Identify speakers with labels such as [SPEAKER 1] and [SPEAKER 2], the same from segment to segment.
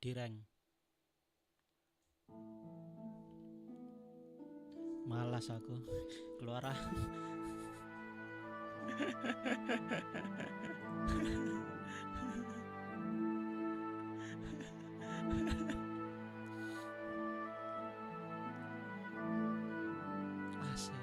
[SPEAKER 1] Di rank. Malas aku keluar ah. Asik.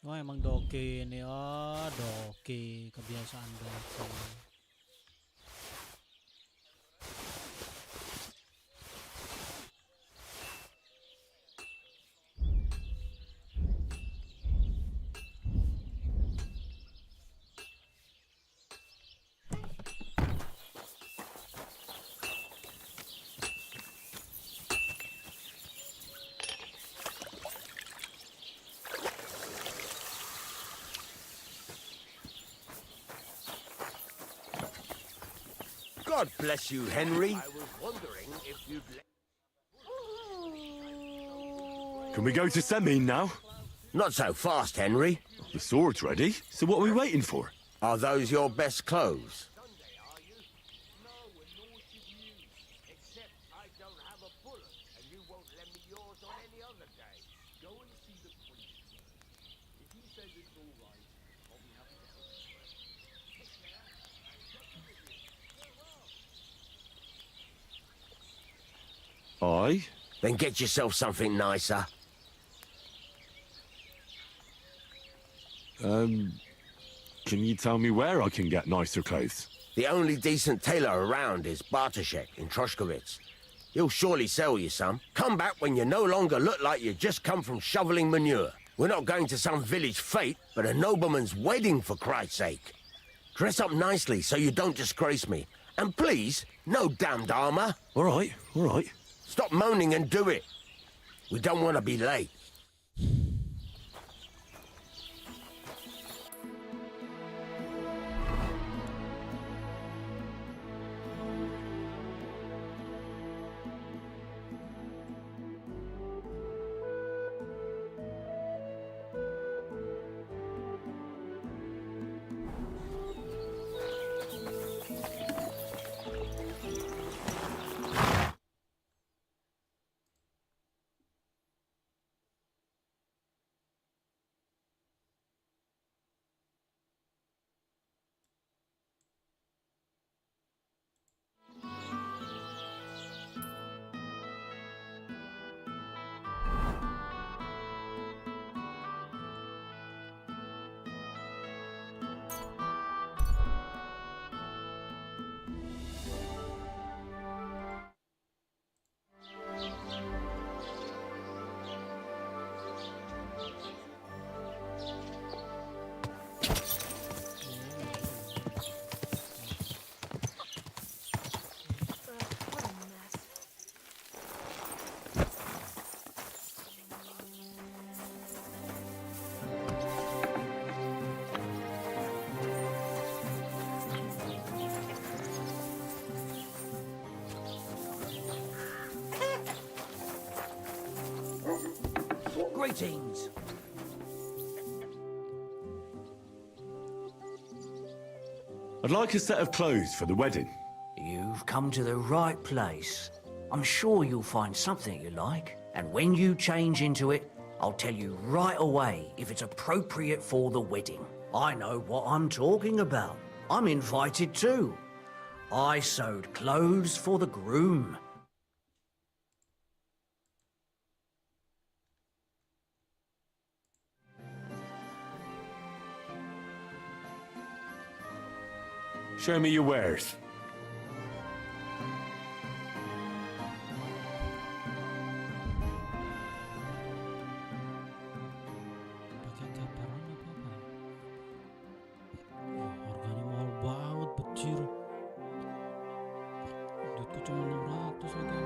[SPEAKER 1] Oh emang doki ini, oh doki, kebiasaan doki.
[SPEAKER 2] God bless you, Henry. I was wondering if you'd
[SPEAKER 3] Can we go to Semin now?
[SPEAKER 2] Not so fast, Henry.
[SPEAKER 3] The sword's ready, so what are we waiting for?
[SPEAKER 2] Are those your best clothes?
[SPEAKER 3] Aye.
[SPEAKER 2] Then get yourself something nicer.
[SPEAKER 3] Can you tell me where I can get nicer clothes?
[SPEAKER 2] The only decent tailor around is Bartoszek in Troshkovitz. He'll surely sell you some. Come back when you no longer look like you just come from shoveling manure. We're not going to some village fete, but a nobleman's wedding, for Christ's sake. Dress up nicely so you don't disgrace me. And please, no damned armor.
[SPEAKER 3] All right, all right.
[SPEAKER 2] Stop moaning and do it. We don't want to be late.
[SPEAKER 4] Greetings.
[SPEAKER 3] I'd like a set of clothes for the wedding.
[SPEAKER 4] You've come to the right place. I'm sure you'll find something you like, and when you change into it, I'll tell you right away if it's appropriate for the wedding. I know what I'm talking about. I'm invited too. I sewed clothes for the groom.
[SPEAKER 3] Show me your wares.
[SPEAKER 1] Pakai kaparan apa apa? Oh, harganya mahal banget, becil. Duitku cuma 600 lagi.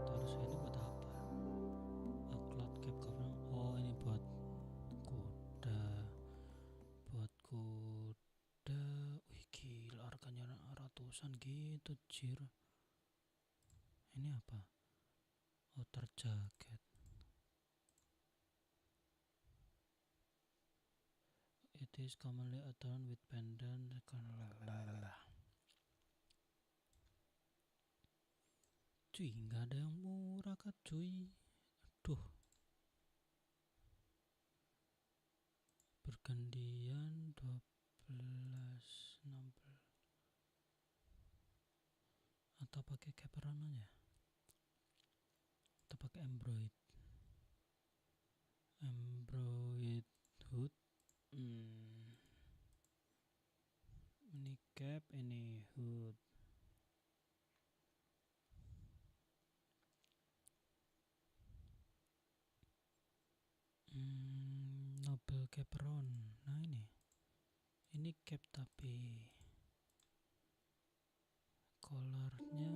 [SPEAKER 1] Taruh ini buat apa? Cloud cap cover. Oh, ini buat kuda. Buat kuda. Wih, gila, harganya ratusan gitu, jir. Ini apa? Outer jacket. It is commonly adorned with pendant. Cuy, nggak ada yang murah kan, cuy. Aduh. Pergandian 12 16. Atau pakai caperan aja. Atau pakai embroid hood. Ini cap, ini hood. Noble caperon. Nah, ini cap tapi collarnya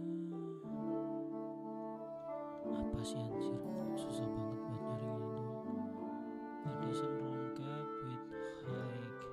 [SPEAKER 1] apa sih, anjir? Susah banget buat nyari itu. Addition round cap with hike.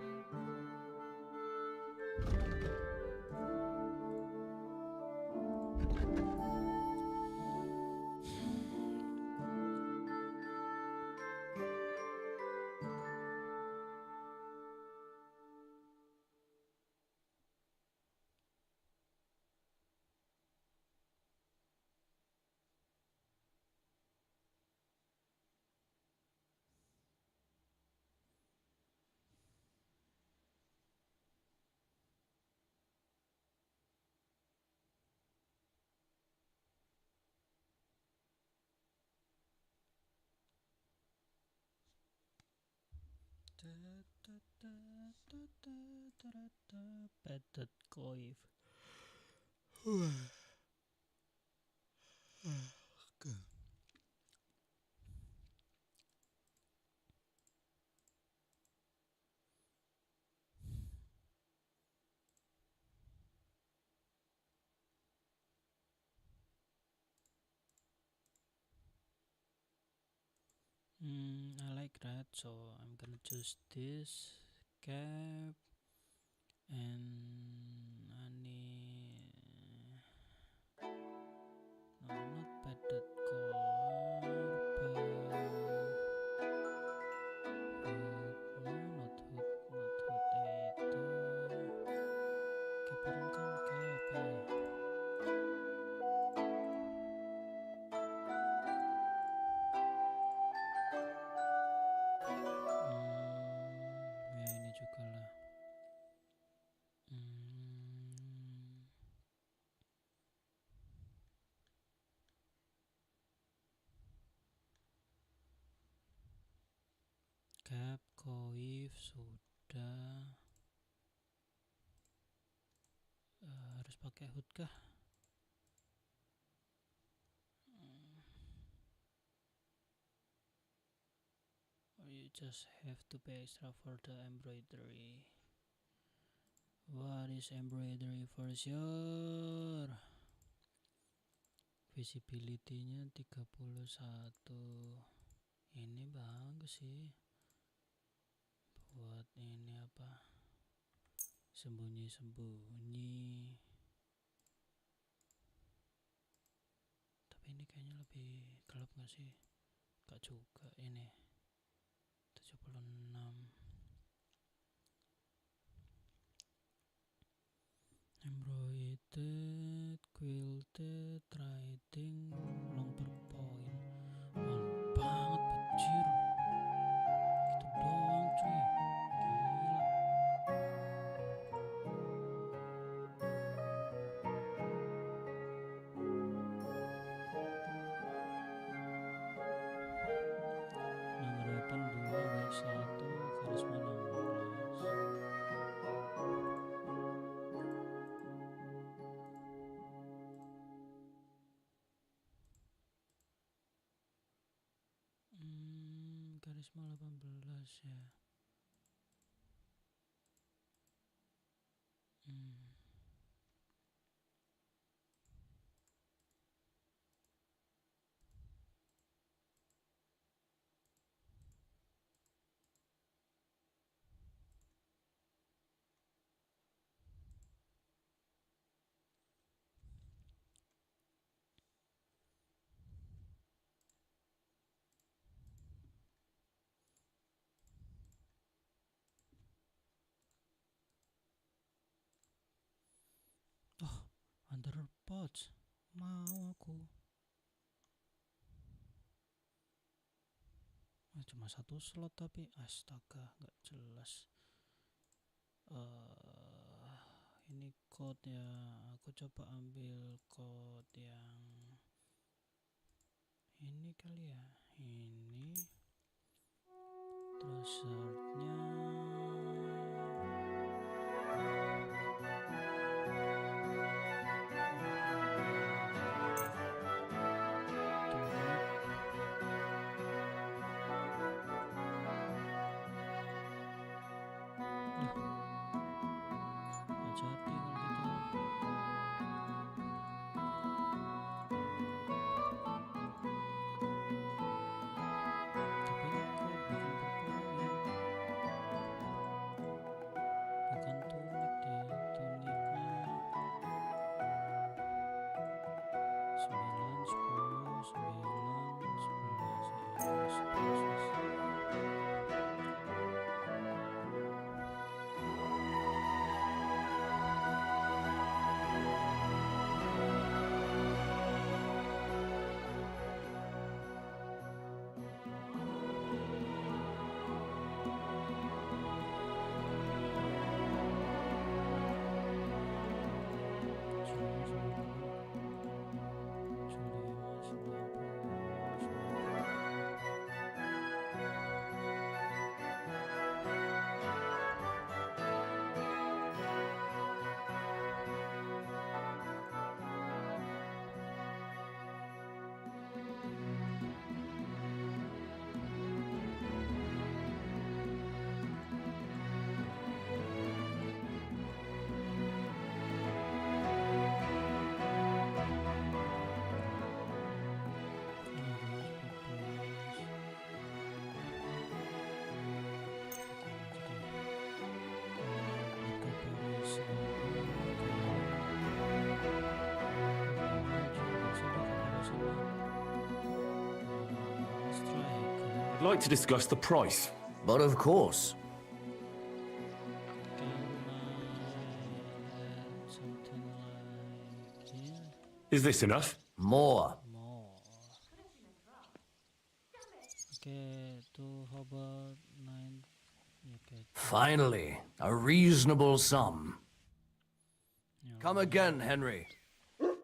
[SPEAKER 1] Padded coif. I like that, so I'm gonna choose this cap, and I need Not padded collar, but hood, no, not hood itu. Kiparan kan kayak apa ya? Ya ini juga lah. Cap, coif sudah. Harus pakai hood kah? Or you just have to pay extra for the embroidery. What is embroidery for sure? Visibility-nya 31. Ini bagus sih. Buat ini apa? Sembunyi-sembunyi. Tapi ini kayaknya lebih gelap gak sih? Gak juga ini. 76. Embroidered, quilted, writing, long point. Mahal banget bajir. Gitu doang cuy. Gila. Nomor weapon 2 baik 1 karisma 16. Karisma 18 ya. Oh, underpots. Mau aku. Cuma 1 slot tapi astaga nggak jelas. Ini code ya. Aku coba ambil code yang ini kali ya. Ini. Terus search-nya
[SPEAKER 3] like to discuss the price.
[SPEAKER 4] But of course.
[SPEAKER 1] Can I add something like here?
[SPEAKER 3] Is this enough?
[SPEAKER 4] More.
[SPEAKER 1] More. Okay, how about 9? Okay.
[SPEAKER 4] Finally, a reasonable sum.
[SPEAKER 1] Yeah.
[SPEAKER 4] Come again, Henry.
[SPEAKER 1] No, no,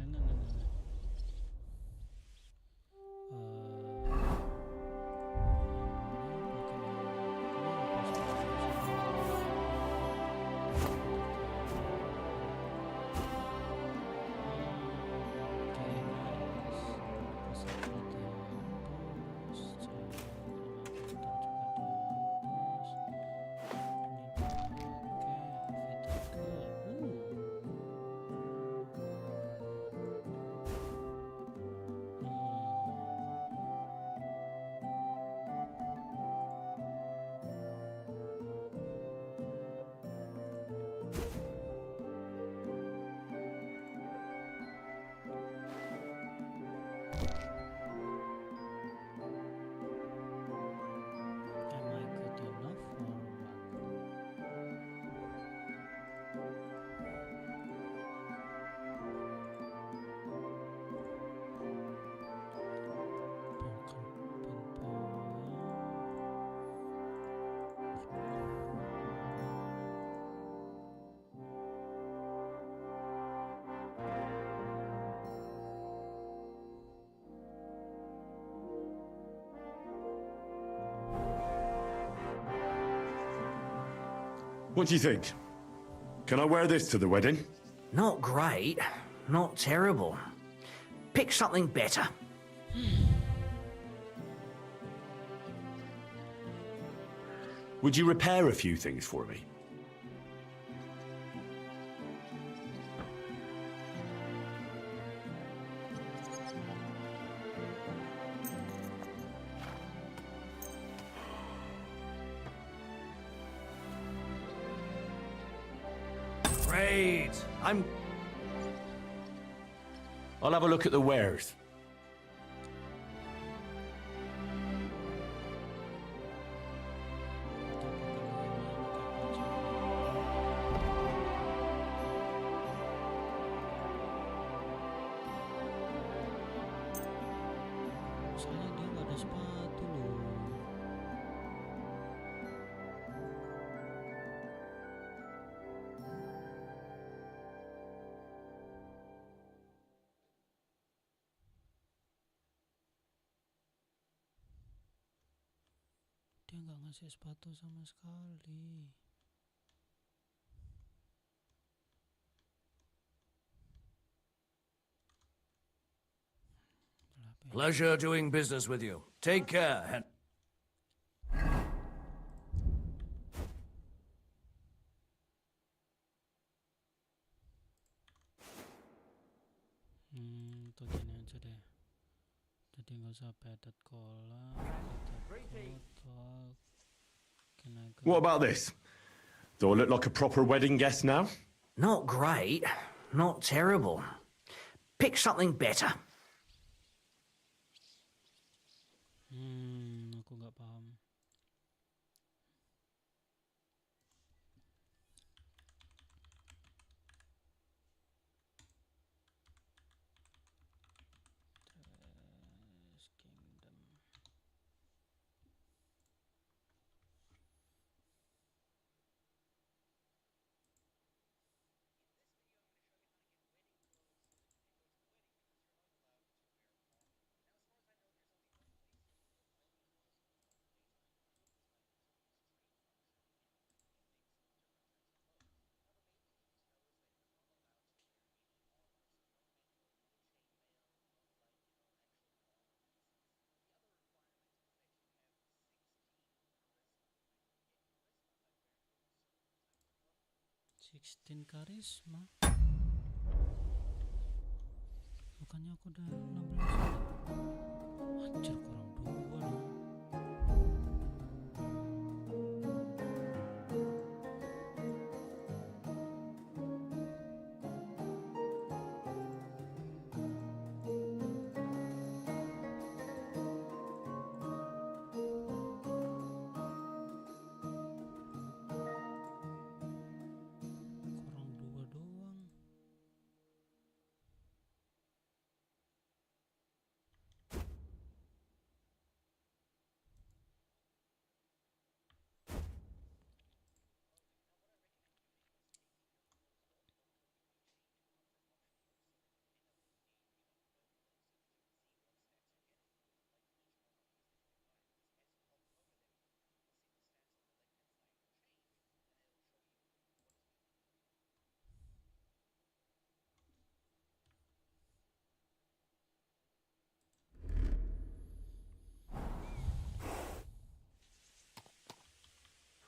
[SPEAKER 1] no, no, no. Am I good enough or what?
[SPEAKER 3] What do you think? Can I wear this to the wedding?
[SPEAKER 4] Not great, not terrible. Pick something better.
[SPEAKER 3] Would you repair a few things for me?
[SPEAKER 4] Great.
[SPEAKER 3] I'll have a look at the wares.
[SPEAKER 1] Soalnya dia nggak ada sepatu loh. Dia nggak ngasih sepatu sama sekali.
[SPEAKER 4] Pleasure doing business with you. Take care,
[SPEAKER 1] Untuk gini aja deh. Jadi nggak usah padat kolam, padat kotak. Can I go?
[SPEAKER 3] What about this? Do I look like a proper wedding guest now?
[SPEAKER 4] Not great, not terrible. Pick something better.
[SPEAKER 1] Aku nggak paham. Trash Kingdom. Sixteen karisma. Bukannya aku udah 16 ya? Anjir, kurang 2 dong.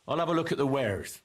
[SPEAKER 3] I'll have a look at the wares.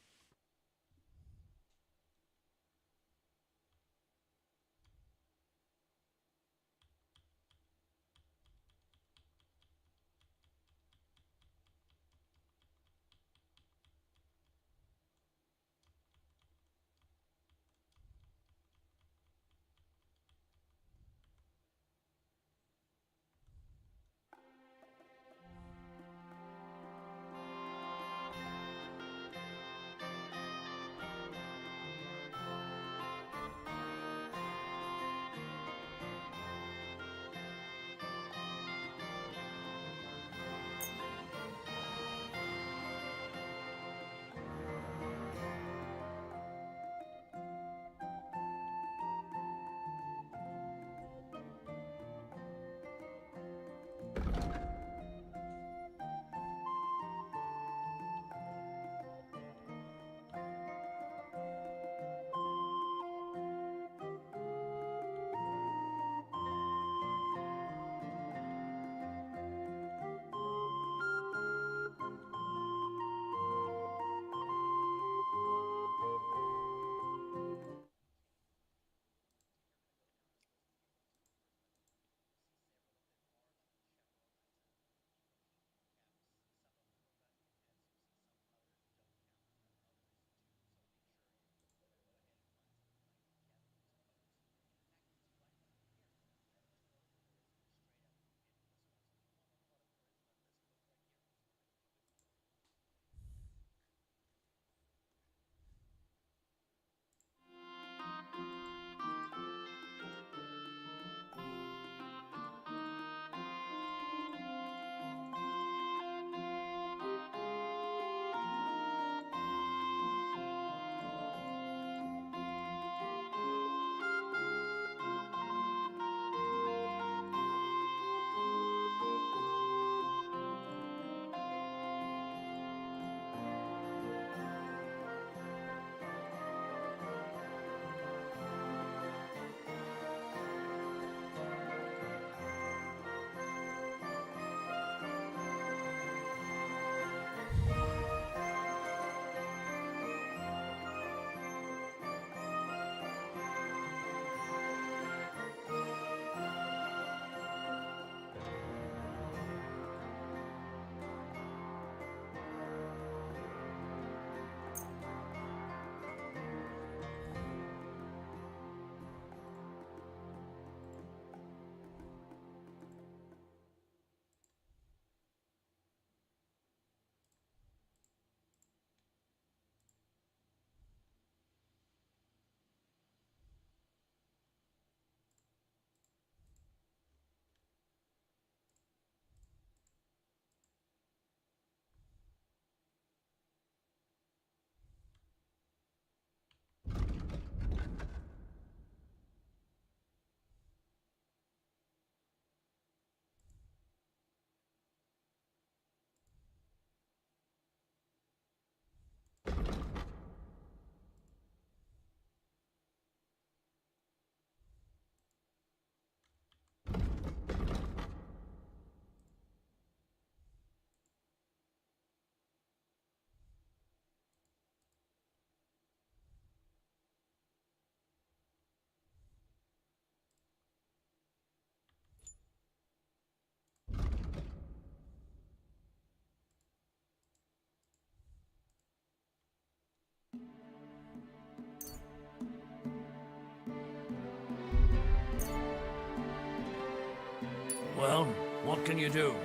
[SPEAKER 4] Well, what can you do?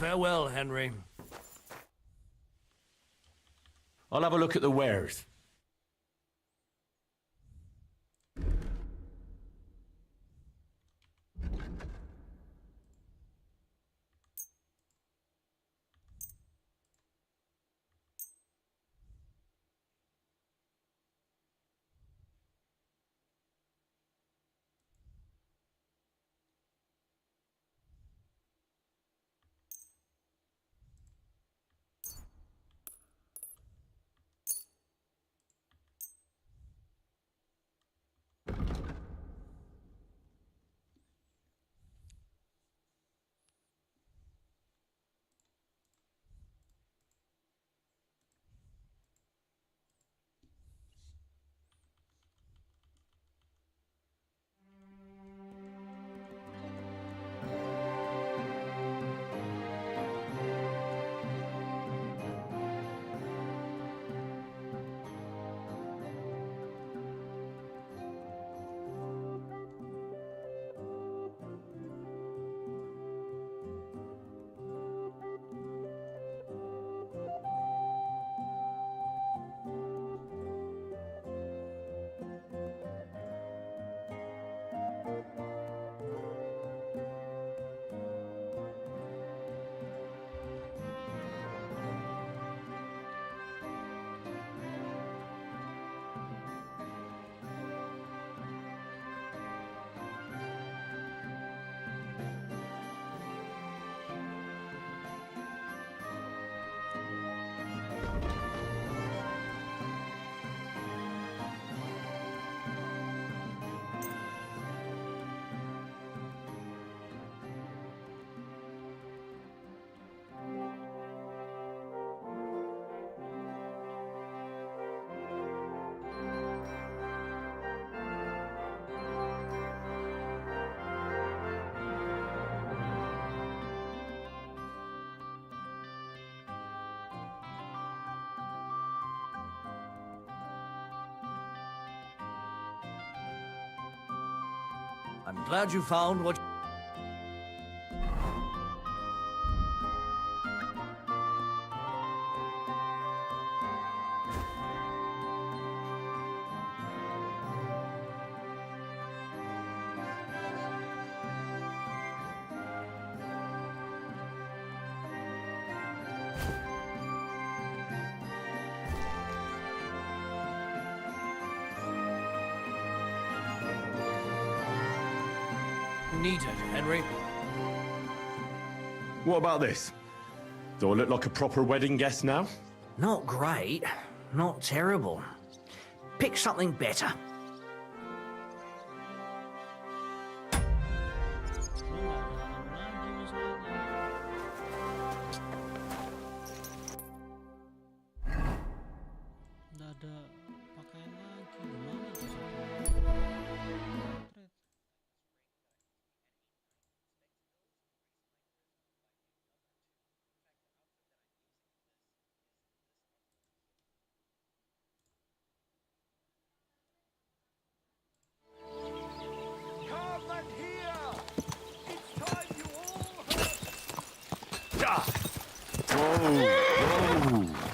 [SPEAKER 4] Farewell, Henry.
[SPEAKER 3] I'll have a look at the wares.
[SPEAKER 4] I'm glad you found what... needed, Henry.
[SPEAKER 3] What about this? Do I look like a proper wedding guest now?
[SPEAKER 4] Not great, not terrible. Pick something better.
[SPEAKER 1] Nggak ada pakaian lagi, gimana itu satu? Potret.
[SPEAKER 2] Come and hear! It's time you all heard!
[SPEAKER 3] Ah! Whoa! Whoa!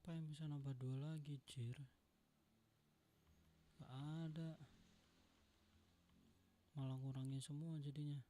[SPEAKER 1] Apa yang bisa nambah 2 lagi, Jir? Gak ada. Malah ngurangin semua jadinya.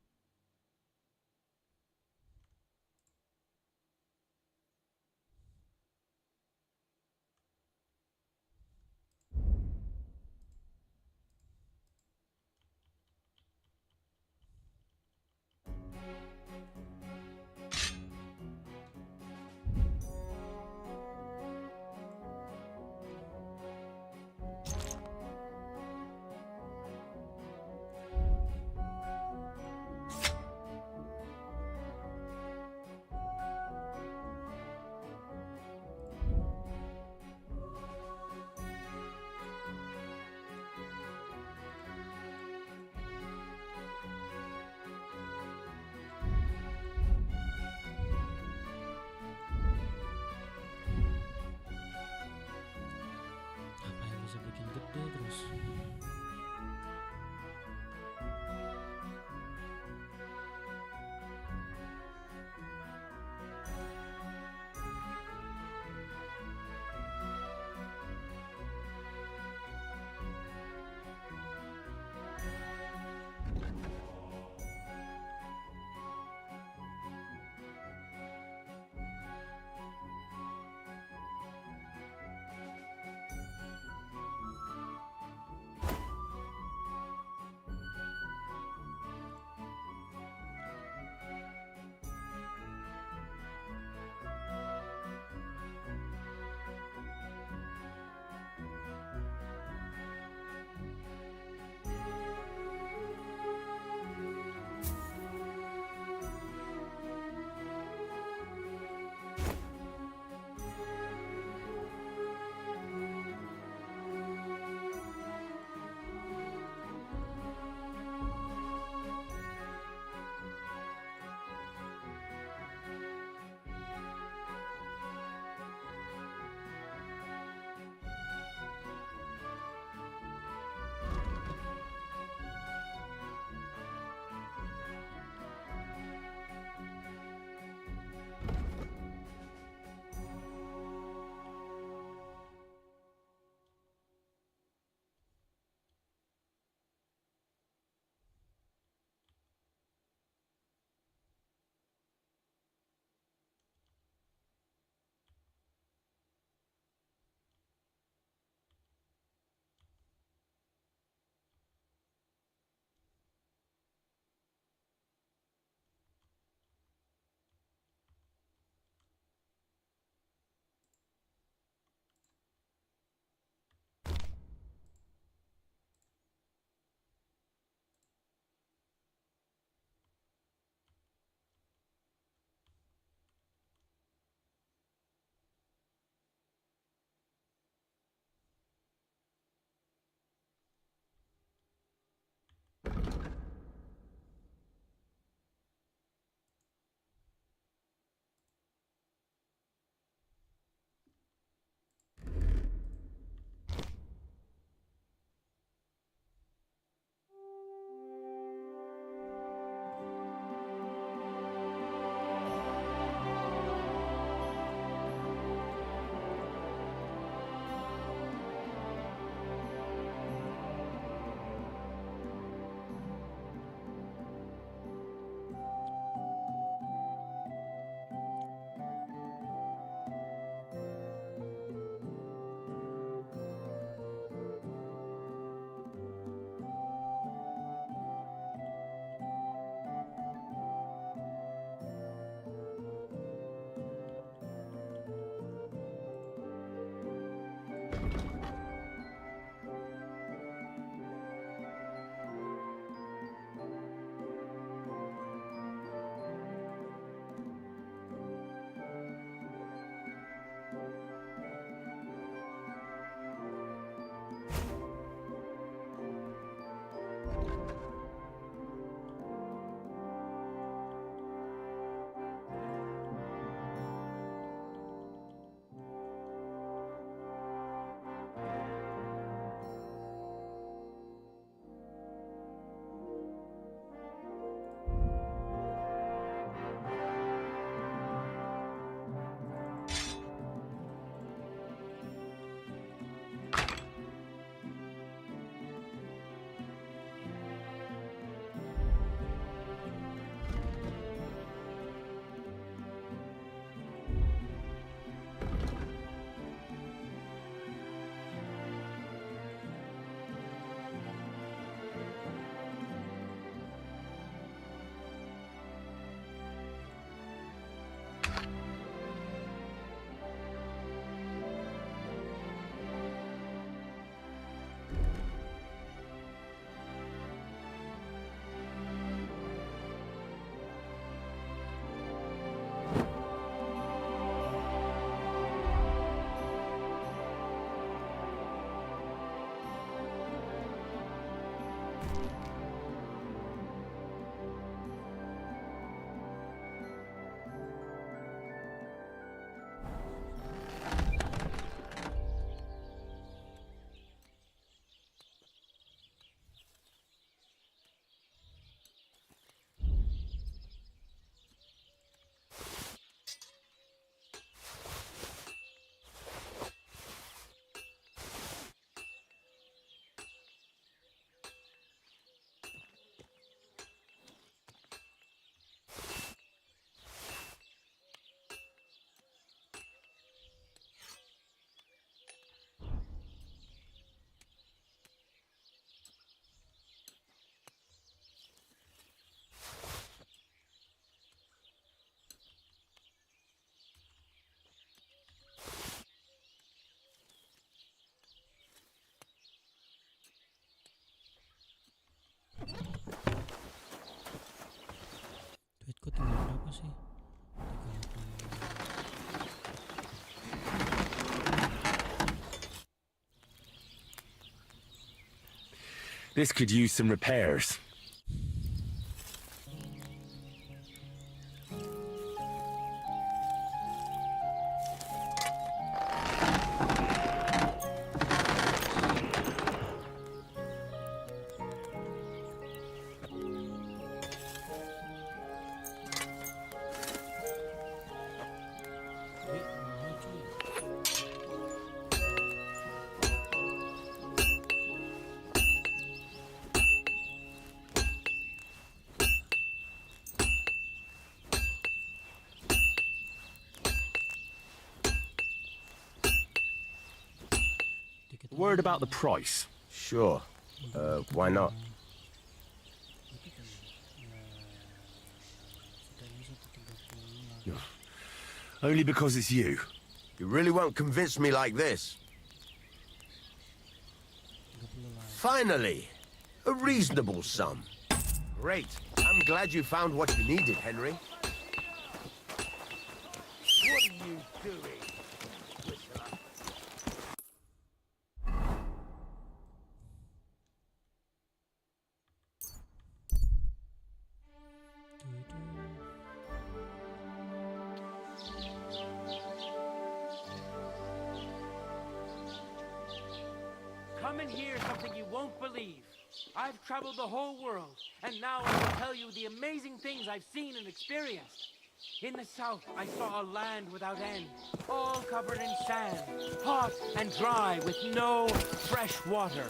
[SPEAKER 3] This could use some repairs. Word about the price.
[SPEAKER 2] Sure. Why not?
[SPEAKER 3] Only because it's you.
[SPEAKER 2] You really won't convince me like this. Finally, a reasonable sum. Great. I'm glad you found what you needed, Henry. What are you doing?
[SPEAKER 5] Come and hear something you won't believe. I've traveled the whole world, and now I will tell you the amazing things I've seen and experienced. In the south, I saw a land without end, all covered in sand, hot and dry with no fresh water.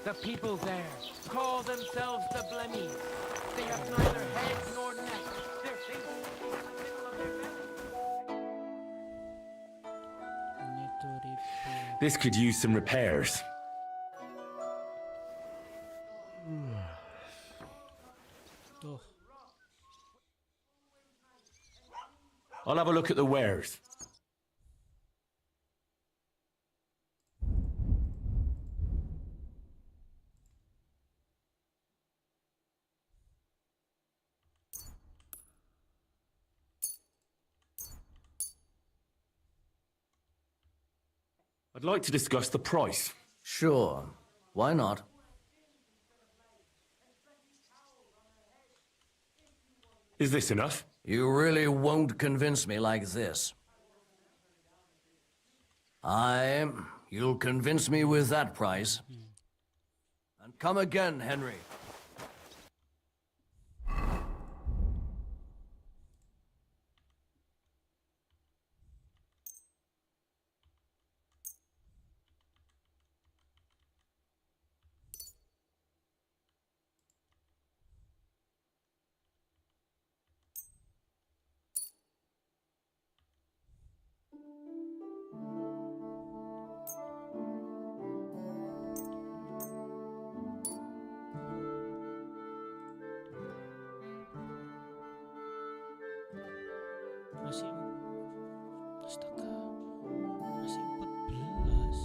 [SPEAKER 5] The people there call themselves the Blemi. They have neither head nor neck. Their faces in the middle of their belly.
[SPEAKER 3] This could use some repairs.
[SPEAKER 1] Tuh.
[SPEAKER 3] I'll have a look at the wares. I'd like to discuss the price.
[SPEAKER 4] Sure. Why not?
[SPEAKER 3] Is this enough?
[SPEAKER 4] You really won't convince me like this. You'll convince me with that price. And come again, Henry.
[SPEAKER 1] Masih astaga. Masih 14.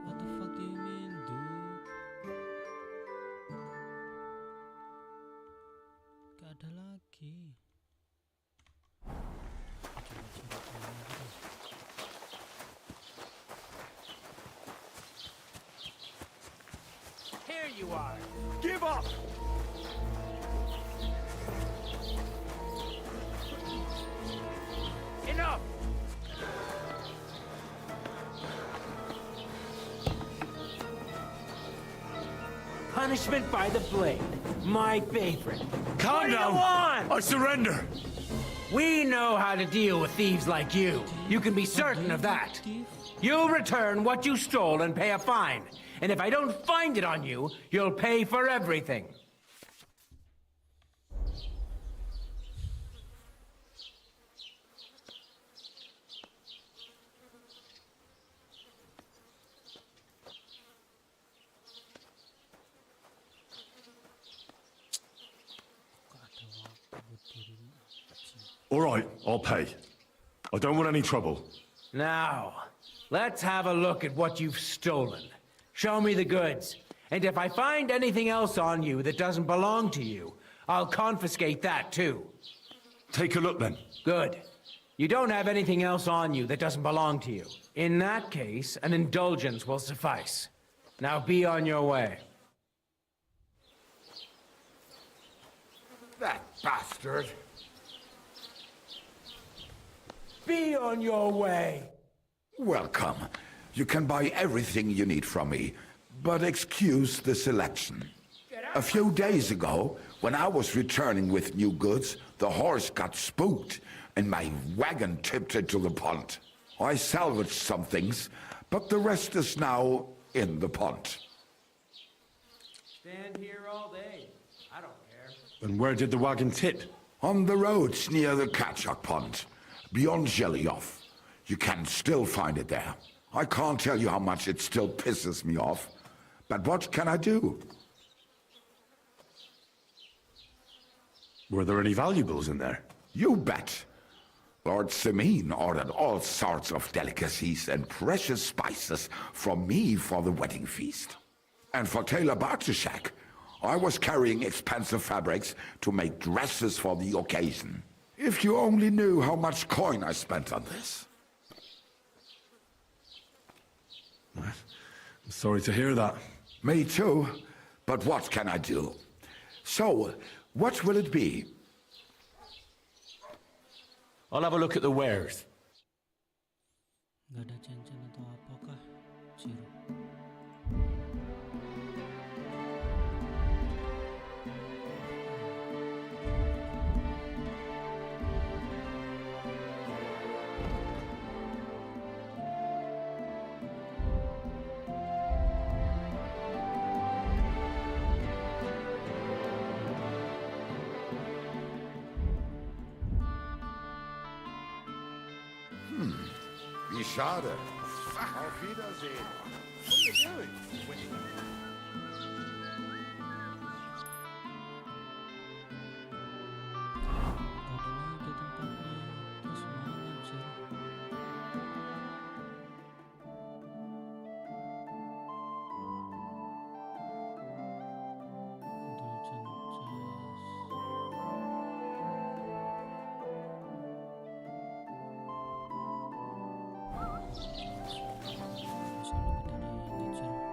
[SPEAKER 1] What the fuck do you mean, dude? Gak ada lagi.
[SPEAKER 5] Here you are.
[SPEAKER 3] Give up!
[SPEAKER 5] Enough! Punishment by the blade. My favorite.
[SPEAKER 3] Calm
[SPEAKER 5] What do
[SPEAKER 3] down!
[SPEAKER 5] you want?
[SPEAKER 3] I surrender!
[SPEAKER 5] We know how to deal with thieves like you. You can be certain of that. You'll return what you stole and pay a fine. And if I don't find it on you, you'll pay for everything.
[SPEAKER 3] All right, I'll pay. I don't want any trouble.
[SPEAKER 5] Now, let's have a look at what you've stolen. Show me the goods. And if I find anything else on you that doesn't belong to you, I'll confiscate that too.
[SPEAKER 3] Take a look then.
[SPEAKER 5] Good. You don't have anything else on you that doesn't belong to you. In that case, an indulgence will suffice. Now be on your way.
[SPEAKER 6] That bastard!
[SPEAKER 5] Be on your way.
[SPEAKER 6] Welcome. You can buy everything you need from me, but excuse the selection. A few days ago, when I was returning with new goods, the horse got spooked and my wagon tipped into the pond. I salvaged some things, but the rest is now in the pond.
[SPEAKER 5] Stand here all day. I don't care.
[SPEAKER 3] And where did the wagon tip?
[SPEAKER 6] On the roads near the Kapak pond, beyond Jelly-off. You can still find it there. I can't tell you how much it still pisses me off, but what can I do?
[SPEAKER 3] Were there any valuables in there?
[SPEAKER 6] You bet. Lord Semin ordered all sorts of delicacies and precious spices from me for the wedding feast. And for Taylor Bartashak, I was carrying expensive fabrics to make dresses for the occasion. If you only knew how much coin I spent on this.
[SPEAKER 3] I'm sorry to hear that.
[SPEAKER 6] Me too, but what can I do? So, what will it be?
[SPEAKER 3] I'll have a look at the wares.
[SPEAKER 1] Gak ada cincin atau apakah? Zero.
[SPEAKER 6] Wie schade. Auf Wiedersehen. What are you doing?
[SPEAKER 1] Gak ada lagi tempatnya. Terus mana Zero? Indulgent Bisa lebih dari ini Zero.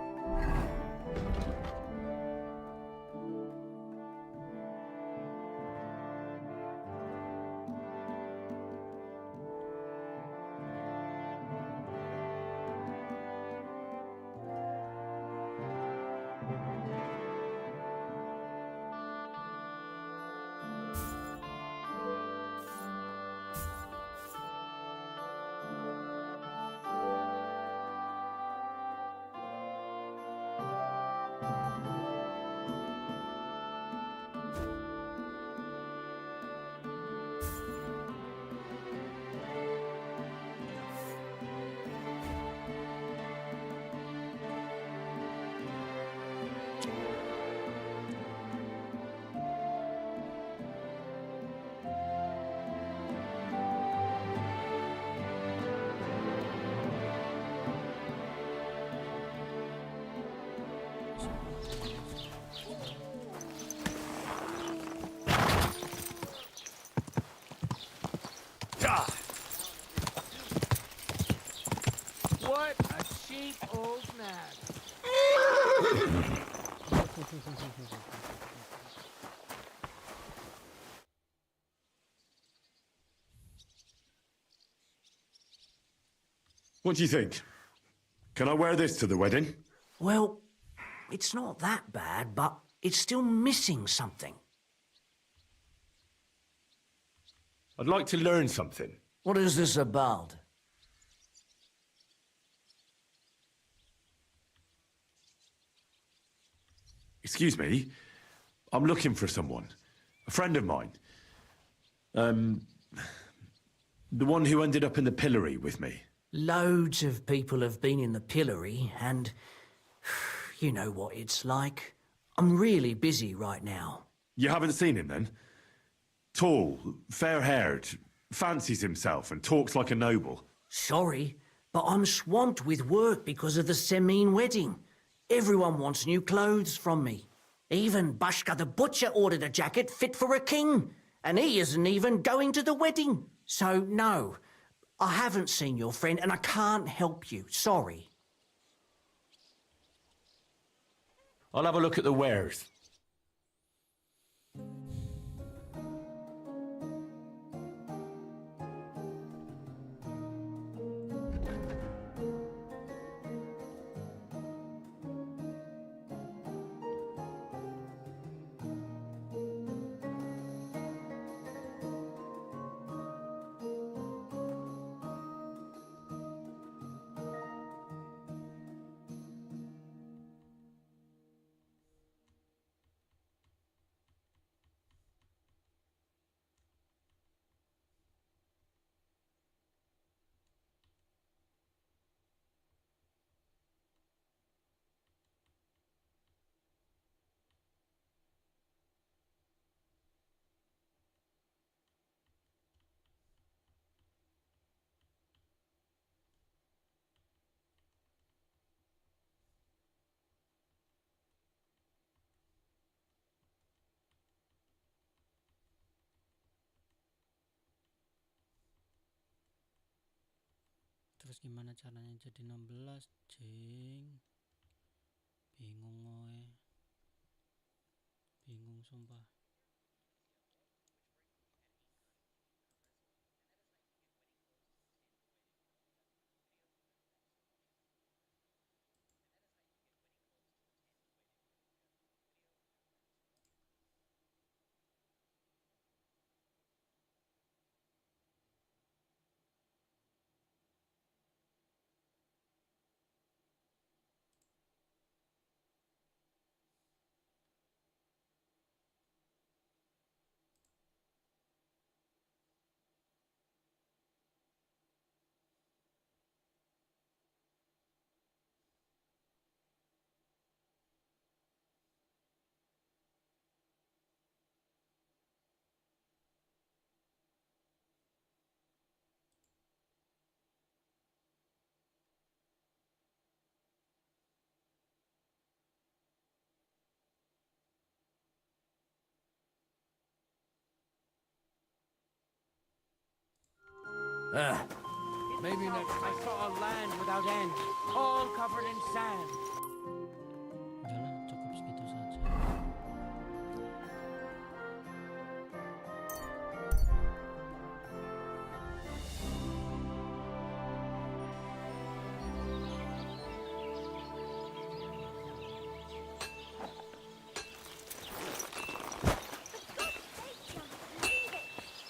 [SPEAKER 5] What a cheap old man.
[SPEAKER 3] What do you think? Can I wear this to the wedding?
[SPEAKER 4] Well, it's not that bad, but it's still missing something.
[SPEAKER 3] I'd like to learn something.
[SPEAKER 4] What is this about?
[SPEAKER 3] Excuse me. I'm looking for someone. A friend of mine. The one who ended up in the pillory with me.
[SPEAKER 4] Loads of people have been in the pillory, and you know what it's like. I'm really busy right now.
[SPEAKER 3] You haven't seen him then? Tall, fair-haired, fancies himself and talks like a noble.
[SPEAKER 4] Sorry, but I'm swamped with work because of the Semin wedding. Everyone wants new clothes from me. Even Bashka the butcher ordered a jacket fit for a king, and he isn't even going to the wedding. So, no, I haven't seen your friend and I can't help you. Sorry.
[SPEAKER 3] I'll have a look at the wares.
[SPEAKER 1] Terus gimana caranya jadi 16, jing? Bingung gue. Bingung sumpah.
[SPEAKER 5] Maybe next I saw a land without end, all covered in sand.
[SPEAKER 1] Udahlah, cukup segitu saja.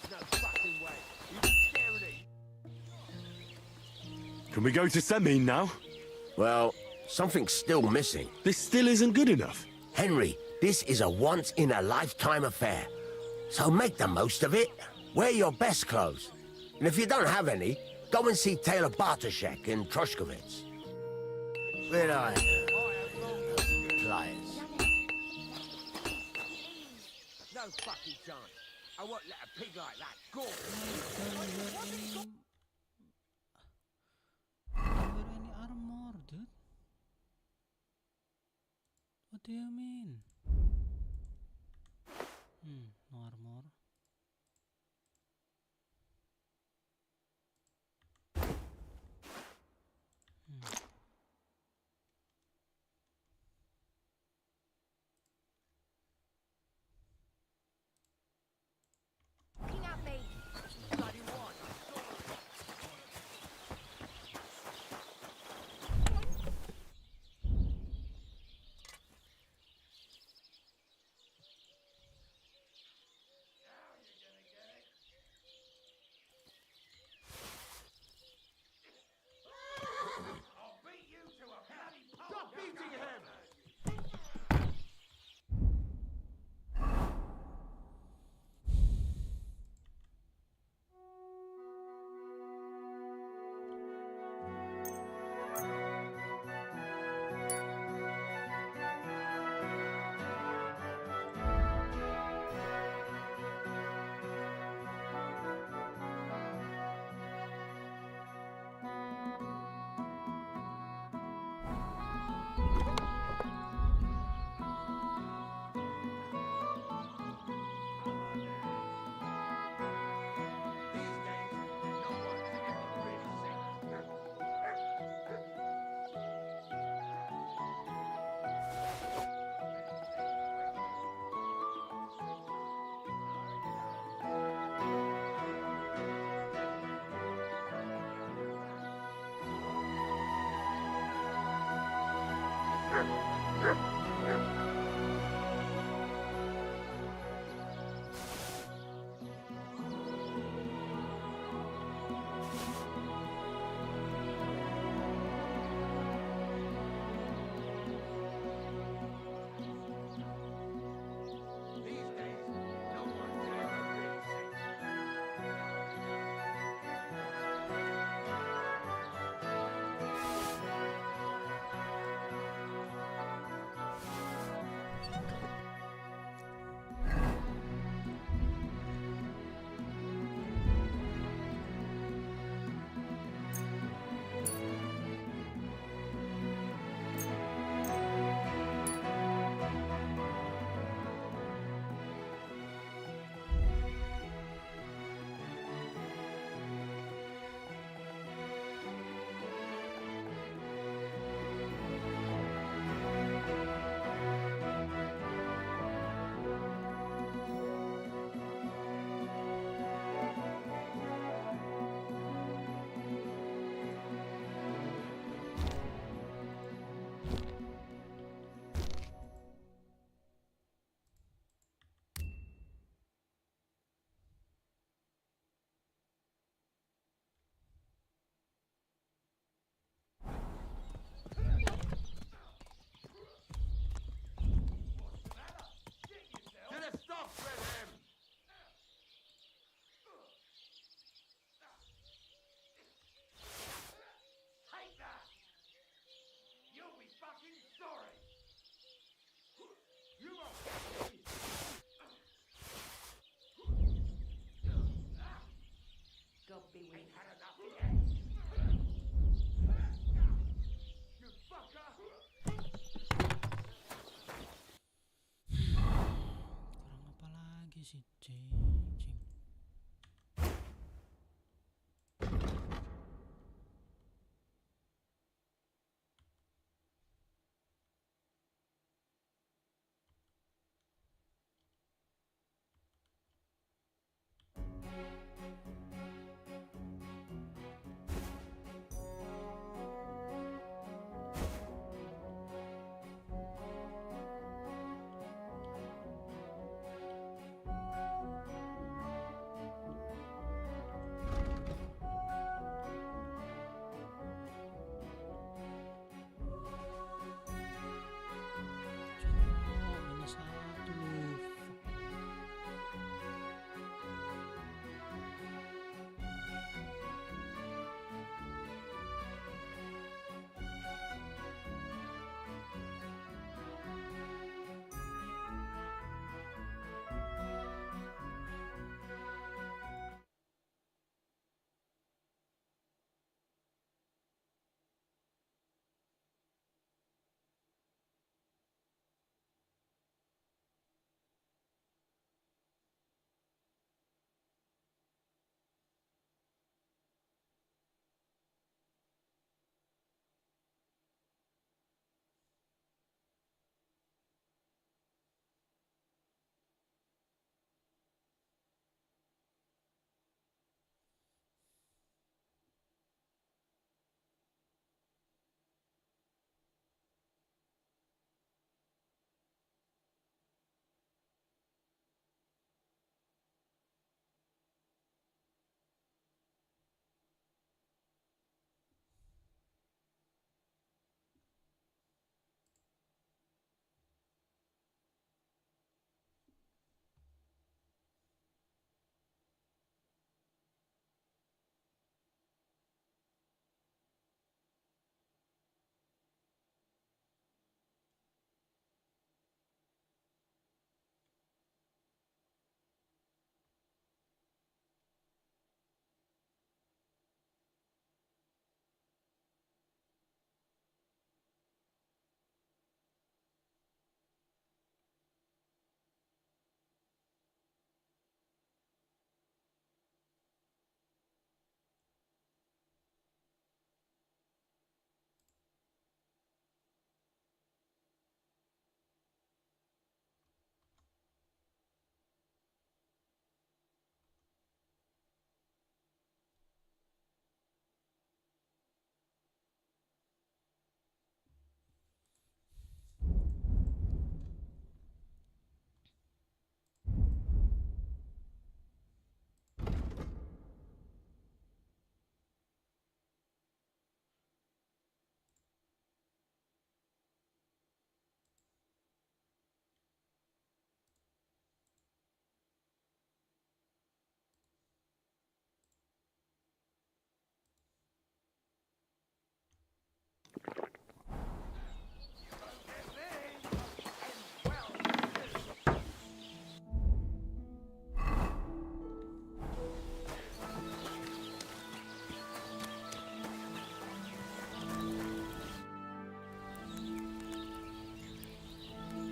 [SPEAKER 2] No fucking way. You scared it.
[SPEAKER 3] Can we go to Semin now?
[SPEAKER 2] Well, something's still missing.
[SPEAKER 3] This still isn't good enough.
[SPEAKER 2] Henry, this is a once-in-a-lifetime affair. So make the most of it. Wear your best clothes. And if you don't have any, go and see Taylor Bartoszek in Troshkovitz. Where are pliers? No fucking chance. I won't let a pig like that go.
[SPEAKER 1] Never any armor, dude. What do you mean? No armor.
[SPEAKER 7] Looking at me.
[SPEAKER 2] Stop beating him!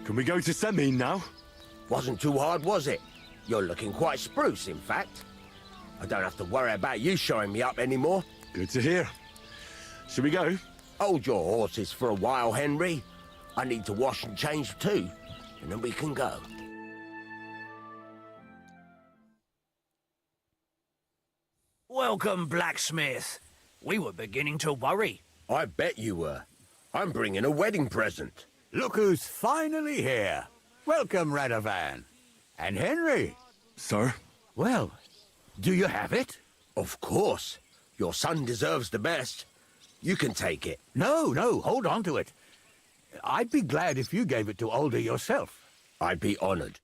[SPEAKER 3] Can we go to Semin now?
[SPEAKER 2] Wasn't too hard, was it? You're looking quite spruce, in fact. I don't have to worry about you showing me up anymore.
[SPEAKER 3] Good to hear. Shall we go?
[SPEAKER 2] Hold your horses for a while, Henry. I need to wash and change too, and then we can go.
[SPEAKER 4] Welcome, blacksmith. We were beginning to worry.
[SPEAKER 2] I bet you were. I'm bringing a wedding present.
[SPEAKER 7] Look who's finally here. Welcome, Radovan. And Henry.
[SPEAKER 3] Sir?
[SPEAKER 7] Well, do you have it?
[SPEAKER 2] Of course. Your son deserves the best. You can take it.
[SPEAKER 7] No, hold on to it. I'd be glad if you gave it to Alder yourself.
[SPEAKER 2] I'd be honored.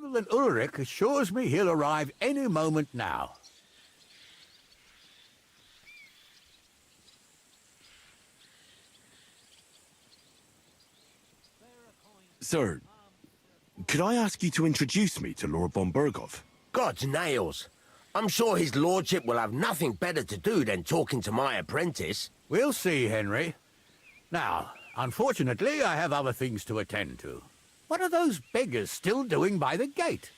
[SPEAKER 7] Chamberlain Ulrich assures me he'll arrive any moment now.
[SPEAKER 3] Sir, could I ask you to introduce me to Lord von Berghoff?
[SPEAKER 2] God's nails. I'm sure his lordship will have nothing better to do than talking to my apprentice.
[SPEAKER 7] We'll see, Henry. Now, unfortunately, I have other things to attend to. What are those beggars still doing by the gate?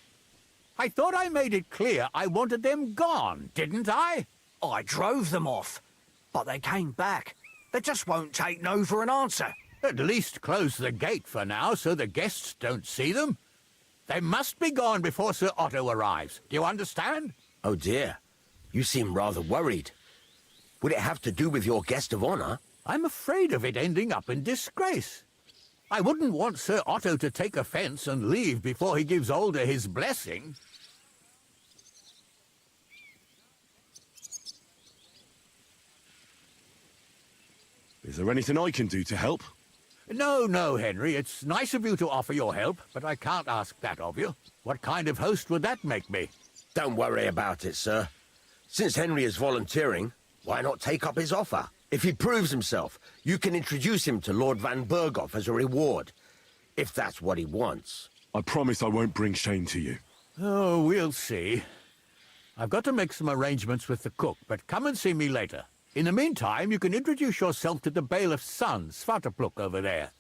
[SPEAKER 7] I thought I made it clear I wanted them gone, didn't I?
[SPEAKER 4] I drove them off, but they came back. They just won't take no for an answer.
[SPEAKER 7] At least close the gate for now so the guests don't see them. They must be gone before Sir Otto arrives. Do you understand?
[SPEAKER 2] Oh dear. You seem rather worried. Would it have to do with your guest of honor?
[SPEAKER 7] I'm afraid of it ending up in disgrace. I wouldn't want Sir Otto to take offense and leave before he gives Alder his blessing.
[SPEAKER 3] Is there anything I can do to help?
[SPEAKER 7] No, Henry. It's nice of you to offer your help, but I can't ask that of you. What kind of host would that make me?
[SPEAKER 2] Don't worry about it, sir. Since Henry is volunteering, why not take up his offer? If he proves himself, you can introduce him to Lord van Berghoff as a reward, if that's what he wants.
[SPEAKER 3] I promise I won't bring shame to you.
[SPEAKER 7] Oh, we'll see. I've got to make some arrangements with the cook, but come and see me later. In the meantime, you can introduce yourself to the bailiff's son, Svartepluk, over there.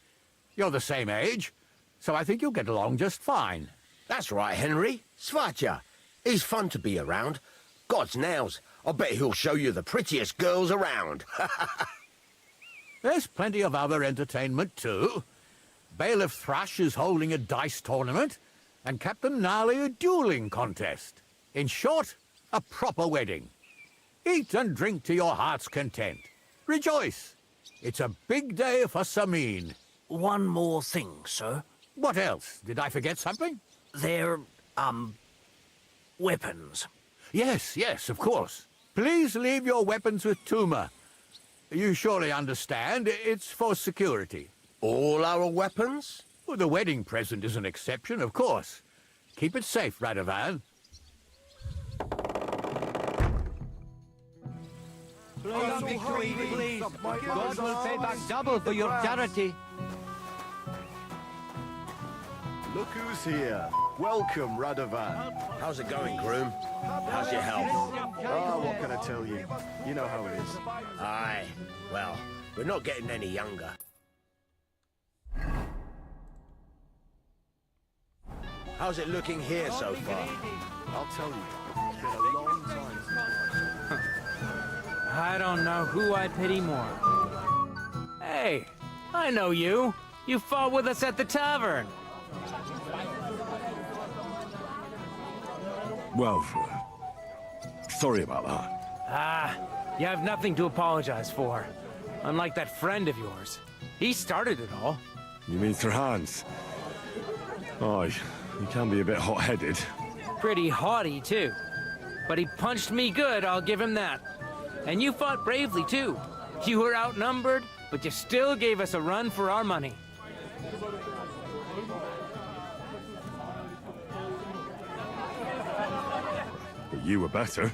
[SPEAKER 7] You're the same age, so I think you'll get along just fine.
[SPEAKER 2] That's right, Henry. Svatja. He's fun to be around. God's nails. I bet he'll show you the prettiest girls around.
[SPEAKER 7] There's plenty of other entertainment, too. Bailiff Thrush is holding a dice tournament, and Captain Gnarly a dueling contest. In short, a proper wedding. Eat and drink to your heart's content. Rejoice. It's a big day for Samin.
[SPEAKER 4] One more thing, sir.
[SPEAKER 7] What else? Did I forget something?
[SPEAKER 4] They're, weapons.
[SPEAKER 7] Yes, of course. Please leave your weapons with Tuma. You surely understand, it's for security.
[SPEAKER 2] All our weapons?
[SPEAKER 7] Well, the wedding present is an exception, of course. Keep it safe, Radovan.
[SPEAKER 8] Please. God will pay back double for your charity.
[SPEAKER 9] Look who's here. Welcome, Radovan.
[SPEAKER 2] How's it going, groom? How's your health?
[SPEAKER 9] Oh, what can I tell you? You know how it is.
[SPEAKER 2] Aye. Well, we're not getting any younger. How's it looking here so far?
[SPEAKER 9] I'll tell you. It's been a long time since
[SPEAKER 5] I don't know who I pity more. Hey, I know you. You fought with us at the tavern.
[SPEAKER 3] Well, sorry about that.
[SPEAKER 5] You have nothing to apologize for. Unlike that friend of yours. He started it all.
[SPEAKER 3] You mean Sir Hans? Oh, he can be a bit hot-headed.
[SPEAKER 5] Pretty haughty, too. But he punched me good, I'll give him that. And you fought bravely, too. You were outnumbered, but you still gave us a run for our money.
[SPEAKER 3] But you were better.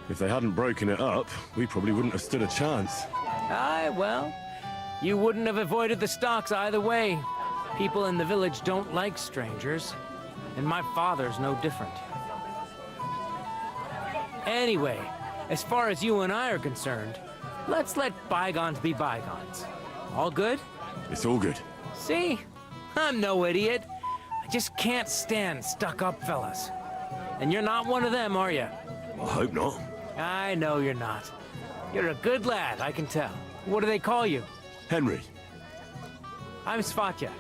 [SPEAKER 3] If they hadn't broken it up, we probably wouldn't have stood a chance.
[SPEAKER 5] Aye, well, you wouldn't have avoided the stocks either way. People in the village don't like strangers, and my father's no different. Anyway, as far as you and I are concerned, let's let bygones be bygones. All good?
[SPEAKER 3] It's all good.
[SPEAKER 5] See? I'm no idiot. I just can't stand stuck-up fellas. And you're not one of them, are you?
[SPEAKER 3] I hope not.
[SPEAKER 5] I know you're not. You're a good lad, I can tell. What do they call you?
[SPEAKER 3] Henry.
[SPEAKER 5] I'm Svatya.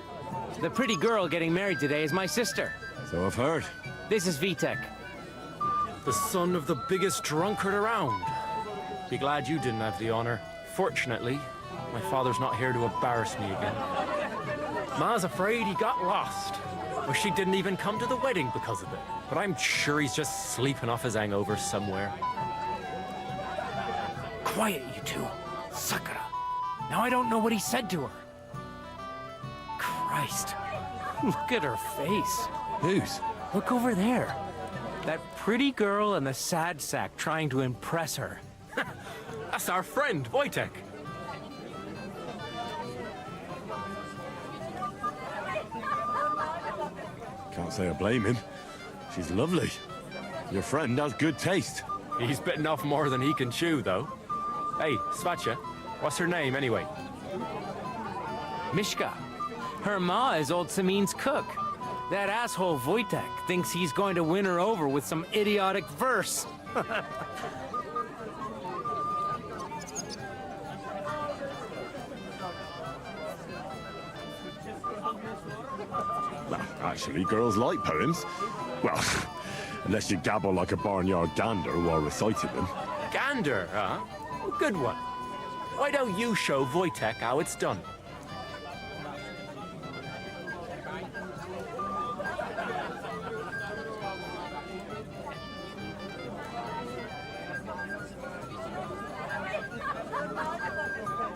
[SPEAKER 5] The pretty girl getting married today is my sister.
[SPEAKER 3] So I've heard.
[SPEAKER 5] This is Vitek.
[SPEAKER 10] The son of the biggest drunkard around. Be glad you didn't have the honor. Fortunately, my father's not here to embarrass me again. Ma's afraid he got lost. Or she didn't even come to the wedding because of it. But I'm sure he's just sleeping off his hangover somewhere. Quiet, you two. Sakura. Now I don't know what he said to her. Christ. Look at her face.
[SPEAKER 3] Whose?
[SPEAKER 5] Look over there. That pretty girl and the sad sack trying to impress her. That's our friend, Wojtek.
[SPEAKER 3] Can't say I blame him. She's lovely. Your friend has good taste.
[SPEAKER 10] He's bitten off more than he can chew, though. Hey, Svatya, what's her name, anyway?
[SPEAKER 5] Mishka. Her ma is old Samin's cook. That asshole Wojtek thinks he's going to win her over with some idiotic verse.
[SPEAKER 3] Well, actually, girls like poems. Well, unless you gabble like a barnyard gander while reciting them.
[SPEAKER 10] Gander, huh? Good one. Why don't you show Wojtek how it's done?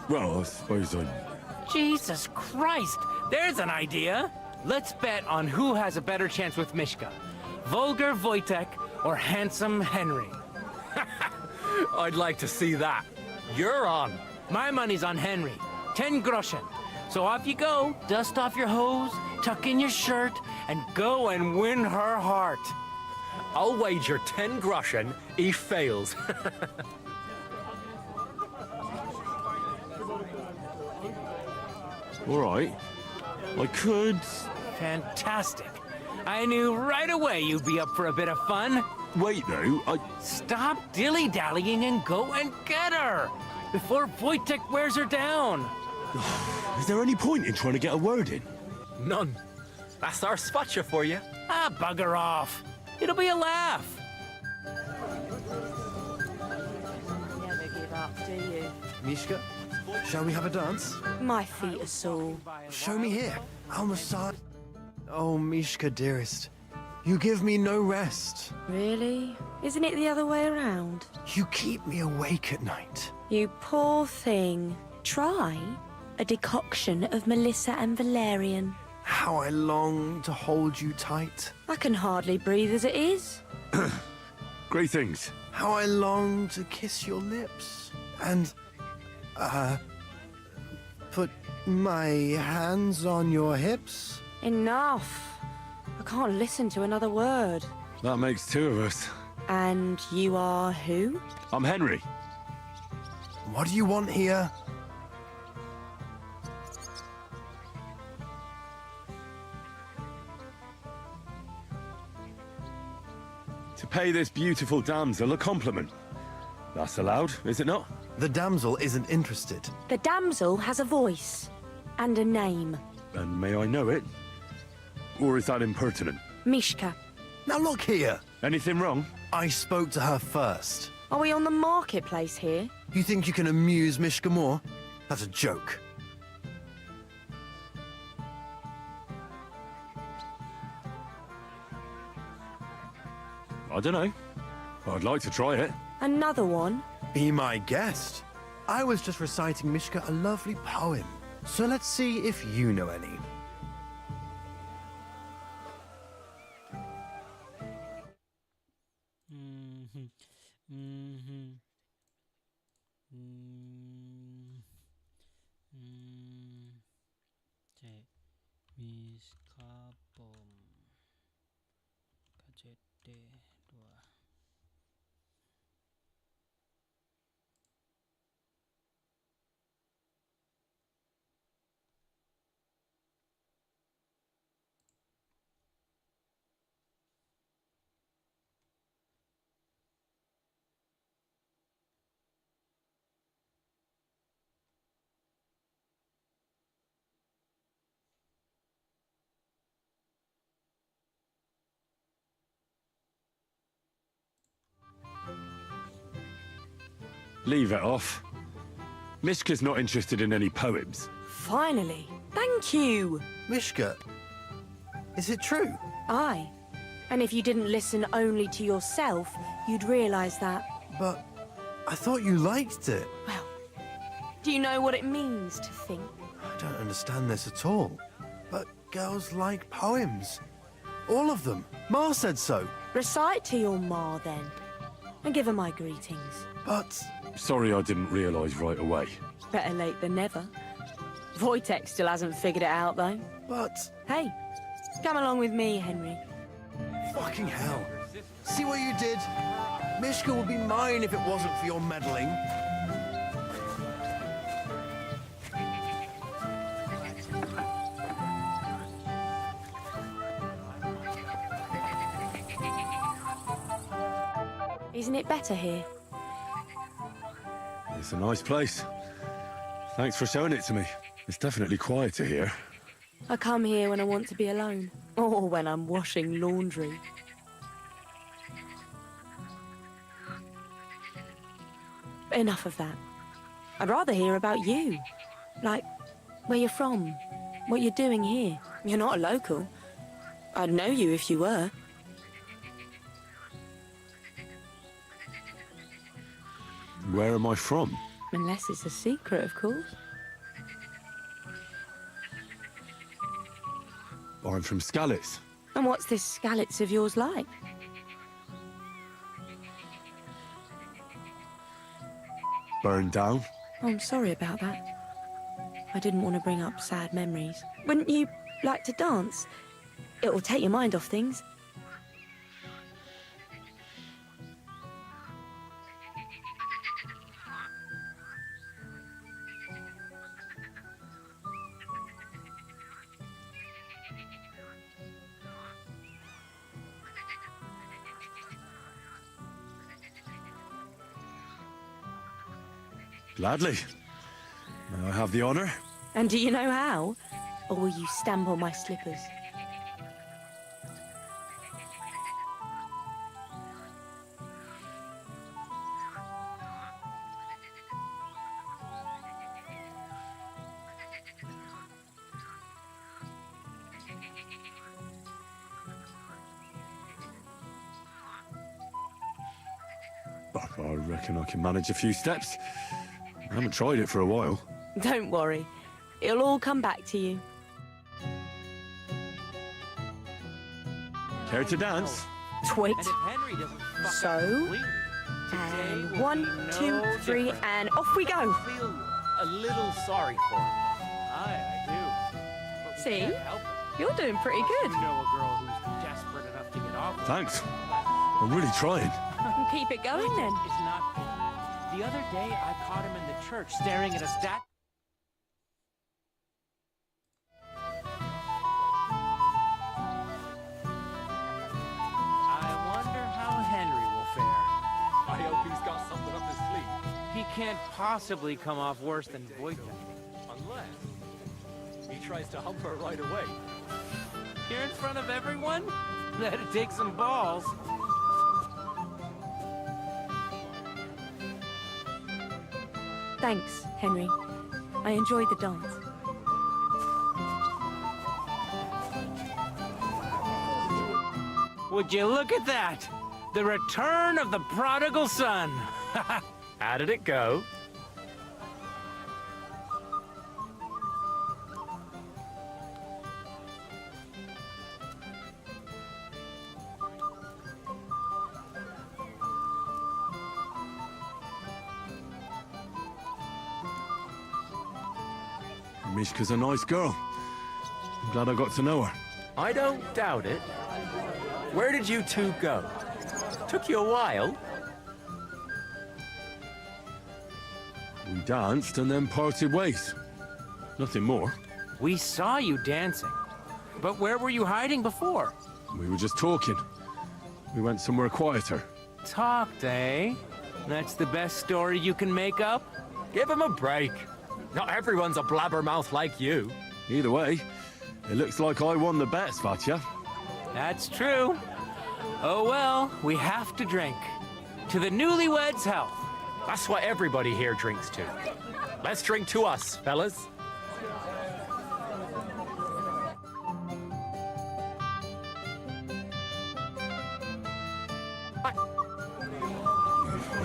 [SPEAKER 3] Well, I suppose I...
[SPEAKER 5] Jesus Christ! There's an idea! Let's bet on who has a better chance with Mishka. Vulgar Wojtek or handsome Henry.
[SPEAKER 10] I'd like to see that. You're on.
[SPEAKER 5] My money's on Henry. 10 groschen. So off you go, dust off your hose, tuck in your shirt, and go and win her heart.
[SPEAKER 10] I'll wager 10 groschen he fails.
[SPEAKER 3] All right. I could...
[SPEAKER 5] Fantastic. I knew right away you'd be up for a bit of fun.
[SPEAKER 3] Wait, though,
[SPEAKER 5] Stop dilly-dallying and go and get her! Before Wojtek wears her down!
[SPEAKER 3] Is there any point in trying to get a word in?
[SPEAKER 10] None. That's our Svatya for you.
[SPEAKER 5] Ah, bugger off. It'll be a laugh.
[SPEAKER 11] Never give up, do you?
[SPEAKER 9] Mishka, shall we have a dance?
[SPEAKER 11] My feet are sore.
[SPEAKER 9] Show me here. I'll massage. Oh, Mishka, dearest. You give me no rest.
[SPEAKER 11] Really? Isn't it the other way around?
[SPEAKER 9] You keep me awake at night.
[SPEAKER 11] You poor thing. Try a decoction of Melissa and Valerian.
[SPEAKER 9] How I long to hold you tight.
[SPEAKER 11] I can hardly breathe as it is.
[SPEAKER 3] Great things.
[SPEAKER 9] How I long to kiss your lips. And, put my hands on your hips.
[SPEAKER 11] Enough. I can't listen to another word.
[SPEAKER 3] That makes two of us.
[SPEAKER 11] And you are who?
[SPEAKER 3] I'm Henry.
[SPEAKER 9] What do you want here?
[SPEAKER 3] To pay this beautiful damsel a compliment. That's allowed, is it not?
[SPEAKER 9] The damsel isn't interested.
[SPEAKER 11] The damsel has a voice. And a name.
[SPEAKER 3] And may I know it? Or is that impertinent?
[SPEAKER 11] Mishka.
[SPEAKER 9] Now look here.
[SPEAKER 3] Anything wrong?
[SPEAKER 9] I spoke to her first.
[SPEAKER 11] Are we on the marketplace here?
[SPEAKER 9] You think you can amuse Mishka more? That's a joke.
[SPEAKER 3] I don't know. I'd like to try it.
[SPEAKER 11] Another one?
[SPEAKER 9] Be my guest. I was just reciting Mishka a lovely poem. So let's see if you know any.
[SPEAKER 1] KJD 2
[SPEAKER 3] Leave it off. Mishka's not interested in any poems.
[SPEAKER 11] Finally. Thank you.
[SPEAKER 9] Mishka, is it true?
[SPEAKER 11] Aye. And if you didn't listen only to yourself, you'd realise that.
[SPEAKER 9] But I thought you liked it.
[SPEAKER 11] Well, do you know what it means to think?
[SPEAKER 9] I don't understand this at all. But girls like poems. All of them. Ma said so.
[SPEAKER 11] Recite to your ma, then. And give her my greetings.
[SPEAKER 9] But...
[SPEAKER 3] Sorry I didn't realise right away.
[SPEAKER 11] Better late than never. Wojtek still hasn't figured it out, though.
[SPEAKER 9] But...
[SPEAKER 11] Hey, come along with me, Henry.
[SPEAKER 9] Fucking hell. See what you did? Mishka would be mine if it wasn't for your meddling.
[SPEAKER 11] Isn't it better here?
[SPEAKER 3] It's a nice place. Thanks for showing it to me. It's definitely quieter here.
[SPEAKER 11] I come here when I want to be alone. Or when I'm washing laundry. But enough of that. I'd rather hear about you. Like, where you're from. What you're doing here. You're not a local. I'd know you if you were.
[SPEAKER 3] Where am I from?
[SPEAKER 11] Unless it's a secret, of course.
[SPEAKER 3] I'm from Skalitz.
[SPEAKER 11] And what's this Skalitz of yours like?
[SPEAKER 3] Burned down.
[SPEAKER 11] Oh, I'm sorry about that. I didn't want to bring up sad memories. Wouldn't you like to dance? It will take your mind off things.
[SPEAKER 3] Gladly. May I have the honour?
[SPEAKER 11] And do you know how? Or will you stamp on my slippers?
[SPEAKER 3] I reckon I can manage a few steps. I haven't tried it for a while.
[SPEAKER 11] Don't worry. It'll all come back to you.
[SPEAKER 3] Care to dance?
[SPEAKER 11] Twit.
[SPEAKER 5] And if Henry doesn't fuck
[SPEAKER 11] So,
[SPEAKER 5] up completely,
[SPEAKER 11] And
[SPEAKER 5] today will
[SPEAKER 11] 1,
[SPEAKER 5] be
[SPEAKER 11] 2,
[SPEAKER 5] no
[SPEAKER 11] 3,
[SPEAKER 5] different.
[SPEAKER 11] and off we go.
[SPEAKER 5] I feel a little sorry for him. I do. But we
[SPEAKER 11] See?
[SPEAKER 5] can't help it.
[SPEAKER 11] You're doing pretty good.
[SPEAKER 5] You know a girl who's desperate enough to get off with.
[SPEAKER 3] Thanks. I'm really trying.
[SPEAKER 11] Keep it going then.
[SPEAKER 5] It's not good. The other day, I caught him in the church staring at a stat. I wonder how Henry will fare.
[SPEAKER 10] I hope he's got something up his sleeve.
[SPEAKER 5] He can't possibly come off worse than Wojtek.
[SPEAKER 10] Unless he tries to hump her right away.
[SPEAKER 5] Here in front of everyone? That'd take some balls.
[SPEAKER 11] Thanks, Henry. I enjoyed the dance.
[SPEAKER 5] Would you look at that? The return of the prodigal son.
[SPEAKER 10] How did it go?
[SPEAKER 3] Mishka's a nice girl. I'm glad I got to know her.
[SPEAKER 10] I don't doubt it. Where did you two go? Took you a while.
[SPEAKER 3] We danced and then parted ways. Nothing more.
[SPEAKER 5] We saw you dancing. But where were you hiding before?
[SPEAKER 3] We were just talking. We went somewhere quieter.
[SPEAKER 5] Talked, eh? That's the best story you can make up?
[SPEAKER 10] Give him a break. Not everyone's a blabbermouth like you.
[SPEAKER 3] Either way, it looks like I won the bet, Svatya.
[SPEAKER 5] That's true. Oh well, we have to drink. To the newlyweds' health.
[SPEAKER 10] That's what everybody here drinks to. Let's drink to us, fellas.
[SPEAKER 3] I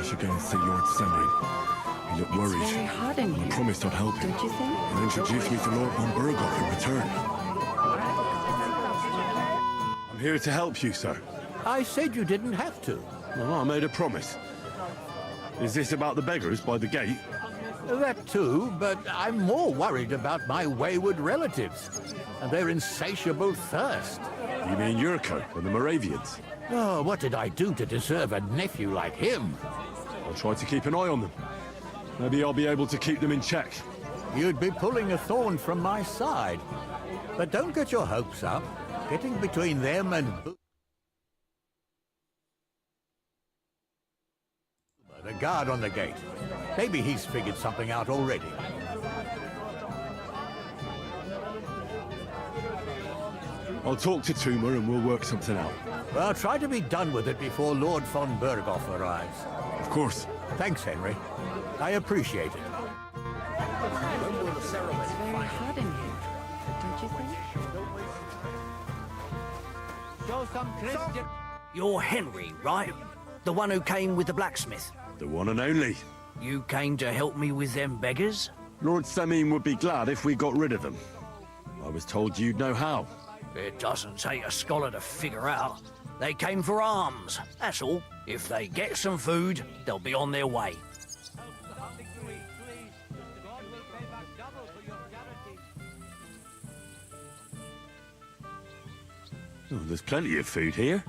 [SPEAKER 3] should go and see Lord Semlin. He looked worried.
[SPEAKER 11] It's very hard in here.
[SPEAKER 3] I promised I'd help him.
[SPEAKER 11] Don't you think?
[SPEAKER 3] He'll introduce me to Lord von Burghoff in return. I'm here to help you, sir.
[SPEAKER 7] I said you didn't have to.
[SPEAKER 3] Well, I made a promise. Is this about the beggars by the gate?
[SPEAKER 7] That too, but I'm more worried about my wayward relatives and their insatiable thirst.
[SPEAKER 3] You mean Yurko and the Moravians?
[SPEAKER 7] Oh, what did I do to deserve a nephew like him?
[SPEAKER 3] I'll try to keep an eye on them. Maybe I'll be able to keep them in check.
[SPEAKER 7] You'd be pulling a thorn from my side. But don't get your hopes up. Getting between them and... the guard on the gate. Maybe he's figured something out already.
[SPEAKER 3] I'll talk to Tuma and we'll work something out.
[SPEAKER 7] Well, try to be done with it before Lord von Burghoff arrives.
[SPEAKER 3] Of course.
[SPEAKER 7] Thanks, Henry. I appreciate it.
[SPEAKER 11] It's very hot in here, don't you think?
[SPEAKER 8] Show some Christian.
[SPEAKER 4] You're Henry, right? The one who came with the blacksmith.
[SPEAKER 3] The one and only.
[SPEAKER 4] You came to help me with them beggars?
[SPEAKER 3] Lord Semlin would be glad if we got rid of them. I was told you'd know how.
[SPEAKER 4] It doesn't take a scholar to figure out. They came for alms, that's all. If they get some food, they'll be on their way.
[SPEAKER 3] Oh, there's plenty of food here.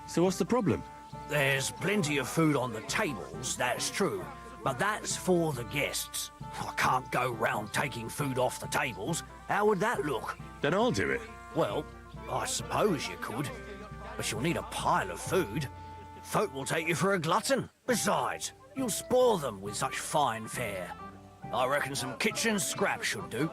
[SPEAKER 3] So what's the problem?
[SPEAKER 4] There's plenty of food on the tables, that's true. But that's for the guests. I can't go round taking food off the tables. How would that look?
[SPEAKER 3] Then I'll do it.
[SPEAKER 4] Well, I suppose you could. But you'll need a pile of food. Folk will take you for a glutton. Besides, you'll spoil them with such fine fare. I reckon some kitchen scraps should do.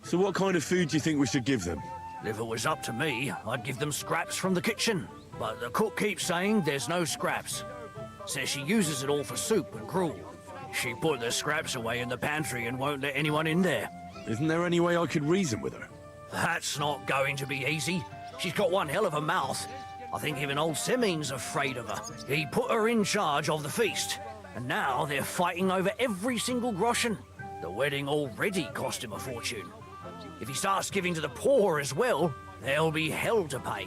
[SPEAKER 3] So what kind of food do you think we should give them?
[SPEAKER 4] If it was up to me, I'd give them scraps from the kitchen. But the cook keeps saying there's no scraps. Says she uses it all for soup and gruel. She put the scraps away in the pantry and won't let anyone in there.
[SPEAKER 3] Isn't there any way I could reason with her?
[SPEAKER 4] That's not going to be easy. She's got one hell of a mouth. I think even old Semling's afraid of her. He put her in charge of the feast. And now they're fighting over every single groschen. The wedding already cost him a fortune. If he starts giving to the poor as well, there'll be hell to pay.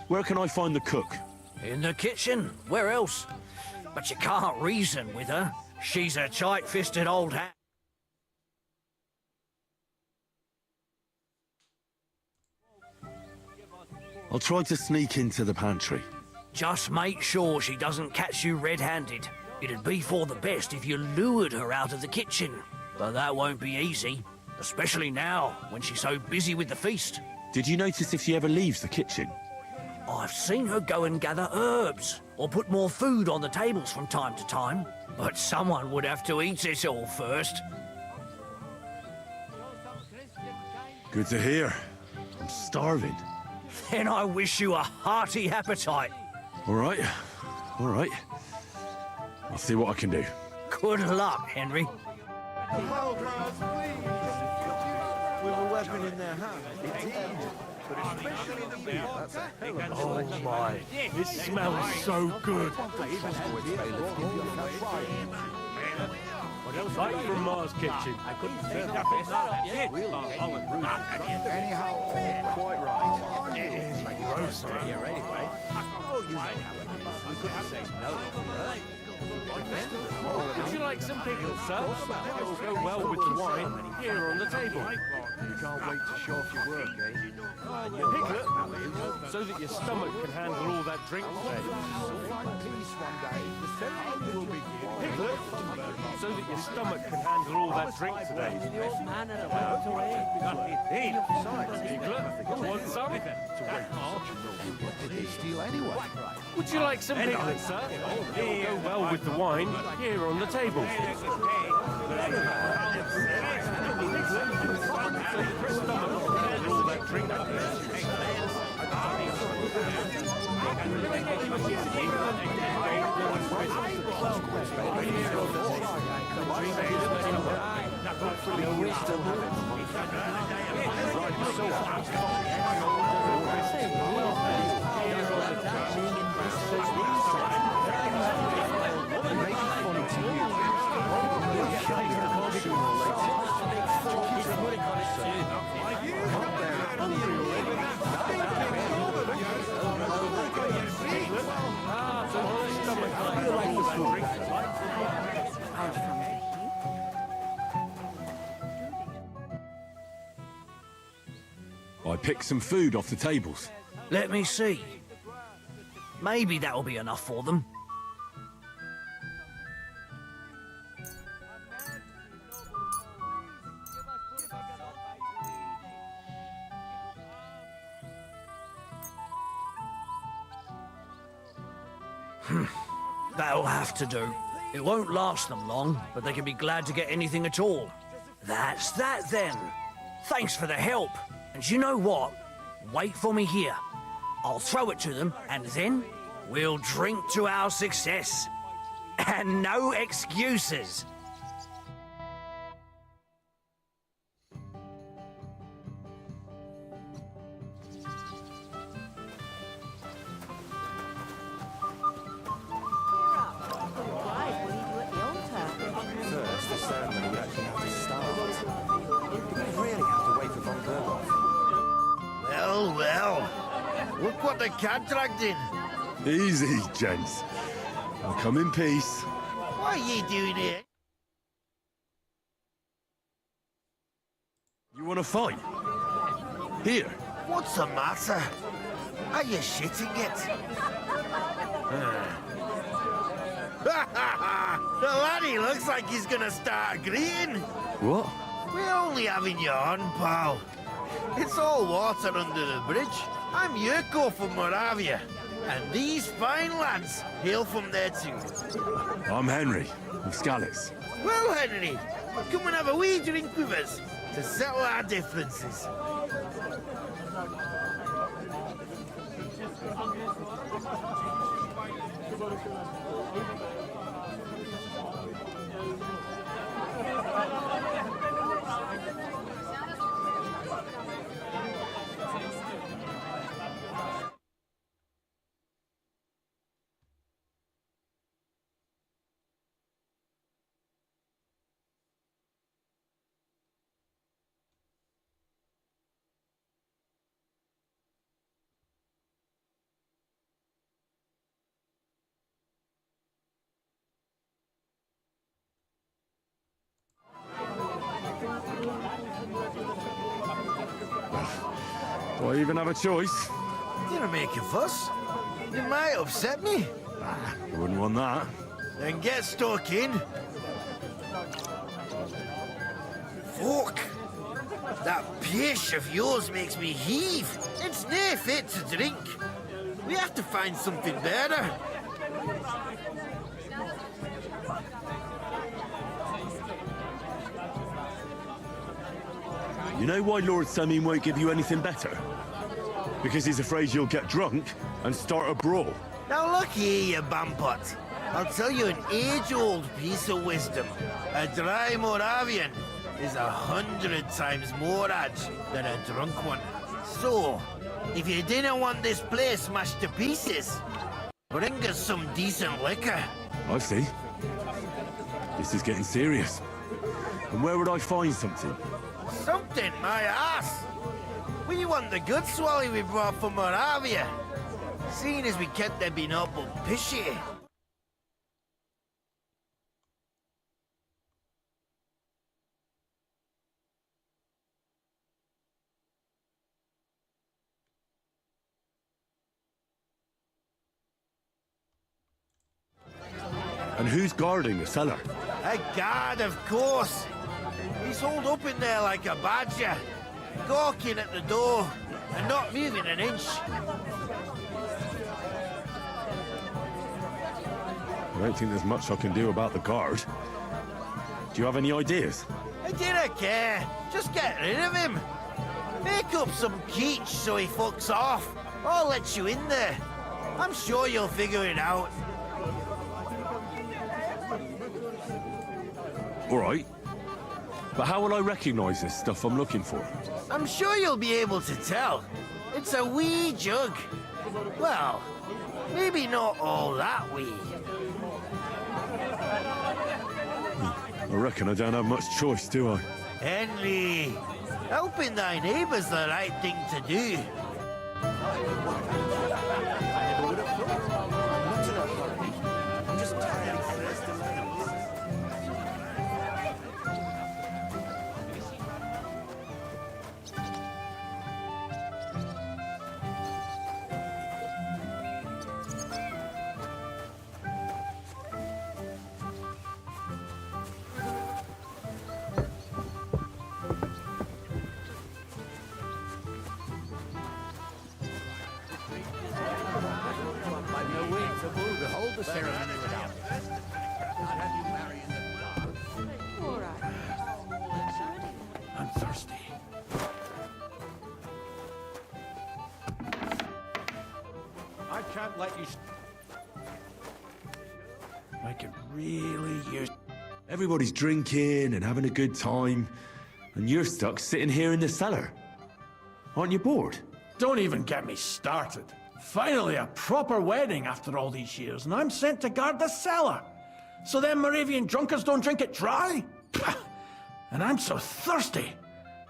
[SPEAKER 3] Where can I find the cook?
[SPEAKER 4] In the kitchen. Where else? But you can't reason with her. She's a tight-fisted old hat.
[SPEAKER 3] I'll try to sneak into the pantry.
[SPEAKER 4] Just make sure she doesn't catch you red-handed. It'd be for the best if you lured her out of the kitchen. But that won't be easy. Especially now, when she's so busy with the feast.
[SPEAKER 3] Did you notice if she ever leaves the kitchen?
[SPEAKER 4] I've seen her go and gather herbs, or put more food on the tables from time to time. But someone would have to eat it all first.
[SPEAKER 3] Good to hear. I'm starving.
[SPEAKER 4] Then I wish you a hearty appetite.
[SPEAKER 3] All right. All right. I'll see what I can do.
[SPEAKER 4] Good luck, Henry.
[SPEAKER 8] With a weapon in their hand.
[SPEAKER 10] Oh my, it smells so good. Right from Mars Kitchen. I couldn't serve that
[SPEAKER 8] Anyhow, quite right.
[SPEAKER 10] It is roasted here anyway.
[SPEAKER 8] We couldn't say no.
[SPEAKER 10] Would you like some pickles, sir? It will go well with the wine. here on the table.
[SPEAKER 8] You can't wait to show off your work, eh?
[SPEAKER 10] Piglet, so that your stomach can handle all that drink today.
[SPEAKER 8] Peace one day. The ceremony will begin.
[SPEAKER 10] Piglet, so that your stomach can handle all that drink today. Piglet, want some?
[SPEAKER 8] What did they steal anyway?
[SPEAKER 10] Would you like some piglet, sir? It'll go well with the wine here on the table.
[SPEAKER 3] I picked some food off the tables.
[SPEAKER 4] Let me see. Maybe that'll be enough for them. That'll have to do. It won't last them long, but they can be glad to get anything at all. That's that then. Thanks for the help. And you know what? Wait for me here. I'll throw it to them, and then we'll drink to our success. And no excuses.
[SPEAKER 8] First, the ceremony would actually have to start. We really have to wait for Von Gerloff.
[SPEAKER 2] Well, well. Look what the cat dragged in.
[SPEAKER 3] Easy, gents. I'll come in peace.
[SPEAKER 2] What are you doing here?
[SPEAKER 3] You want to fight? Here.
[SPEAKER 2] What's the matter? Are you shitting it? The laddie looks like he's gonna start agreeing.
[SPEAKER 3] What?
[SPEAKER 2] We're only having you on, pal. It's all water under the bridge. I'm Yurko from Moravia, and these fine lads hail from there too.
[SPEAKER 3] I'm Henry, of Scalix.
[SPEAKER 2] Well, Henry, come and have a wee drink with us to settle our differences.
[SPEAKER 3] Do I even have a choice?
[SPEAKER 2] Didn't make a fuss. You might upset me.
[SPEAKER 3] I wouldn't want that.
[SPEAKER 2] Then get stuck in. Fuck! That pish of yours makes me heave. It's nae fit to drink. We have to find something better.
[SPEAKER 3] You know why Lord Samin won't give you anything better? Because he's afraid you'll get drunk and start a brawl.
[SPEAKER 2] Now look here, you bampot. I'll tell you an age-old piece of wisdom. A dry Moravian is 100 times more edge than a drunk one. So, if you didn't want this place smashed to pieces, bring us some decent liquor.
[SPEAKER 3] I see. This is getting serious. And where would I find something?
[SPEAKER 2] Something, my ass. We want the good swally we brought from Moravia. Seeing as we kept there being up but pishy.
[SPEAKER 3] And who's guarding the cellar?
[SPEAKER 12] A guard, of course. He's holed up in there like a badger, gawking at the door and not moving an inch.
[SPEAKER 3] I don't think there's much I can do about the guard. Do you have any ideas?
[SPEAKER 12] I didn't care. Just get rid of him. Make up some keech so he fucks off. I'll let you in there. I'm sure you'll figure it out.
[SPEAKER 3] All right. But how will I recognise this stuff I'm looking for?
[SPEAKER 12] I'm sure you'll be able to tell. It's a wee jug. Well, maybe not all that wee.
[SPEAKER 3] I reckon I don't have much choice, do I?
[SPEAKER 12] Henry, helping thy neighbour's the right thing to do.
[SPEAKER 7] Hold the ceremony without it. Not have you marry in the dark.
[SPEAKER 11] All right.
[SPEAKER 12] I'm thirsty. I can't let you... I could really use...
[SPEAKER 3] Everybody's drinking and having a good time, and you're stuck sitting here in the cellar. Aren't you bored?
[SPEAKER 12] Don't even get me started. Finally, a proper wedding after all these years, and I'm sent to guard the cellar. So them Moravian drunkards don't drink it dry? Pah! And I'm so thirsty,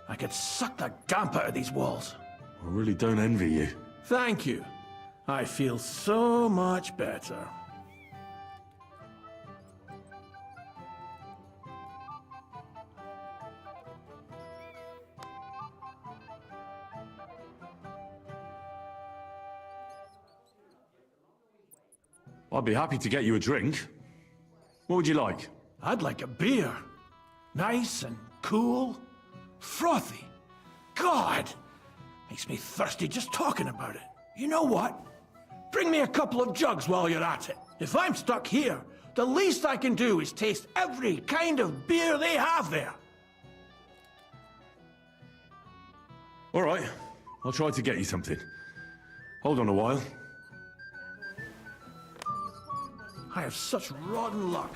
[SPEAKER 12] I could suck the damp out of these walls.
[SPEAKER 3] I really don't envy you.
[SPEAKER 12] Thank you. I feel so much better.
[SPEAKER 3] I'd be happy to get you a drink. What would you like?
[SPEAKER 12] I'd like a beer. Nice and cool. Frothy. God! Makes me thirsty just talking about it. You know what? Bring me a couple of jugs while you're at it. If I'm stuck here, the least I can do is taste every kind of beer they have there.
[SPEAKER 3] All right, I'll try to get you something. Hold on a while.
[SPEAKER 12] I have such rotten luck.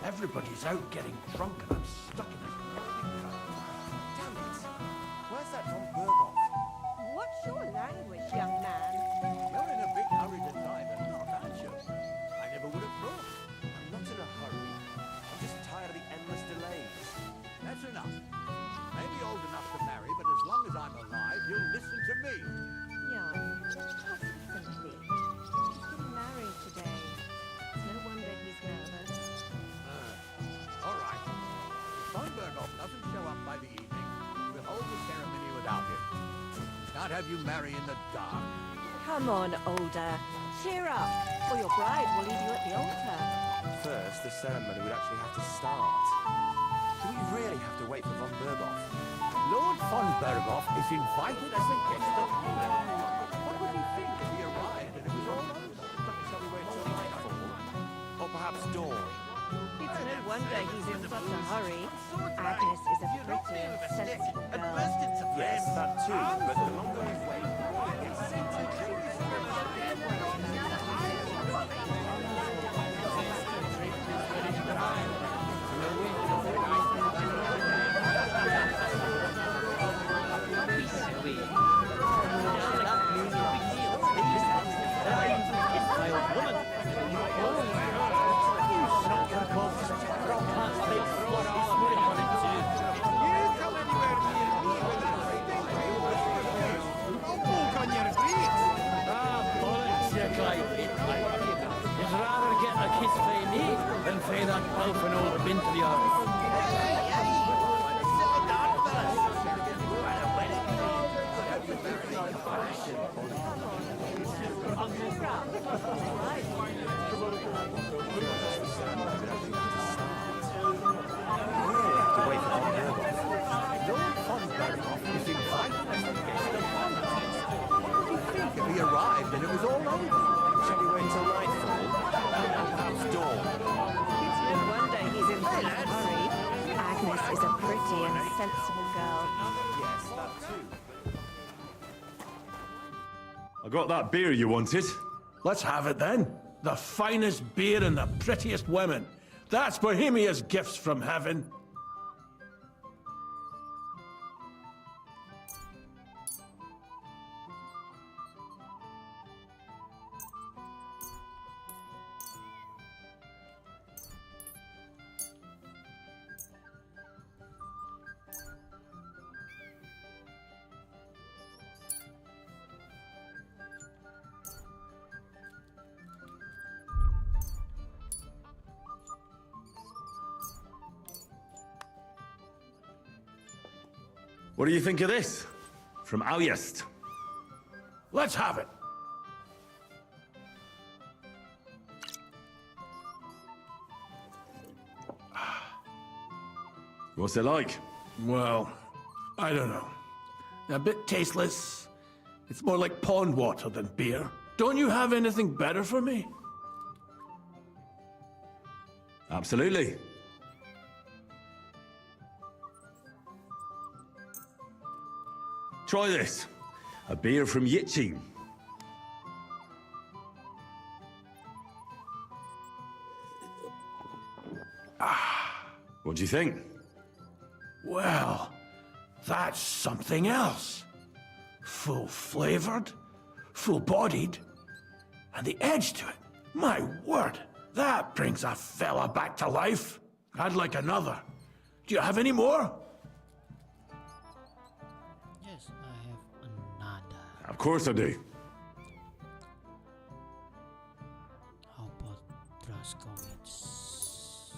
[SPEAKER 12] Everybody's out getting drunk and I'm stuck in this.
[SPEAKER 8] Damn it. Where's that von Berghoff?
[SPEAKER 13] What's your language, young man?
[SPEAKER 7] You're in a big hurry to die, but not, aren't you? I never would have thought.
[SPEAKER 8] I'm not in a hurry. I'm just tired of the endless delays.
[SPEAKER 7] That's enough. Maybe old enough to marry, but as long as I'm alive, you'll listen to me.
[SPEAKER 13] Yeah, possibly. He's getting married today. No wonder he's nervous.
[SPEAKER 7] All right. If von Berghoff doesn't show up by the evening, we'll hold the ceremony without him. Can't have you marry in the dark.
[SPEAKER 13] Come on, older. Cheer up, or your bride will leave you at the altar.
[SPEAKER 8] First, the ceremony would actually have to start. Do we really have to wait for von Berghoff?
[SPEAKER 7] Lord von Berghoff is invited as a guest of honor. What would he think if he arrived and it was all over?
[SPEAKER 8] Shall we wait till nightfall? Or perhaps dawn?
[SPEAKER 13] It's no wonder he's in such a hurry. Agnes is a pretty and sensible girl.
[SPEAKER 8] Yes, that too, but the longer we wait,
[SPEAKER 13] pretty and sensible girl.
[SPEAKER 8] Yes, that too.
[SPEAKER 3] I got that beer you wanted.
[SPEAKER 12] Let's have it then. The finest beer and the prettiest women. That's Bohemia's gifts from heaven.
[SPEAKER 3] What do you think of this? From Alyest.
[SPEAKER 12] Let's have it.
[SPEAKER 3] What's it like?
[SPEAKER 12] Well, I don't know. A bit tasteless. It's more like pond water than beer. Don't you have anything better for me?
[SPEAKER 3] Absolutely. Try this. A beer from Yitchin. What do you think?
[SPEAKER 12] Well, that's something else. Full-flavored, full-bodied, and the edge to it. My word, that brings a fella back to life. I'd like another. Do you have any more?
[SPEAKER 1] Yes, I have another.
[SPEAKER 3] Of course I do.
[SPEAKER 1] How about Draskowitz?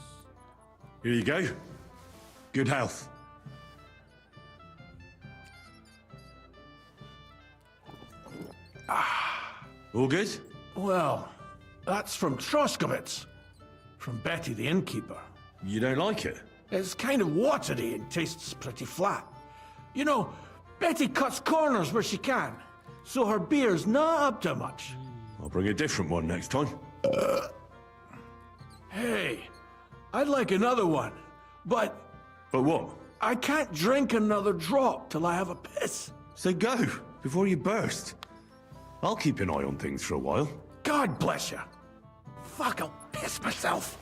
[SPEAKER 3] Here you go. Good health. All good?
[SPEAKER 12] Well, that's from Troskowitz. From Betty the innkeeper.
[SPEAKER 3] You don't like it?
[SPEAKER 12] It's kind of watery and tastes pretty flat. You know, Betty cuts corners where she can, so her beer's not up to much.
[SPEAKER 3] I'll bring a different one next time.
[SPEAKER 12] Hey, I'd like another one, but
[SPEAKER 3] But what?
[SPEAKER 12] I can't drink another drop till I have a piss.
[SPEAKER 3] So go, before you burst. I'll keep an eye on things for a while.
[SPEAKER 12] God bless you. Fuck, I'll piss myself.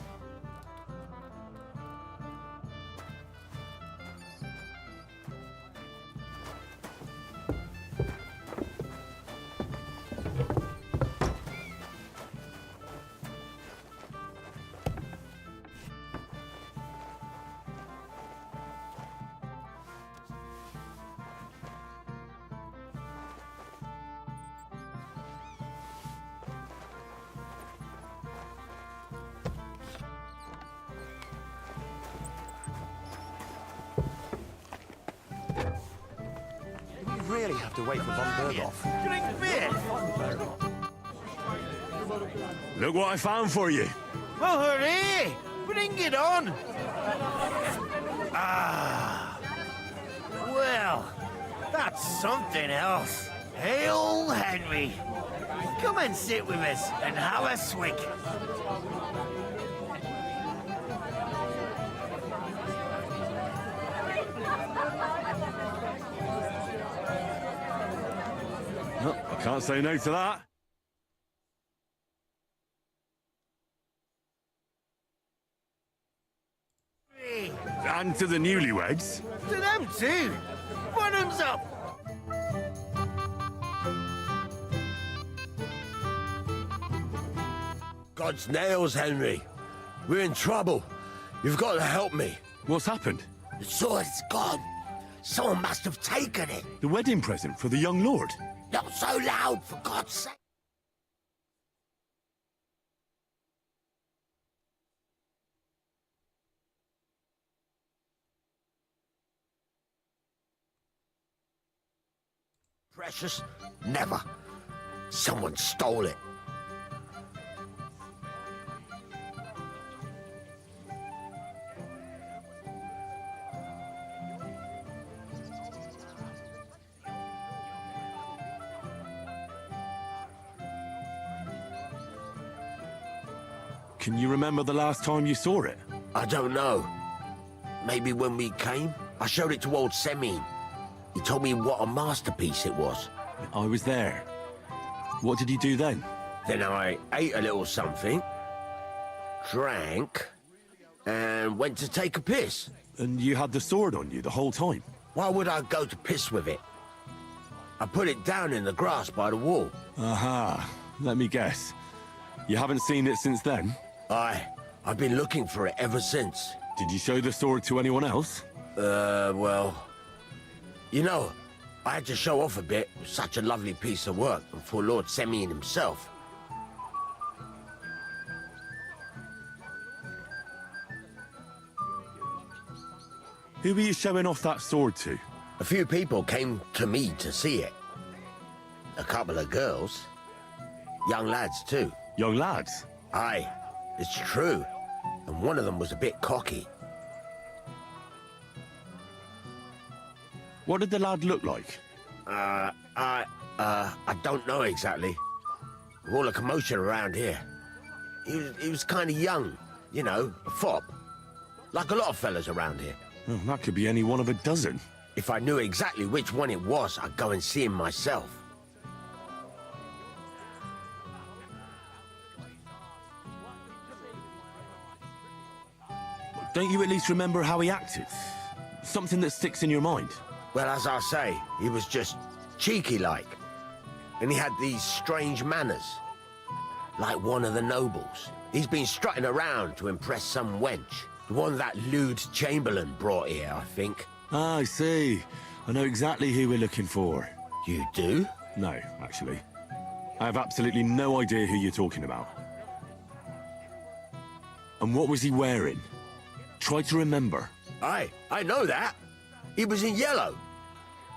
[SPEAKER 8] We really have to wait for Von Berghoff.
[SPEAKER 7] Drink beer.
[SPEAKER 3] Look what I found for you.
[SPEAKER 7] Well, hooray! Bring it on! Ah. Well, that's something else. Hail Henry! Come and sit with us and have a swig.
[SPEAKER 3] No, I can't say no to that. And to the newlyweds.
[SPEAKER 7] To them too. Bottoms up.
[SPEAKER 2] God's nails, Henry. We're in trouble. You've got to help me.
[SPEAKER 3] What's happened?
[SPEAKER 2] The sword's gone. Someone must have taken it.
[SPEAKER 3] The wedding present for the young lord.
[SPEAKER 2] Not so loud, for God's sake. Precious? Never. Someone stole it.
[SPEAKER 3] Can you remember the last time you saw it?
[SPEAKER 2] I don't know. Maybe when we came? I showed it to old Semin. He told me what a masterpiece it was.
[SPEAKER 3] I was there. What did you do then?
[SPEAKER 2] Then I ate a little something, drank, and went to take a piss.
[SPEAKER 3] And you had the sword on you the whole time?
[SPEAKER 2] Why would I go to piss with it? I put it down in the grass by the wall.
[SPEAKER 3] Aha. Let me guess. You haven't seen it since then?
[SPEAKER 2] I've been looking for it ever since.
[SPEAKER 3] Did you show the sword to anyone else?
[SPEAKER 2] Well... You know, I had to show off a bit. It was such a lovely piece of work, and for Lord Semin himself.
[SPEAKER 3] Who were you showing off that sword to?
[SPEAKER 2] A few people came to me to see it. A couple of girls. Young lads, too.
[SPEAKER 3] Young lads?
[SPEAKER 2] Aye, it's true. And one of them was a bit cocky.
[SPEAKER 3] What did the lad look like?
[SPEAKER 2] I don't know exactly. With all the commotion around here. He was kind of young, you know, a fop. Like a lot of fellas around here.
[SPEAKER 3] Well, that could be any one of a dozen.
[SPEAKER 2] If I knew exactly which one it was, I'd go and see him myself.
[SPEAKER 3] Don't you at least remember how he acted? Something that sticks in your mind?
[SPEAKER 2] Well, as I say, he was just cheeky-like. And he had these strange manners. Like one of the nobles. He's been strutting around to impress some wench. The one that lewd Chamberlain brought here, I think.
[SPEAKER 3] Ah, I see. I know exactly who we're looking for.
[SPEAKER 2] You do?
[SPEAKER 3] No, actually. I have absolutely no idea who you're talking about. And what was he wearing? Try to remember.
[SPEAKER 2] Aye, I know that. He was in yellow.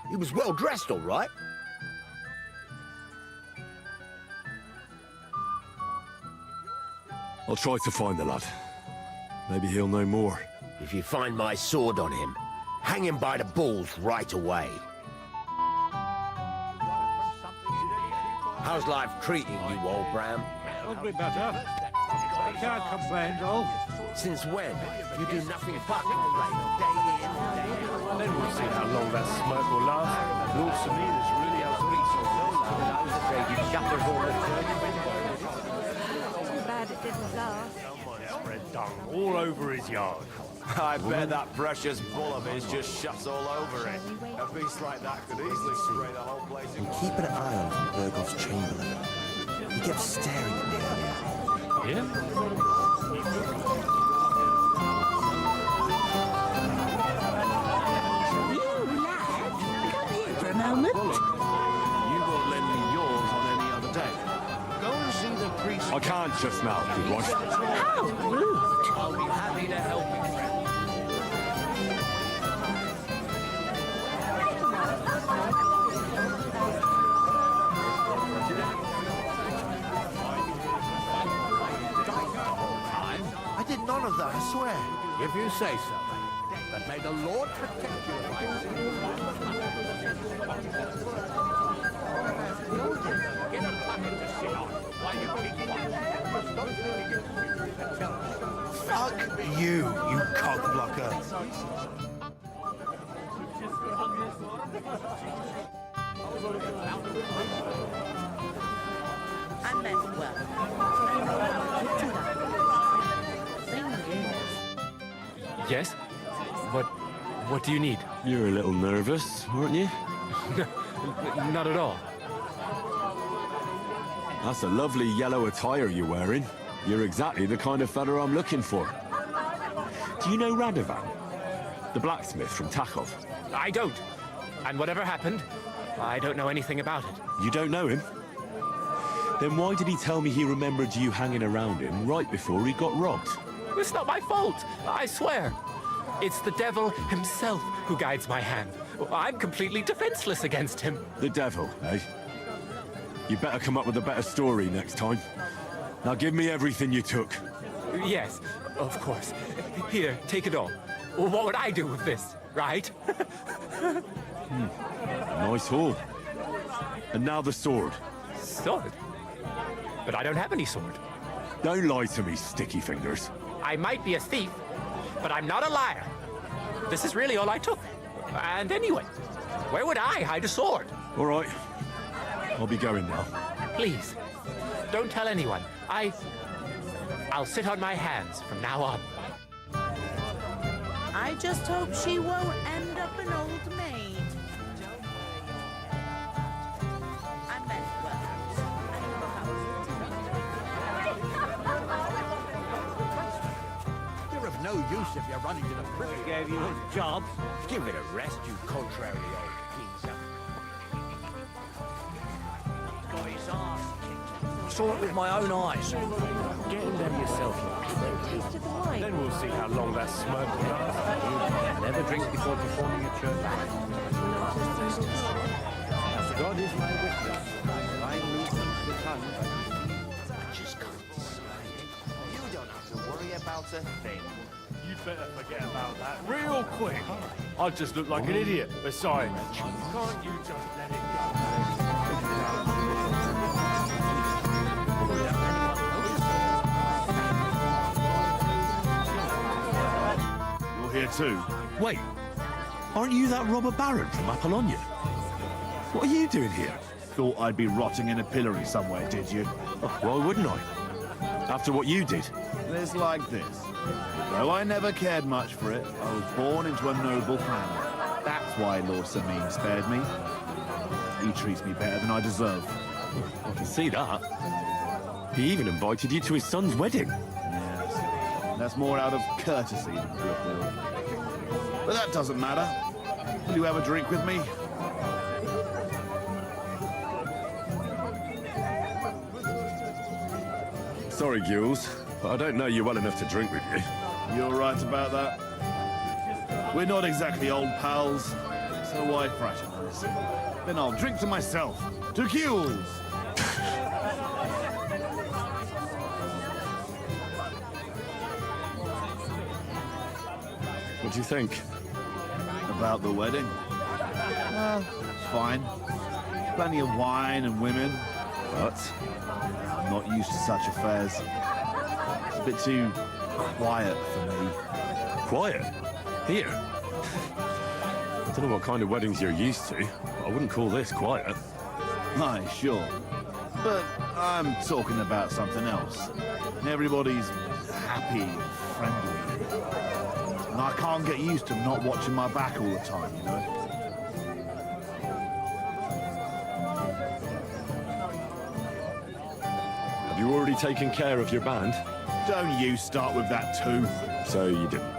[SPEAKER 2] He was well dressed, all right.
[SPEAKER 3] I'll try to find the lad. Maybe he'll know more.
[SPEAKER 2] If you find my sword on him, hang him by the balls right away. How's life treating you, old Bram?
[SPEAKER 12] Could be better. I can't complain, though.
[SPEAKER 2] Since when? You do nothing but complain, day in, day out.
[SPEAKER 12] Then we'll see how long that smoke will last. Lord Semin is really outreach
[SPEAKER 13] Too bad it didn't last.
[SPEAKER 10] Spread dung all over his yard.
[SPEAKER 8] I bet that precious bull of his just shuts all over it. A beast like that could easily spray the whole place.
[SPEAKER 14] And keep an eye on Burgoth's Chamberlain. He kept staring at me earlier.
[SPEAKER 10] Yeah?
[SPEAKER 8] You won't lend me yours on any other day. Go and see the priest.
[SPEAKER 3] I can't just now, good one.
[SPEAKER 13] How rude!
[SPEAKER 5] I'll be happy to help you, friend.
[SPEAKER 7] I did none of that, I swear. If you say so. But may the Lord protect you if I get a packet to sit on while you keep quiet.
[SPEAKER 9] Fuck you, you cock-blocker.
[SPEAKER 13] I meant well.
[SPEAKER 10] Yes? What do you need?
[SPEAKER 3] You're a little nervous, weren't you?
[SPEAKER 10] Not at all.
[SPEAKER 3] That's a lovely yellow attire you're wearing. You're exactly the kind of fella I'm looking for. Do you know Radovan? The blacksmith from Takhov?
[SPEAKER 10] I don't. And whatever happened, I don't know anything about it.
[SPEAKER 3] You don't know him? Then why did he tell me he remembered you hanging around him right before he got robbed?
[SPEAKER 10] It's not my fault, I swear. It's the devil himself who guides my hand. I'm completely defenseless against him.
[SPEAKER 3] The devil, eh? You better come up with a better story next time. Now give me everything you took.
[SPEAKER 10] Yes, of course. Here, take it all. What would I do with this, right?
[SPEAKER 3] Nice haul. And now the sword.
[SPEAKER 10] Sword? But I don't have any sword.
[SPEAKER 3] Don't lie to me, sticky fingers.
[SPEAKER 10] I might be a thief, but I'm not a liar. This is really all I took. And anyway, where would I hide a sword?
[SPEAKER 3] All right. I'll be going now.
[SPEAKER 10] Please, don't tell anyone. I'll sit on my hands from now on.
[SPEAKER 13] I just hope she won't end up an old maid. I meant
[SPEAKER 7] You're of no use if you're running to the prison.
[SPEAKER 2] Gave you a job. Give it a rest, you contrary old geezer.
[SPEAKER 4] Got his arse kicked. Saw it with my own eyes.
[SPEAKER 8] Get him them yourself, you
[SPEAKER 13] tasted the wine.
[SPEAKER 8] Then we'll see how long that smoke will last. Never drink before performing a church. As God is my witness, I loosen the tongue.
[SPEAKER 2] I just can't decide. You don't have to worry about a thing.
[SPEAKER 8] You'd better forget about that real quick. I just look like an idiot. Besides, can't you just let it go?
[SPEAKER 3] Here too. Wait, aren't you that robber baron from Apollonia? What are you doing here? Thought I'd be rotting in a pillory somewhere, did you? Oh, why wouldn't I? After what you did.
[SPEAKER 15] It's like this. Though I never cared much for it, I was born into a noble family. That's why Lord Samin spared me. He treats me better than I deserve.
[SPEAKER 3] I can see that. He even invited you to his son's wedding.
[SPEAKER 15] That's more out of courtesy than goodwill. But that doesn't matter. Will you have a drink with me?
[SPEAKER 3] Sorry, Gules, but I don't know you well enough to drink with you.
[SPEAKER 15] You're right about that. We're not exactly old pals, so why fraternize? Then I'll drink to myself. To Gules!
[SPEAKER 3] What do you think?
[SPEAKER 15] About the wedding? Well, it's fine. Plenty of wine and women. But I'm not used to such affairs. It's a bit too quiet for me.
[SPEAKER 3] Quiet? Here? I don't know what kind of weddings you're used to. I wouldn't call this quiet.
[SPEAKER 15] Aye, sure. But I'm talking about something else. Everybody's happy and friendly. And I can't get used to not watching my back all the time, you know?
[SPEAKER 3] Have you already taken care of your band?
[SPEAKER 15] Don't you start with that too.
[SPEAKER 3] So you didn't?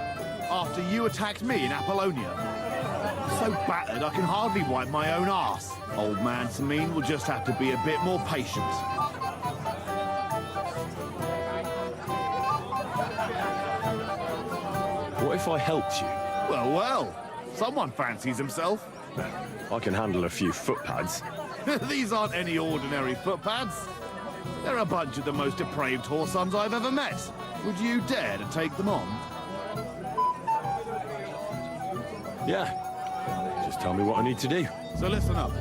[SPEAKER 15] After you attacked me in Apollonia. So battered I can hardly wipe my own arse. Old man Samin will just have to be a bit more patient.
[SPEAKER 3] What if I helped you?
[SPEAKER 15] Well, well. Someone fancies himself.
[SPEAKER 3] I can handle a few footpads.
[SPEAKER 15] These aren't any ordinary footpads. They're a bunch of the most depraved whoresons I've ever met. Would you dare to take them on?
[SPEAKER 3] Yeah. Just tell me what I need to do.
[SPEAKER 15] So listen up.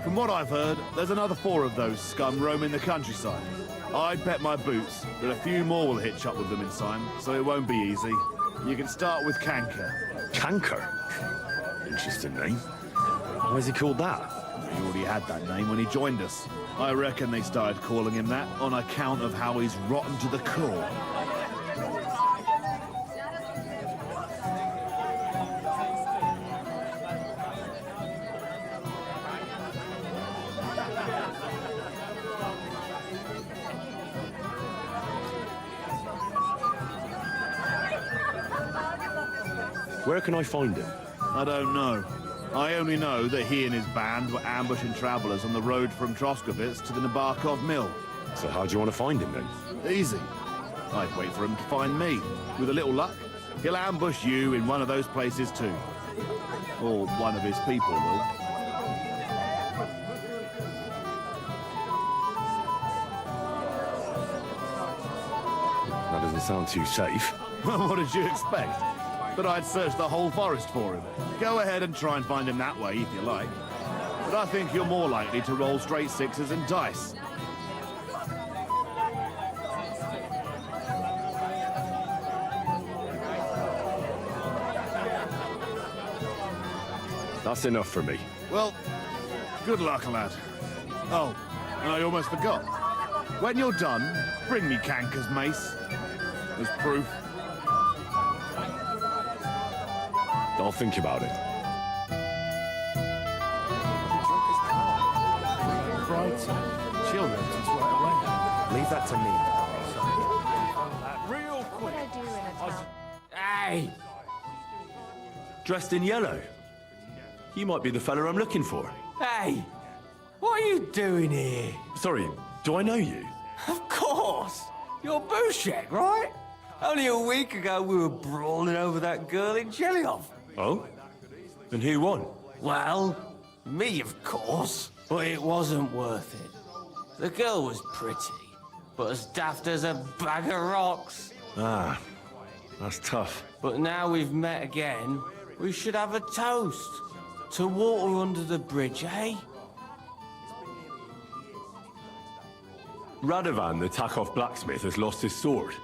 [SPEAKER 15] From what I've heard, there's another 4 of those scum roaming the countryside. I'd bet my boots that a few more will hitch up with them in time, so it won't be easy. You can start with Canker.
[SPEAKER 3] Canker? Interesting name. Why is he called that?
[SPEAKER 15] He already had that name when he joined us. I reckon they started calling him that on account of how he's rotten to the core.
[SPEAKER 3] Where can I find him?
[SPEAKER 15] I don't know. I only know that he and his band were ambushing travelers on the road from Troskovitz to the Nabokov mill.
[SPEAKER 3] So how do you want to find him then?
[SPEAKER 15] Easy. I'd wait for him to find me. With a little luck, he'll ambush you in one of those places too. Or one of his people will.
[SPEAKER 3] That doesn't sound too safe.
[SPEAKER 15] What did you expect? That I'd search the whole forest for him. Go ahead and try and find him that way, if you like. But I think you're more likely to roll straight 6s and dice.
[SPEAKER 8] That's enough for me.
[SPEAKER 15] Well, good luck, lad. Oh, and I almost forgot. When you're done, bring me Kanker's mace. As proof.
[SPEAKER 8] I'll think about it.
[SPEAKER 12] Children, just right away.
[SPEAKER 14] Leave that to me.
[SPEAKER 12] Real quick.
[SPEAKER 13] What I do in a town.
[SPEAKER 5] Hey!
[SPEAKER 8] Dressed in yellow. You might be the fella I'm looking for.
[SPEAKER 5] Hey! What are you doing here?
[SPEAKER 8] Sorry, do I know you?
[SPEAKER 5] Of course! You're Bushek, right? Only a week ago we were brawling over that girl in Jellyhoff.
[SPEAKER 8] Oh? And who won?
[SPEAKER 5] Well, me, of course. But it wasn't worth it. The girl was pretty, but as daft as a bag of rocks.
[SPEAKER 8] Ah, that's tough.
[SPEAKER 5] But now we've met again, we should have a toast. To water under the bridge, eh?
[SPEAKER 8] Radovan, the Takov blacksmith, has lost his sword.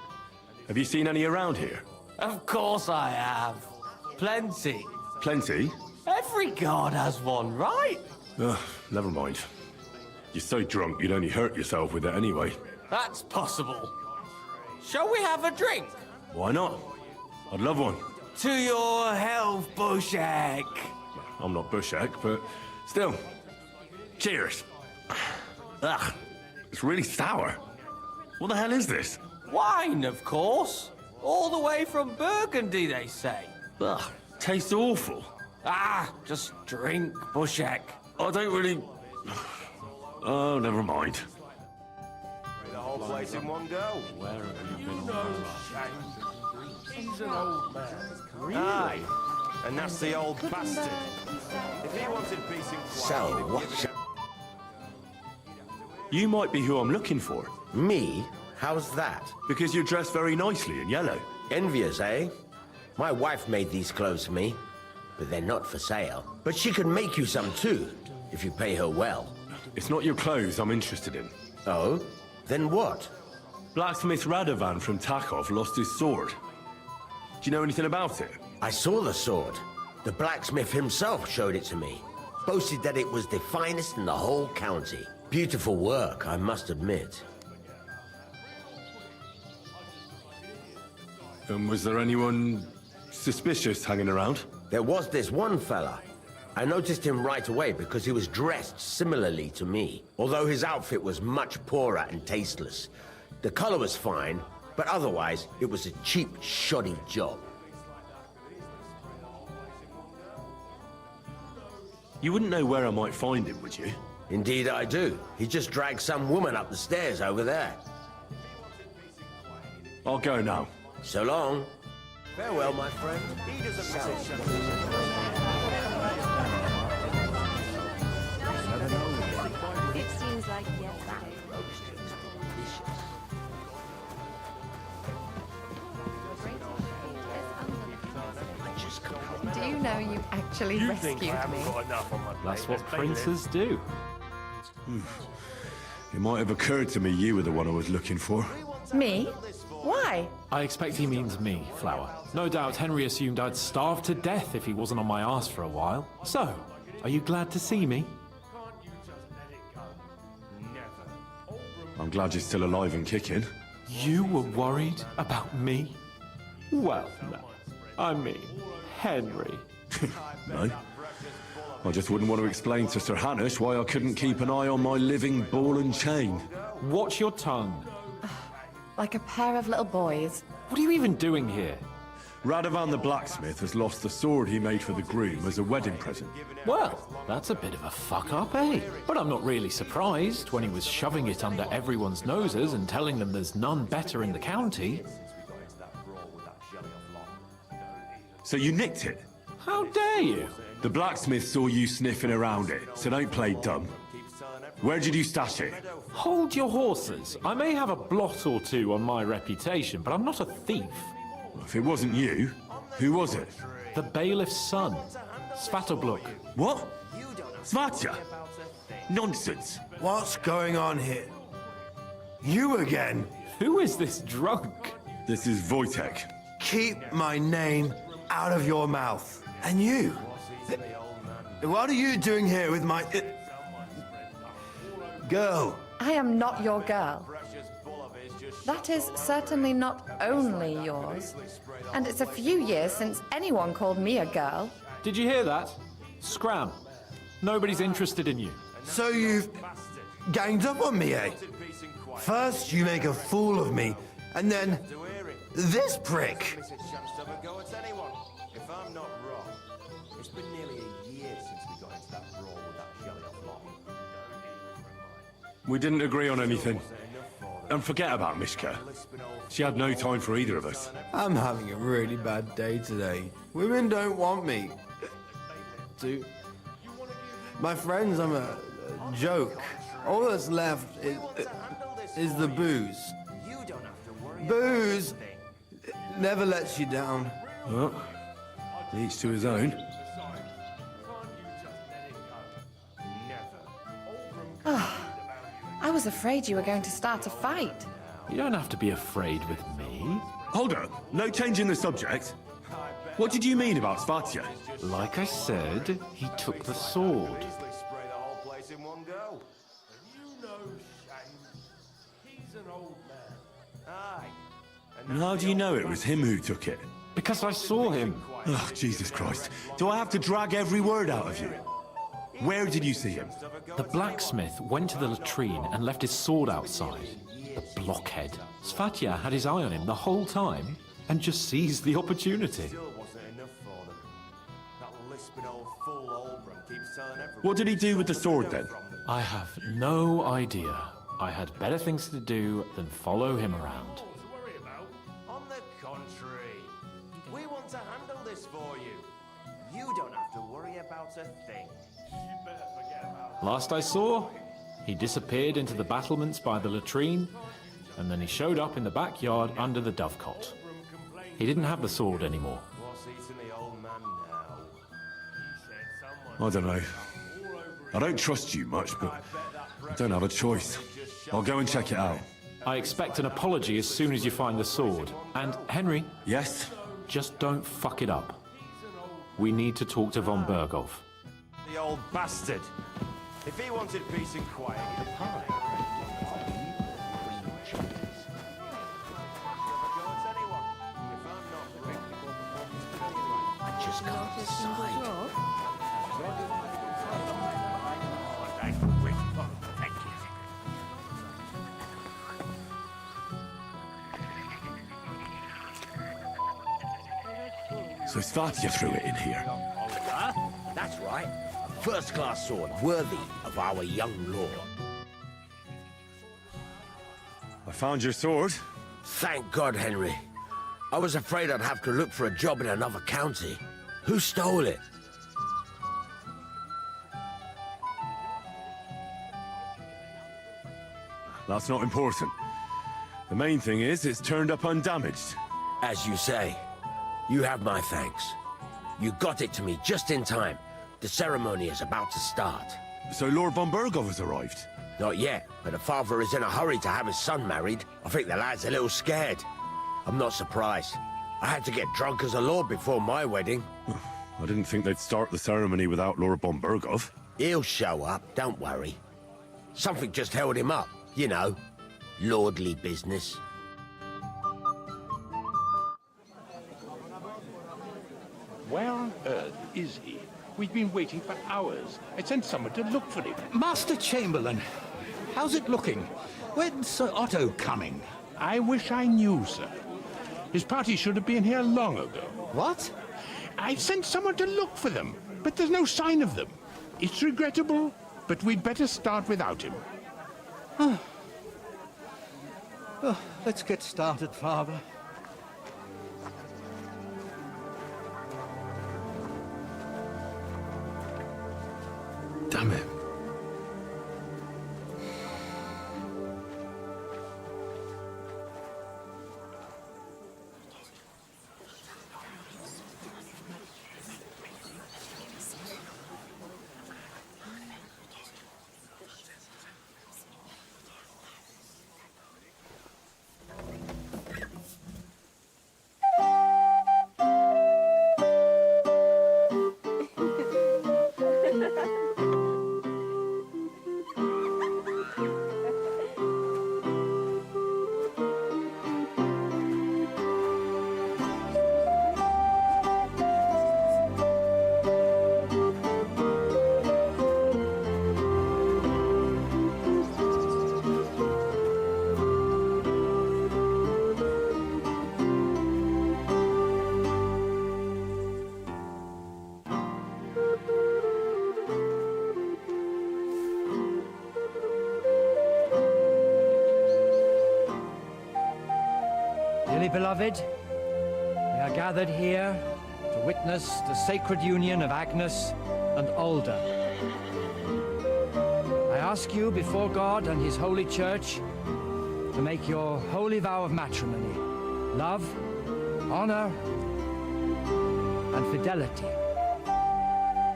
[SPEAKER 8] Have you seen any around here?
[SPEAKER 5] Of course I have. Plenty.
[SPEAKER 8] Plenty?
[SPEAKER 5] Every guard has one, right?
[SPEAKER 8] Ugh, never mind. You're so drunk you'd only hurt yourself with it anyway.
[SPEAKER 5] That's possible. Shall we have a drink?
[SPEAKER 8] Why not? I'd love one.
[SPEAKER 5] To your health, Bushek.
[SPEAKER 8] I'm not Bushek, but still. Cheers. Ugh, it's really sour. What the hell is this?
[SPEAKER 5] Wine, of course. All the way from Burgundy, they say.
[SPEAKER 8] Ugh, tastes awful.
[SPEAKER 5] Ah, just drink, Bushek.
[SPEAKER 8] I don't really... Oh, never mind.
[SPEAKER 2] The whole place in one go.
[SPEAKER 8] Where have you been?
[SPEAKER 12] He's an old man.
[SPEAKER 2] Aye, and that's the old bastard. If he wanted peace and quiet... So, what...
[SPEAKER 8] You might be who I'm looking for.
[SPEAKER 2] Me? How's that?
[SPEAKER 8] Because you're dressed very nicely in yellow.
[SPEAKER 2] Envious, eh? My wife made these clothes for me, but they're not for sale. But she can make you some too, if you pay her well.
[SPEAKER 8] It's not your clothes I'm interested in.
[SPEAKER 2] Oh? Then what?
[SPEAKER 8] Blacksmith Radovan from Takov lost his sword. Do you know anything about it?
[SPEAKER 2] I saw the sword. The blacksmith himself showed it to me. Boasted that it was the finest in the whole county. Beautiful work, I must admit.
[SPEAKER 8] And was there anyone suspicious hanging around?
[SPEAKER 2] There was this one fella. I noticed him right away because he was dressed similarly to me, although his outfit was much poorer and tasteless. The color was fine, but otherwise it was a cheap, shoddy job.
[SPEAKER 8] You wouldn't know where I might find him, would you?
[SPEAKER 2] Indeed I do. He just dragged some woman up the stairs over there.
[SPEAKER 8] I'll go now.
[SPEAKER 2] So long. Farewell, my friend. He doesn't
[SPEAKER 13] It seems like yes, that
[SPEAKER 16] Do you know you actually
[SPEAKER 8] You
[SPEAKER 16] rescued
[SPEAKER 8] think I haven't
[SPEAKER 16] me?
[SPEAKER 8] got enough on my plate?
[SPEAKER 10] That's what
[SPEAKER 8] Let's pay
[SPEAKER 10] princes do.
[SPEAKER 8] It might have occurred to me you were the one I was looking for.
[SPEAKER 16] Me? Why?
[SPEAKER 10] I expect he means me, Flower. No doubt Henry assumed I'd starve to death if he wasn't on my arse for a while. So, are you glad to see me?
[SPEAKER 8] I'm glad you're still alive and kicking.
[SPEAKER 10] You were worried about me? Well, no. I mean, Henry.
[SPEAKER 8] No. I just wouldn't want to explain to Sir Hanush why I couldn't keep an eye on my living ball and chain.
[SPEAKER 10] Watch your tongue.
[SPEAKER 16] Like a pair of little boys.
[SPEAKER 10] What are you even doing here?
[SPEAKER 8] Radovan the blacksmith has lost the sword he made for the groom as a wedding present.
[SPEAKER 10] Well, that's a bit of a fuck-up, eh? But I'm not really surprised when he was shoving it under everyone's noses and telling them there's none better in the county.
[SPEAKER 8] So you nicked it?
[SPEAKER 10] How dare you?
[SPEAKER 8] The blacksmith saw you sniffing around it, so don't play dumb. Where did you stash it?
[SPEAKER 10] Hold your horses. I may have a blot or two on my reputation, but I'm not a thief.
[SPEAKER 8] If it wasn't you, who was it?
[SPEAKER 10] The bailiff's son, Svatobluk.
[SPEAKER 8] What? Svatya? Nonsense.
[SPEAKER 9] What's going on here? You again?
[SPEAKER 10] Who is this drunk?
[SPEAKER 8] This is Wojtek.
[SPEAKER 9] Keep my name out of your mouth. And you? What are you doing here with my... girl?
[SPEAKER 16] I am not your girl. That is certainly not only yours. And it's a few years since anyone called me a girl.
[SPEAKER 10] Did you hear that? Scram. Nobody's interested in you.
[SPEAKER 9] So you've ganged up on me, eh? First you make a fool of me, and then this prick.
[SPEAKER 2] Miss a chance to have a go at anyone. If I'm not wrong, it's been nearly a year since we got into that brawl with that shelly-off lot.
[SPEAKER 8] We didn't agree on anything. And forget about Mishka. She had no time for either of us.
[SPEAKER 9] I'm having a really bad day today. Women don't want me. My friends, I'm a joke. All that's left is the booze. Booze never lets you down.
[SPEAKER 8] Well, each to his own.
[SPEAKER 16] I was afraid you were going to start a fight.
[SPEAKER 10] You don't have to be afraid with me.
[SPEAKER 8] Hold up, no change in the subject. What did you mean about Svatya?
[SPEAKER 10] Like I said, he took the sword.
[SPEAKER 2] Spray the whole place in one go. You know, he's an old man. Aye.
[SPEAKER 8] And how do you know it was him who took it?
[SPEAKER 10] Because I saw him.
[SPEAKER 8] Oh, Jesus Christ. Do I have to drag every word out of you? Where did you see him?
[SPEAKER 10] The blacksmith went to the latrine and left his sword outside. The blockhead. Svatya had his eye on him the whole time and just seized the opportunity.
[SPEAKER 2] Still wasn't enough for them. That lisping old fool Olbram keeps telling everyone.
[SPEAKER 8] What did he do with the sword then?
[SPEAKER 10] I have no idea. I had better things to do than follow him around.
[SPEAKER 2] On the contrary, we want to handle this for you. You don't have to worry about a thing.
[SPEAKER 10] Last I saw, he disappeared into the battlements by the latrine, and then he showed up in the backyard under the dovecot. He didn't have the sword anymore.
[SPEAKER 2] What's eating the old man now?
[SPEAKER 8] I don't know. I don't trust you much, but I don't have a choice. I'll go and check it out.
[SPEAKER 10] I expect an apology as soon as you find the sword. And, Henry...
[SPEAKER 8] Yes?
[SPEAKER 10] Just don't fuck it up. We need to talk to von Berghoff.
[SPEAKER 2] The old bastard. If he wanted peace and quiet, he'd have pie. I just can't decide.
[SPEAKER 8] So Svatya threw it in here.
[SPEAKER 2] That's right. A first-class sword, worthy of our young lord.
[SPEAKER 8] I found your sword.
[SPEAKER 2] Thank God, Henry. I was afraid I'd have to look for a job in another county. Who stole it?
[SPEAKER 8] That's not important. The main thing is it's turned up undamaged.
[SPEAKER 2] As you say, you have my thanks. You got it to me just in time. The ceremony is about to start.
[SPEAKER 8] So Lord von Berghoff has arrived?
[SPEAKER 2] Not yet, but the father is in a hurry to have his son married. I think the lad's a little scared. I'm not surprised. I had to get drunk as a lord before my wedding.
[SPEAKER 8] I didn't think they'd start the ceremony without Lord von Berghoff.
[SPEAKER 2] He'll show up, don't worry. Something just held him up, you know. Lordly business.
[SPEAKER 12] Where on earth is he? We've been waiting for hours. I sent someone to look for him.
[SPEAKER 7] Master Chamberlain, how's it looking? When's Sir Otto coming?
[SPEAKER 12] I wish I knew, sir. His party should have been here long ago.
[SPEAKER 7] What?
[SPEAKER 12] I sent someone to look for them, but there's no sign of them. It's regrettable, but we'd better start without him.
[SPEAKER 7] Let's get started, Father.
[SPEAKER 8] Damn it.
[SPEAKER 17] beloved, we are gathered here to witness the sacred union of Agnes and Alda. I ask you before God and his holy church to make your holy vow of matrimony, love, honor, and fidelity.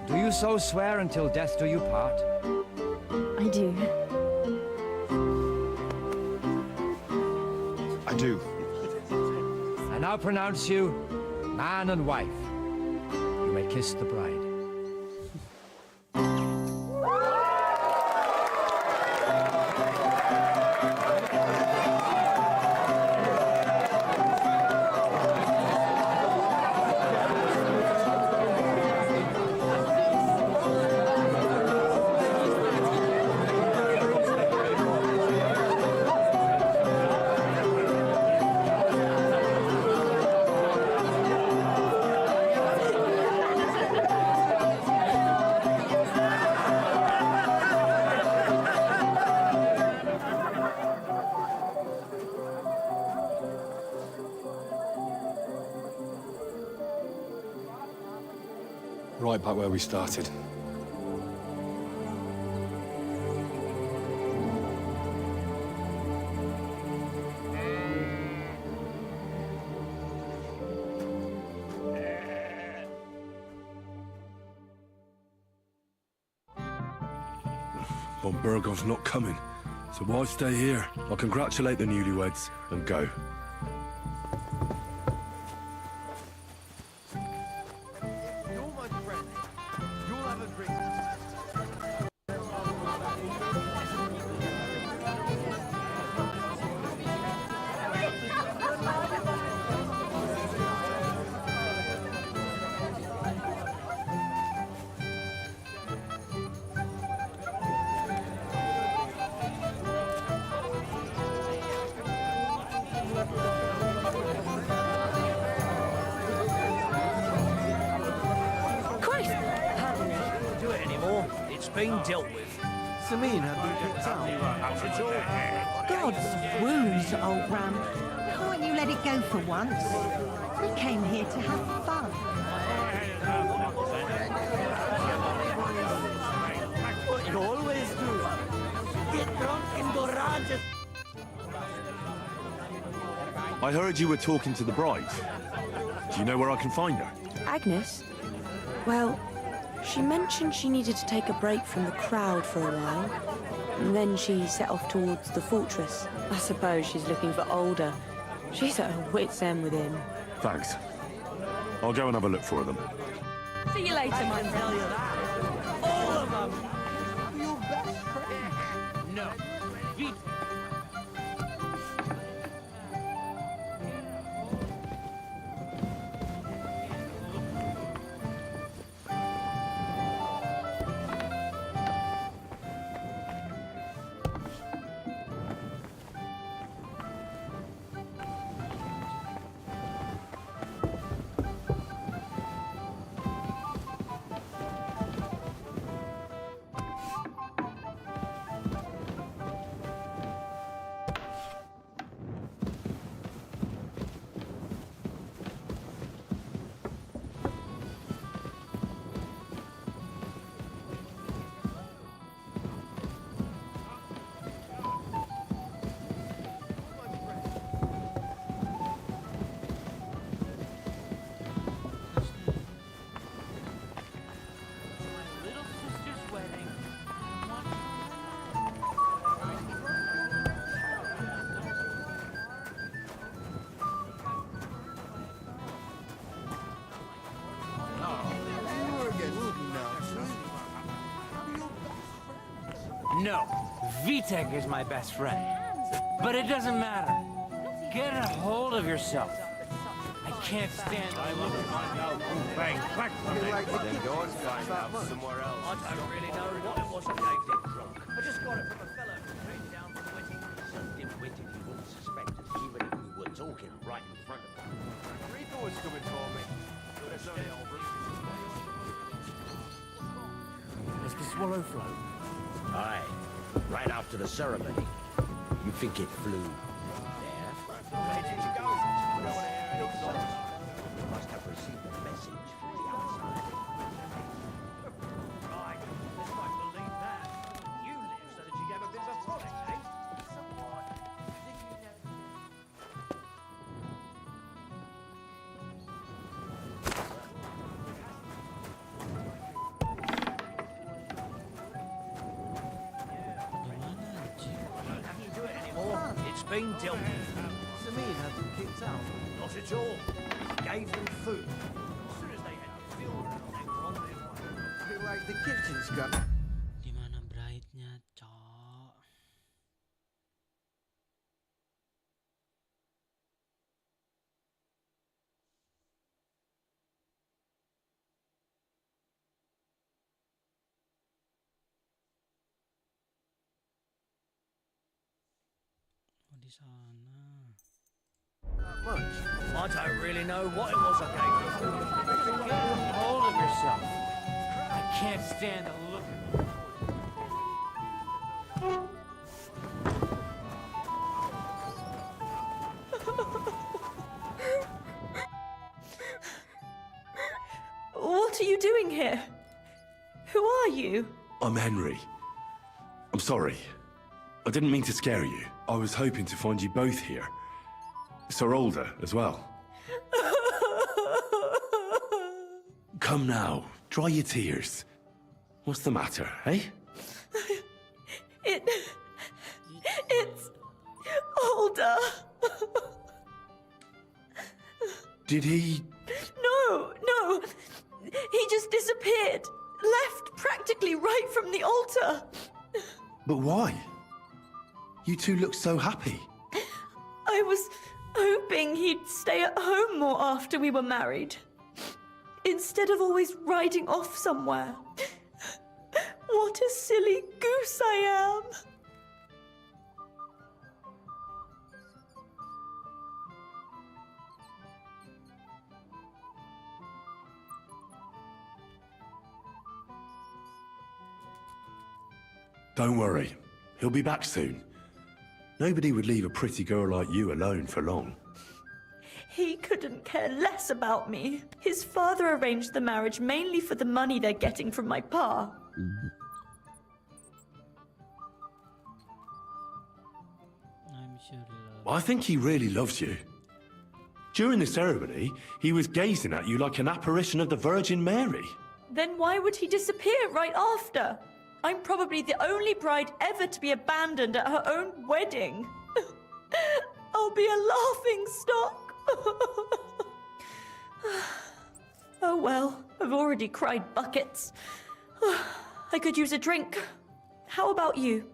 [SPEAKER 17] Do you so swear until death do you part?
[SPEAKER 13] I do.
[SPEAKER 15] I do.
[SPEAKER 17] I now pronounce you man and wife. You may kiss the bride.
[SPEAKER 18] Right back where we started. Von Burgov's not coming, so why stay here? I'll congratulate the newlyweds and go.
[SPEAKER 4] Been dealt with.
[SPEAKER 9] Samin had been picked up.
[SPEAKER 13] God's wounds, old Ram. Can't you let it go for once? We came here to have fun.
[SPEAKER 4] What you always do. Get drunk in garages.
[SPEAKER 3] I heard you were talking to the bride. Do you know where I can find her?
[SPEAKER 11] Agnes? Well, she mentioned she needed to take a break from the crowd for a while, and then she set off towards the fortress. I suppose she's looking for Alda. She's at her wit's end with him.
[SPEAKER 3] Thanks. I'll go and have a look for them.
[SPEAKER 11] See you later, my friend.
[SPEAKER 4] All of them. Your best friend. No. No, Vitek is my best friend. But it doesn't matter. Get a hold of yourself. I can't stand I look at my now. Bang, back from then go and find out somewhere else. I don't really know what it was I get drunk. I just got it from a fellow straight down from the wedding. So dim-witted he wouldn't suspect us, even if we were talking right in front of him.
[SPEAKER 2] Rico was coming for me. There's only over.
[SPEAKER 4] Does the swallow float?
[SPEAKER 2] Aye, right after the ceremony. You think it flew? There. Where did you go?
[SPEAKER 4] Must have received a message from the outside.
[SPEAKER 3] Right, this might believe that. You live so that you get a bit of a frolic, eh? Somewhat. Think you never...
[SPEAKER 4] It's been dealt with.
[SPEAKER 14] So me and had them kicked out.
[SPEAKER 4] Not at all. Gave them food. As soon as they had the fuel, they were on their way.
[SPEAKER 14] Bit like the kitchen scrap.
[SPEAKER 1] Di mana brightnya, cok? Oh, di sana.
[SPEAKER 4] Much. I don't really know what it was I gave you. Get hold of yourself.
[SPEAKER 5] I can't stand the look of it.
[SPEAKER 11] What are you doing here? Who are you?
[SPEAKER 18] I'm Henry. I'm sorry. I didn't mean to scare you. I was hoping to find you both here. Sir Alder as well. Come now, dry your tears. What's the matter, eh?
[SPEAKER 11] It's Alder.
[SPEAKER 18] Did he...
[SPEAKER 11] No. He just disappeared. Left practically right from the altar.
[SPEAKER 18] But why? You two look so happy.
[SPEAKER 11] I was hoping he'd stay at home more after we were married. Instead of always riding off somewhere. What a silly goose I am.
[SPEAKER 18] Don't worry. He'll be back soon. Nobody would leave a pretty girl like you alone for long.
[SPEAKER 11] He couldn't care less about me. His father arranged the marriage mainly for the money they're getting from my pa.
[SPEAKER 1] I'm sure love.
[SPEAKER 18] I think he really loves you. During the ceremony, he was gazing at you like an apparition of the Virgin Mary.
[SPEAKER 11] Then why would he disappear right after? I'm probably the only bride ever to be abandoned at her own wedding. I'll be a laughing stock. Oh well, I've already cried buckets. I could use a drink. How about you?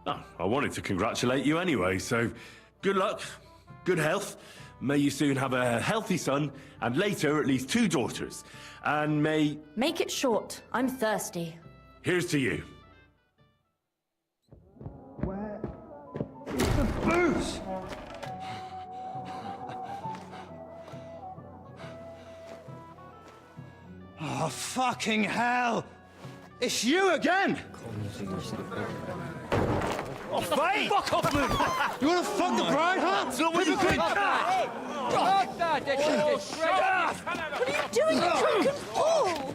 [SPEAKER 18] Oh, I wanted to congratulate you anyway, so good luck, good health. May you soon have a healthy son, and later at least 2 daughters. And may...
[SPEAKER 11] Make it short. I'm thirsty.
[SPEAKER 18] Here's to you.
[SPEAKER 9] The booze! Oh, fucking hell! It's you again! Oh, fight! Fuck off, man! You wanna fuck the bride, huh? So we're
[SPEAKER 11] What are you doing, you drunken fool?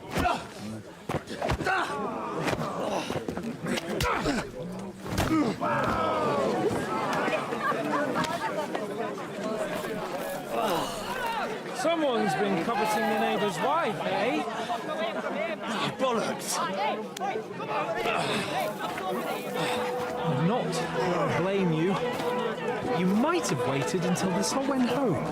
[SPEAKER 10] Someone's been coveting the neighbour's wife, eh?
[SPEAKER 9] Bollocks!
[SPEAKER 10] Not that I blame you. You might have waited until this all went home.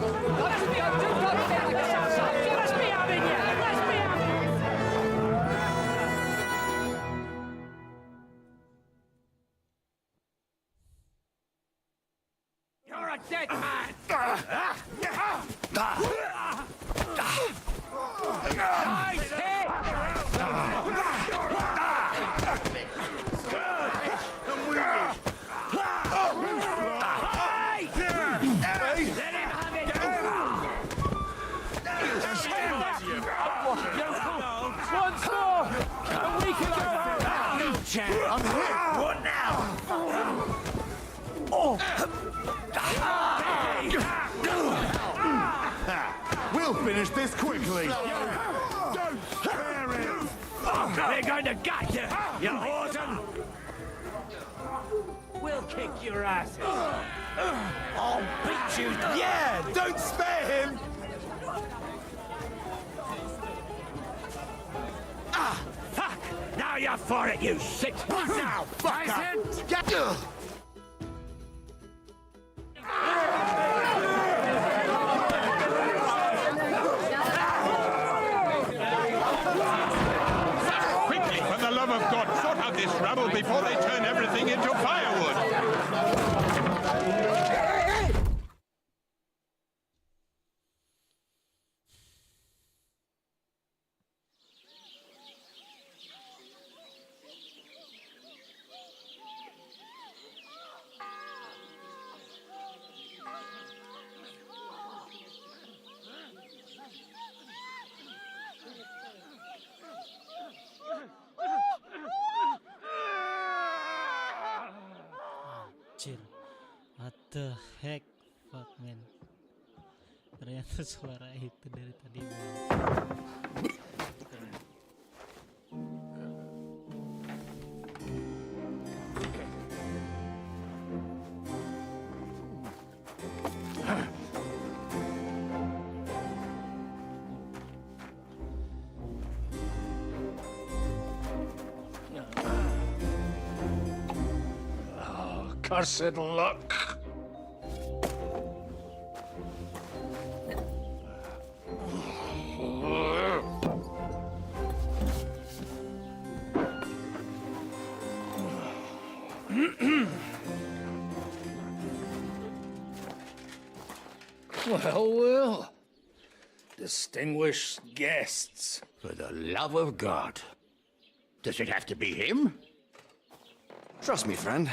[SPEAKER 5] Get mad! Nice hit!
[SPEAKER 12] Once more! A week ago!
[SPEAKER 3] I'm hit! What now? We'll finish this quickly. Don't spare him!
[SPEAKER 5] They're going to gut you, you whoreson! We'll kick your asses.
[SPEAKER 12] I'll beat you! Yeah! Don't spare him!
[SPEAKER 5] Fuck! Now you're for it, you shit! Now, fucker!
[SPEAKER 12] Get you!
[SPEAKER 19] Quickly, for the love of God, sort out this rabble before they turn everything into firewood!
[SPEAKER 1] Anjir, what the heck, fuck man. Ternyata suara itu dari tadi.
[SPEAKER 12] Cursed luck. Well. Distinguished guests.
[SPEAKER 7] For the love of God. Does it have to be him?
[SPEAKER 14] Trust me, friend.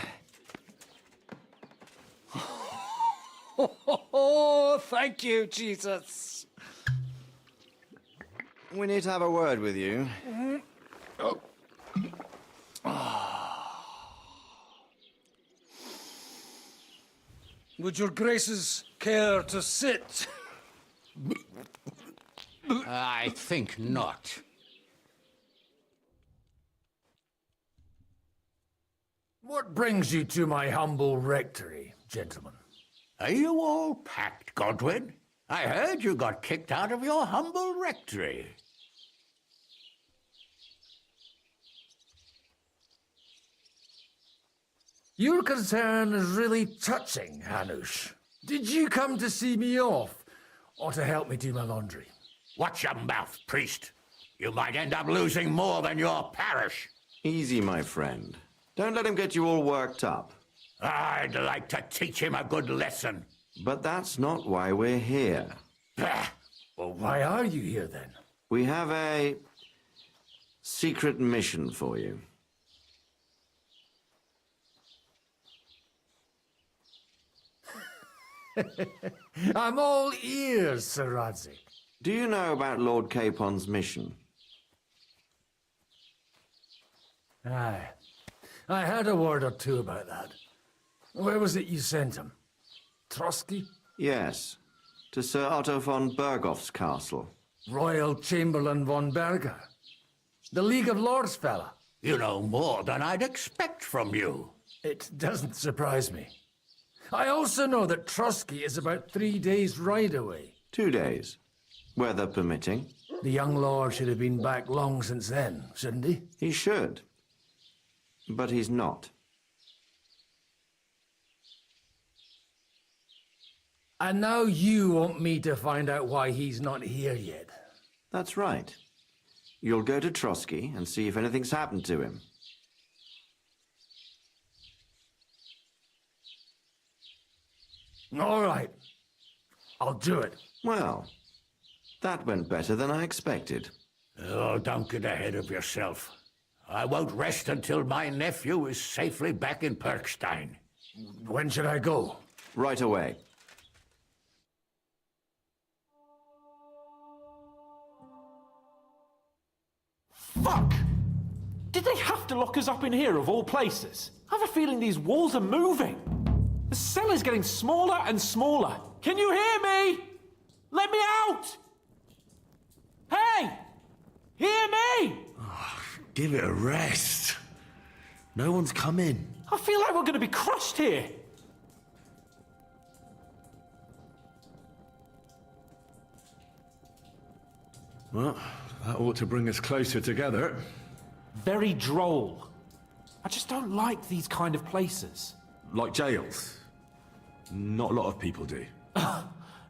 [SPEAKER 12] Oh, thank you, Jesus.
[SPEAKER 14] We need to have a word with you.
[SPEAKER 12] Oh. Would your graces care to sit?
[SPEAKER 7] I think not.
[SPEAKER 12] What brings you to my humble rectory, gentlemen?
[SPEAKER 7] Are you all packed, Godwin? I heard you got kicked out of your humble rectory.
[SPEAKER 12] Your concern is really touching, Hanush. Did you come to see me off, or to help me do my laundry?
[SPEAKER 7] Watch your mouth, priest. You might end up losing more than your parish.
[SPEAKER 14] Easy, my friend. Don't let him get you all worked up.
[SPEAKER 7] I'd like to teach him a good lesson.
[SPEAKER 14] But that's not why we're here.
[SPEAKER 12] Well, why are you here, then?
[SPEAKER 14] We have a secret mission for you.
[SPEAKER 12] I'm all ears, Sir Radzik.
[SPEAKER 14] Do you know about Lord Capon's mission?
[SPEAKER 12] Aye. I had a word or two about that. Where was it you sent him? Trotsky?
[SPEAKER 14] Yes, to Sir Otto von Bergoff's castle.
[SPEAKER 12] Royal Chamberlain von Berger. The League of Lords fella.
[SPEAKER 7] You know more than I'd expect from you.
[SPEAKER 12] It doesn't surprise me. I also know that Trotsky is about 3 days' ride away.
[SPEAKER 14] 2 days, weather permitting.
[SPEAKER 12] The young lord should have been back long since then, shouldn't he?
[SPEAKER 14] He should. But he's not.
[SPEAKER 12] And now you want me to find out why he's not here yet.
[SPEAKER 14] That's right. You'll go to Trotsky and see if anything's happened to him.
[SPEAKER 8] All right. I'll do it.
[SPEAKER 14] Well, that went better than I expected.
[SPEAKER 7] Oh, don't get ahead of yourself. I won't rest until my nephew is safely back in Perkstein.
[SPEAKER 8] When should I go?
[SPEAKER 14] Right away.
[SPEAKER 10] Fuck! Did they have to lock us up in here, of all places? I have a feeling these walls are moving. The cell is getting smaller and smaller. Can you hear me? Let me out! Hey! Hear me!
[SPEAKER 8] Give it a rest. No one's come in.
[SPEAKER 10] I feel like we're going to be crushed here.
[SPEAKER 18] Well, that ought to bring us closer together.
[SPEAKER 10] Very droll. I just don't like these kind of places.
[SPEAKER 18] Like jails. Not a lot of people do.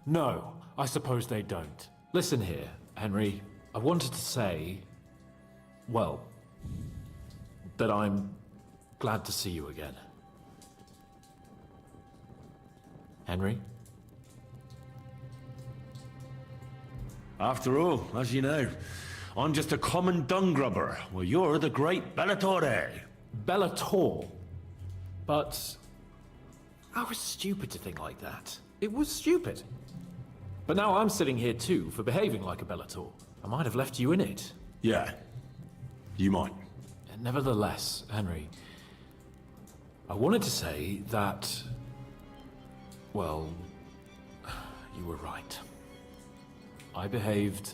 [SPEAKER 10] No, I suppose they don't. Listen here, Henry. I wanted to say, well, that I'm glad to see you again. Henry?
[SPEAKER 18] After all, as you know, I'm just a common dung grubber, while you're the great Bellatore.
[SPEAKER 10] Bellator? But I was stupid to think like that. It was stupid. But now I'm sitting here too for behaving like a Bellator. I might have left you in it.
[SPEAKER 18] Yeah, you might.
[SPEAKER 10] Nevertheless, Henry, I wanted to say that, well, you were right. I behaved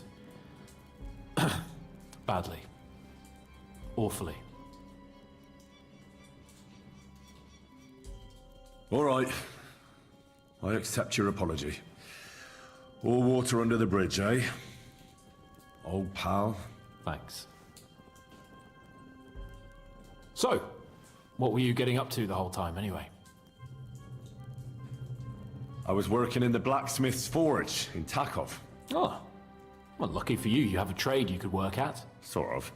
[SPEAKER 10] badly. Awfully.
[SPEAKER 18] All right. I accept your apology. All water under the bridge, eh? Old pal.
[SPEAKER 10] Thanks. So, what were you getting up to the whole time, anyway?
[SPEAKER 18] I was working in the blacksmith's forge in Takov.
[SPEAKER 10] Oh. Well, lucky for you, you have a trade you could work at.
[SPEAKER 18] Sort of.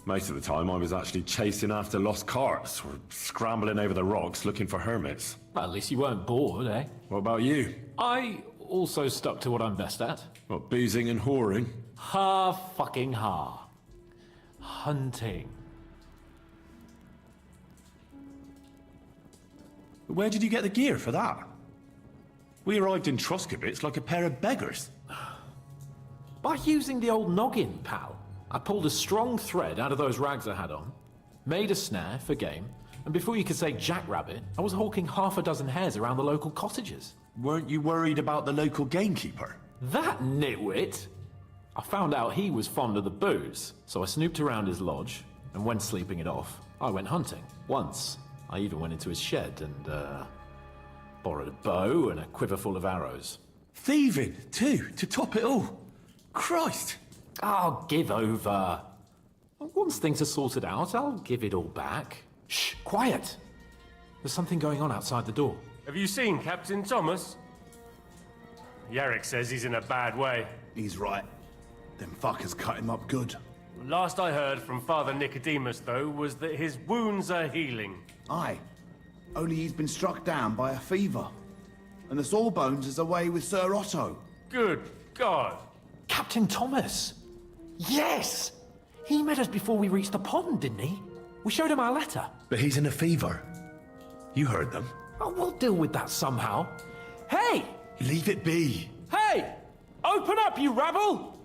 [SPEAKER 18] Most of the time, I was actually chasing after lost carts or scrambling over the rocks looking for hermits.
[SPEAKER 10] Well, at least you weren't bored, eh?
[SPEAKER 18] What about you?
[SPEAKER 10] I also stuck to what I'm best at.
[SPEAKER 18] What, boozing and whoring?
[SPEAKER 10] Fucking hunting.
[SPEAKER 18] Where did you get the gear for that? We arrived in Troskowitz like a pair of beggars.
[SPEAKER 10] By using the old noggin, pal. I pulled a strong thread out of those rags I had on, made a snare for game, and before you could say jackrabbit, I was hawking half a dozen hares around the local cottages.
[SPEAKER 18] Weren't you worried about the local gamekeeper?
[SPEAKER 10] That nitwit! I found out he was fond of the booze, so I snooped around his lodge, and when sleeping it off, I went hunting. Once, I even went into his shed and, borrowed a bow and a quiver full of arrows.
[SPEAKER 18] Thieving, too, to top it all. Christ!
[SPEAKER 10] Oh, give over. Once things are sorted out, I'll give it all back. Shh, quiet! There's something going on outside the door.
[SPEAKER 20] Have you seen Captain Thomas? Yarrick says he's in a bad way.
[SPEAKER 3] He's right. Them fuckers cut him up good.
[SPEAKER 20] Last I heard from Father Nicodemus, though, was that his wounds are healing.
[SPEAKER 3] Aye. Only he's been struck down by a fever. And the Sawbones is away with Sir Otto.
[SPEAKER 20] Good God.
[SPEAKER 10] Captain Thomas! Yes! He met us before we reached the pond, didn't he? We showed him our letter.
[SPEAKER 18] But he's in a fever. You heard them.
[SPEAKER 10] Oh, we'll deal with that somehow. Hey!
[SPEAKER 18] Leave it be.
[SPEAKER 10] Hey! Open up, you rabble!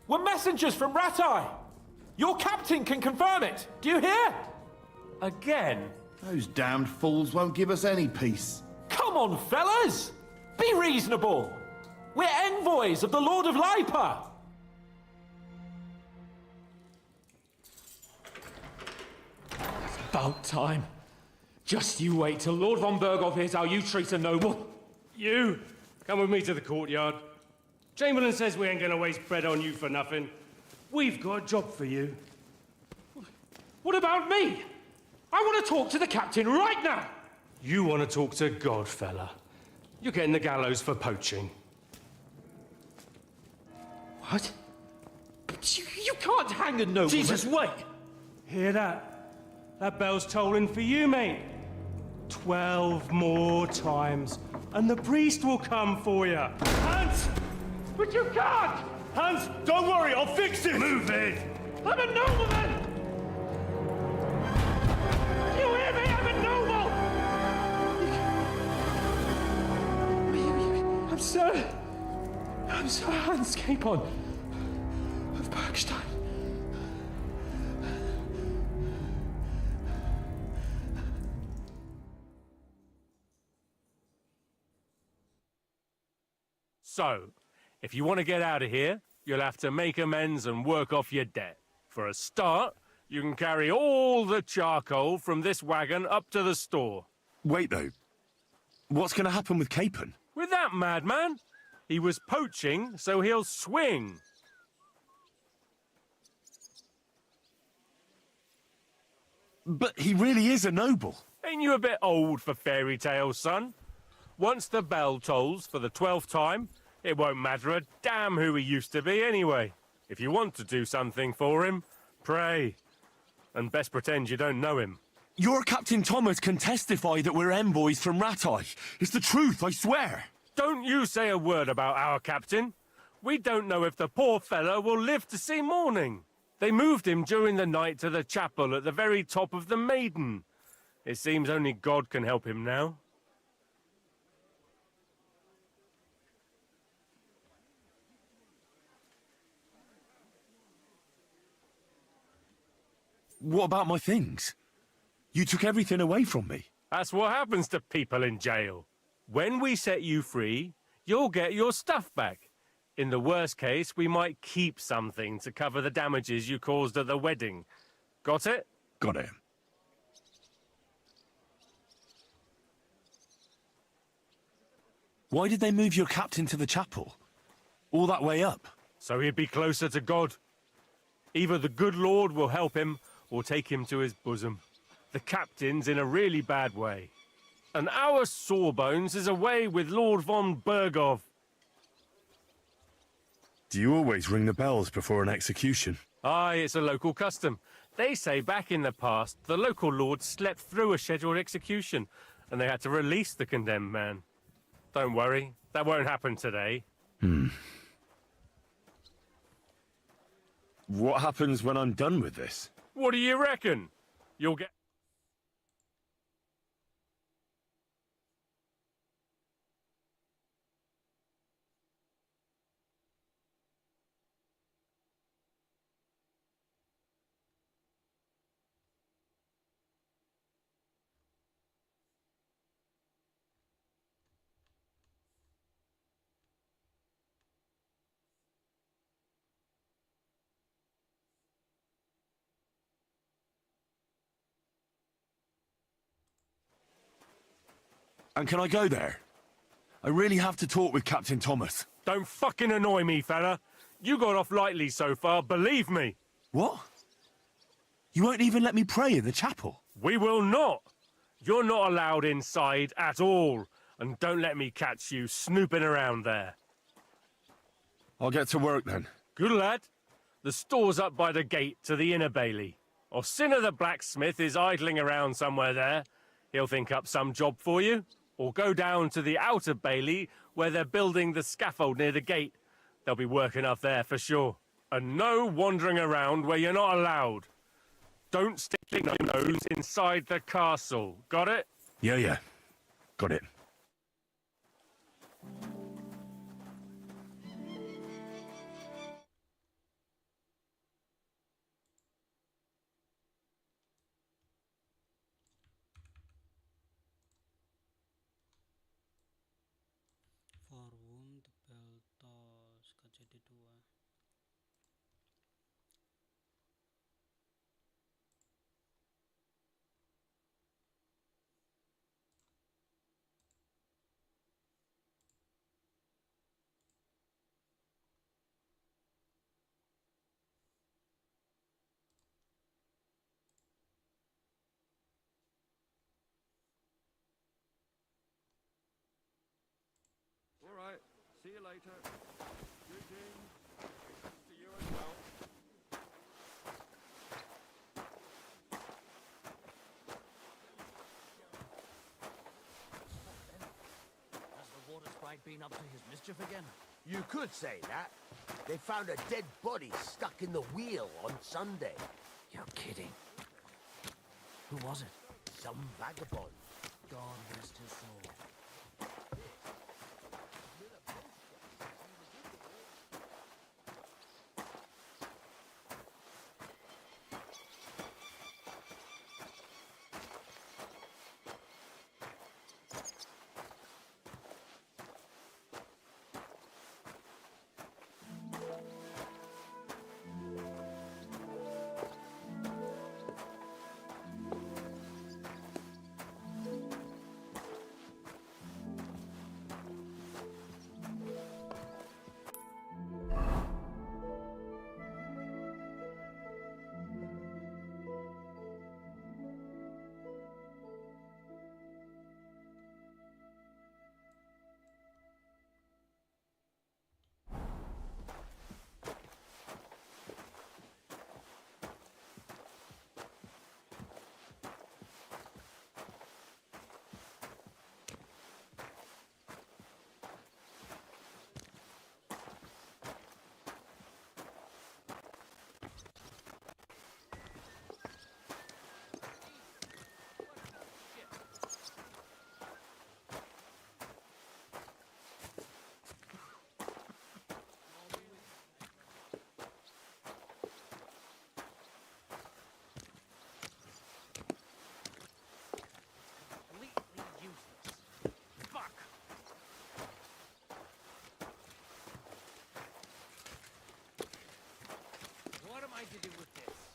[SPEAKER 10] We're messengers from Ratai. Your captain can confirm it. Do you hear?
[SPEAKER 20] Again?
[SPEAKER 3] Those damned fools won't give us any peace.
[SPEAKER 10] Come on, fellas! Be reasonable! We're envoys of the Lord of Lipa!
[SPEAKER 5] It's about time. Just you wait till Lord von Berghoff hears how you treat a noble.
[SPEAKER 20] You, come with me to the courtyard. Chamberlain says we ain't gonna waste bread on you for nothing. We've got a job for you.
[SPEAKER 5] What about me? I want to talk to the captain right now.
[SPEAKER 20] You want to talk to God, fella. You're getting the gallows for poaching.
[SPEAKER 5] What? But you can't hang a nobleman.
[SPEAKER 20] Jesus, wait! Hear that? That bell's tolling for you, mate. 12 more times, and the priest will come for you. Hans! But you can't!
[SPEAKER 18] Hans, don't worry, I'll fix it!
[SPEAKER 20] Move it! I'm a nobleman! Do you hear me? I'm a noble! I'm Sir Hans Capon of Bergstein.
[SPEAKER 10] So, if you want to get out of here, you'll have to make amends and work off your debt. For a start, you can carry all the charcoal from this wagon up to the store.
[SPEAKER 8] Wait, though. What's going to happen with Capon?
[SPEAKER 10] With that madman? He was poaching, so he'll swing.
[SPEAKER 8] But he really is a noble.
[SPEAKER 10] Ain't you a bit old for fairy tales, son? Once the bell tolls for the 12th time, it won't matter a damn who he used to be anyway. If you want to do something for him, pray. And best pretend you don't know him.
[SPEAKER 8] Your Captain Thomas can testify that we're envoys from Rattay. It's the truth, I swear.
[SPEAKER 10] Don't you say a word about our captain. We don't know if the poor fellow will live to see morning. They moved him during the night to the chapel at the very top of the Maiden. It seems only God can help him now.
[SPEAKER 8] What about my things? You took everything away from me.
[SPEAKER 10] That's what happens to people in jail. When we set you free, you'll get your stuff back. In the worst case, we might keep something to cover the damages you caused at the wedding. Got it?
[SPEAKER 8] Got it. Why did they move your captain to the chapel? All that way up?
[SPEAKER 10] So he'd be closer to God. Either the good Lord will help him, or take him to his bosom. The captain's in a really bad way. And our Sawbones is away with Lord von Bergov.
[SPEAKER 8] Do you always ring the bells before an execution?
[SPEAKER 10] Aye, it's a local custom. They say back in the past, the local lord slept through a scheduled execution, and they had to release the condemned man. Don't worry, that won't happen today.
[SPEAKER 8] What happens when I'm done with this?
[SPEAKER 10] What do you reckon? You'll get...
[SPEAKER 8] And can I go there? I really have to talk with Captain Thomas.
[SPEAKER 10] Don't fucking annoy me, fella. You got off lightly so far, believe me.
[SPEAKER 8] What? You won't even let me pray in the chapel?
[SPEAKER 10] We will not. You're not allowed inside at all. And don't let me catch you snooping around there.
[SPEAKER 8] I'll get to work then.
[SPEAKER 10] Good lad. The store's up by the gate to the inner bailey. Orsina the blacksmith is idling around somewhere there. He'll think up some job for you. Or go down to the outer bailey where they're building the scaffold near the gate. They'll be working up there for sure. And no wandering around where you're not allowed. Don't stick your nose inside the castle. Got it?
[SPEAKER 8] Yeah. Got it.
[SPEAKER 1] For whom the bell tolls, kejadian 2.
[SPEAKER 19] All right. See you later. Greetings. To you as well.
[SPEAKER 3] been up to his mischief again?
[SPEAKER 2] You could say that. They found a dead body stuck in the wheel on Sunday.
[SPEAKER 4] You're kidding. Who was it?
[SPEAKER 2] Some vagabond.
[SPEAKER 4] God rest his soul.
[SPEAKER 5] What am I to do with this?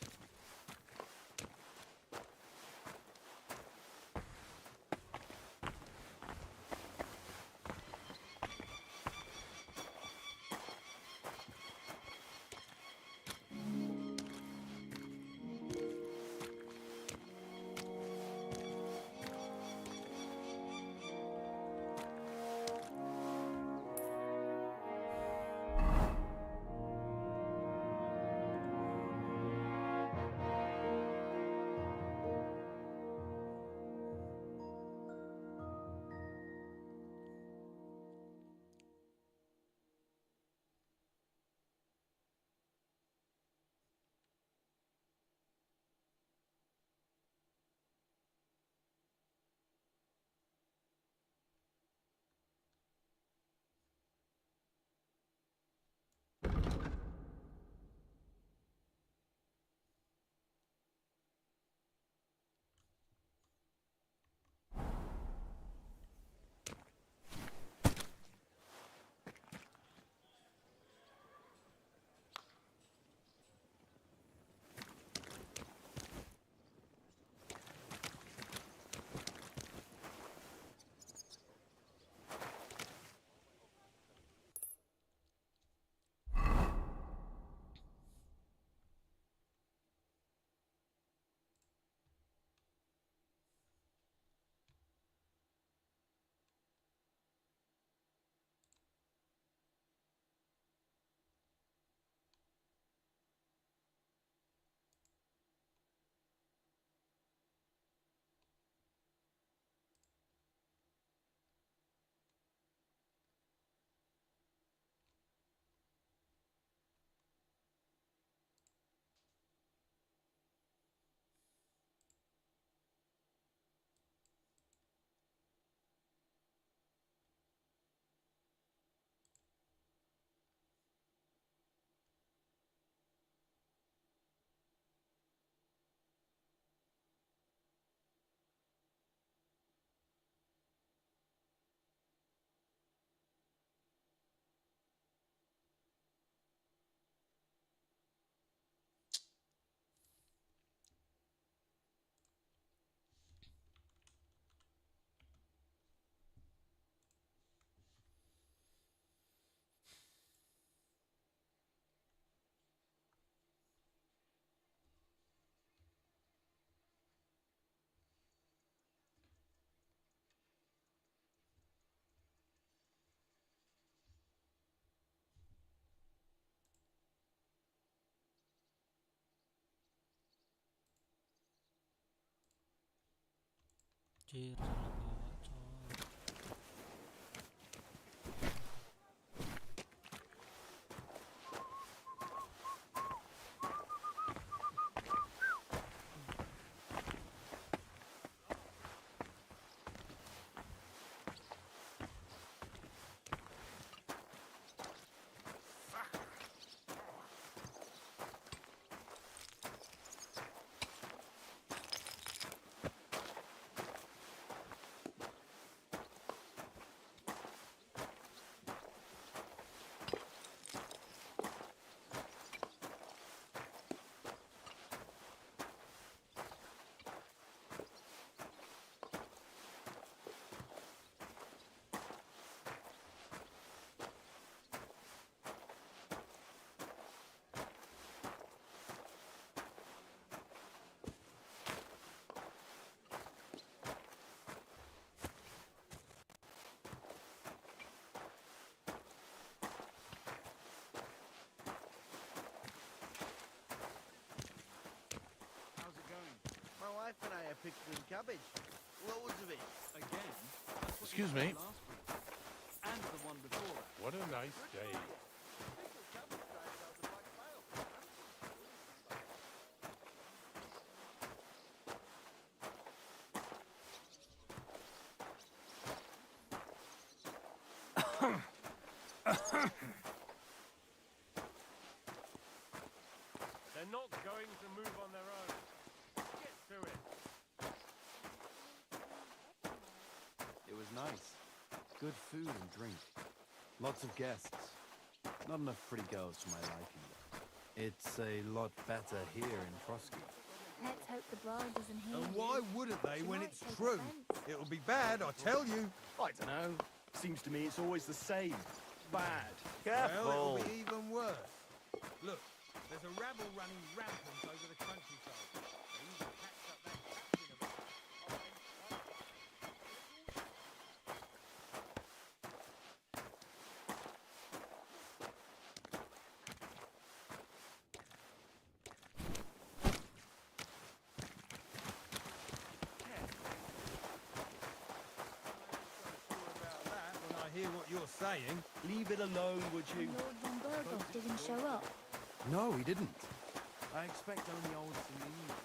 [SPEAKER 1] Anjir, salah bawa coy.
[SPEAKER 14] pickles and cabbage. Loads of it.
[SPEAKER 19] Again?
[SPEAKER 3] Excuse me.
[SPEAKER 19] And the one before that. What a nice day.
[SPEAKER 20] They're not going to move on their own. Get to it.
[SPEAKER 14] It was nice. Good food and drink. Lots of guests. Not enough pretty girls for my liking, though. It's a lot better here in Trotsky.
[SPEAKER 21] Let's hope the bride doesn't hear
[SPEAKER 9] And
[SPEAKER 21] you.
[SPEAKER 9] why wouldn't they
[SPEAKER 21] She
[SPEAKER 9] when
[SPEAKER 21] might
[SPEAKER 9] it's
[SPEAKER 21] take
[SPEAKER 9] true?
[SPEAKER 21] offence.
[SPEAKER 9] It'll be bad, I tell you.
[SPEAKER 14] I don't know. Seems to me it's always the same. Bad.
[SPEAKER 9] Well, it'll be even worse. Look, there's a rabble running rampant over the countryside. They even packed up that captain of when I hear what you're saying.
[SPEAKER 14] Leave it alone, would you?
[SPEAKER 21] Lord von Berghoff didn't show up.
[SPEAKER 14] No, he didn't. I expect only old Celine to do.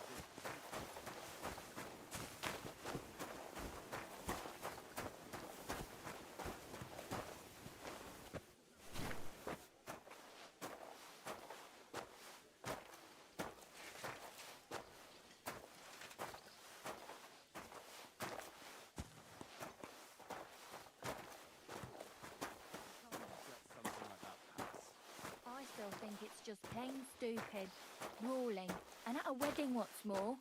[SPEAKER 21] I still think it's just plain stupid, brawling, and at a wedding what's more.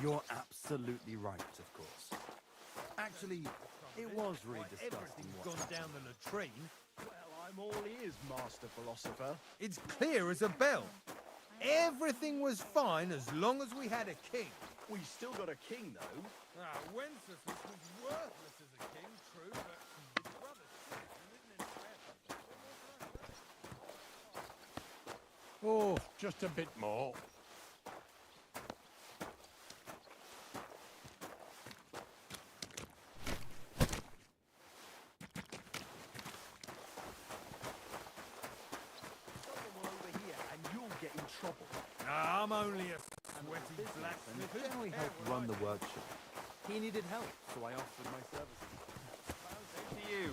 [SPEAKER 14] You're absolutely right, of course. Actually, it was really disgusting.
[SPEAKER 9] Everything's gone down the latrine.
[SPEAKER 14] Well, I'm all ears, master philosopher.
[SPEAKER 9] It's clear as a bell. Everything was fine as long as we had a king.
[SPEAKER 14] We still got a king, though.
[SPEAKER 9] Wenceslas was worthless as a king, true, but his brother
[SPEAKER 19] Oh, just a bit more.
[SPEAKER 14] Someone over here and you'll get in trouble.
[SPEAKER 9] I'm only a sweaty blacksmith.
[SPEAKER 14] Who generally helped run the workshop? He needed help, so I offered my services. Same to you.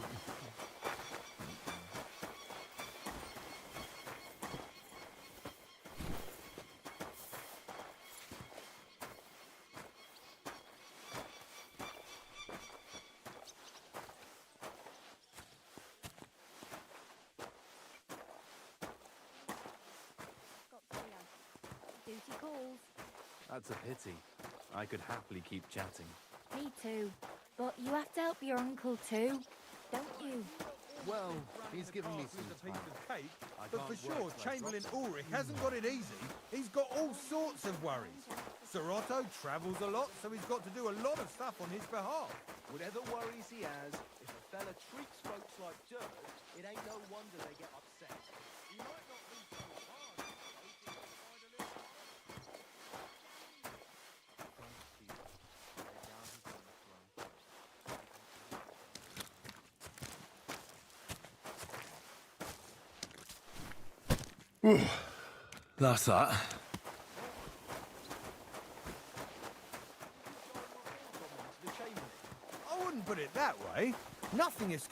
[SPEAKER 21] Got to go. Duty calls.
[SPEAKER 14] That's a pity. I could happily keep chatting.
[SPEAKER 21] Me too. But you have to help your uncle too, don't you?
[SPEAKER 14] Well, he's given me some
[SPEAKER 9] a piece
[SPEAKER 14] time.
[SPEAKER 9] of cake,
[SPEAKER 14] I
[SPEAKER 9] but for
[SPEAKER 14] can't
[SPEAKER 9] sure,
[SPEAKER 14] work till I
[SPEAKER 9] Chamberlain
[SPEAKER 14] drop
[SPEAKER 9] Ulrich hasn't got it easy. He's got all sorts of worries. Sir Otto travels a lot, so he's got to do a lot of stuff on his behalf.
[SPEAKER 14] Whatever worries he has, if a fella treats folks like dirt, it ain't no wonder they get upset. He might not be so hard,
[SPEAKER 8] That's that.
[SPEAKER 9] I wouldn't put it that way. Nothing is.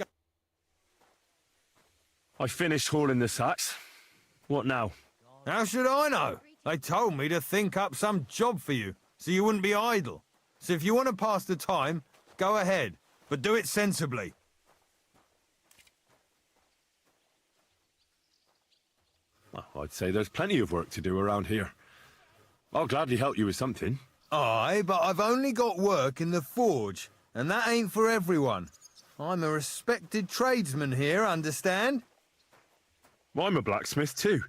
[SPEAKER 18] I finished hauling the sacks. What now?
[SPEAKER 9] How should I know? They told me to think up some job for you, so you wouldn't be idle. So if you want to pass the time, go ahead, but do it sensibly.
[SPEAKER 18] Well, I'd say there's plenty of work to do around here. I'll gladly help you with something.
[SPEAKER 9] Aye, but I've only got work in the forge, and that ain't for everyone. I'm a respected tradesman here, understand?
[SPEAKER 18] Well, I'm a blacksmith too,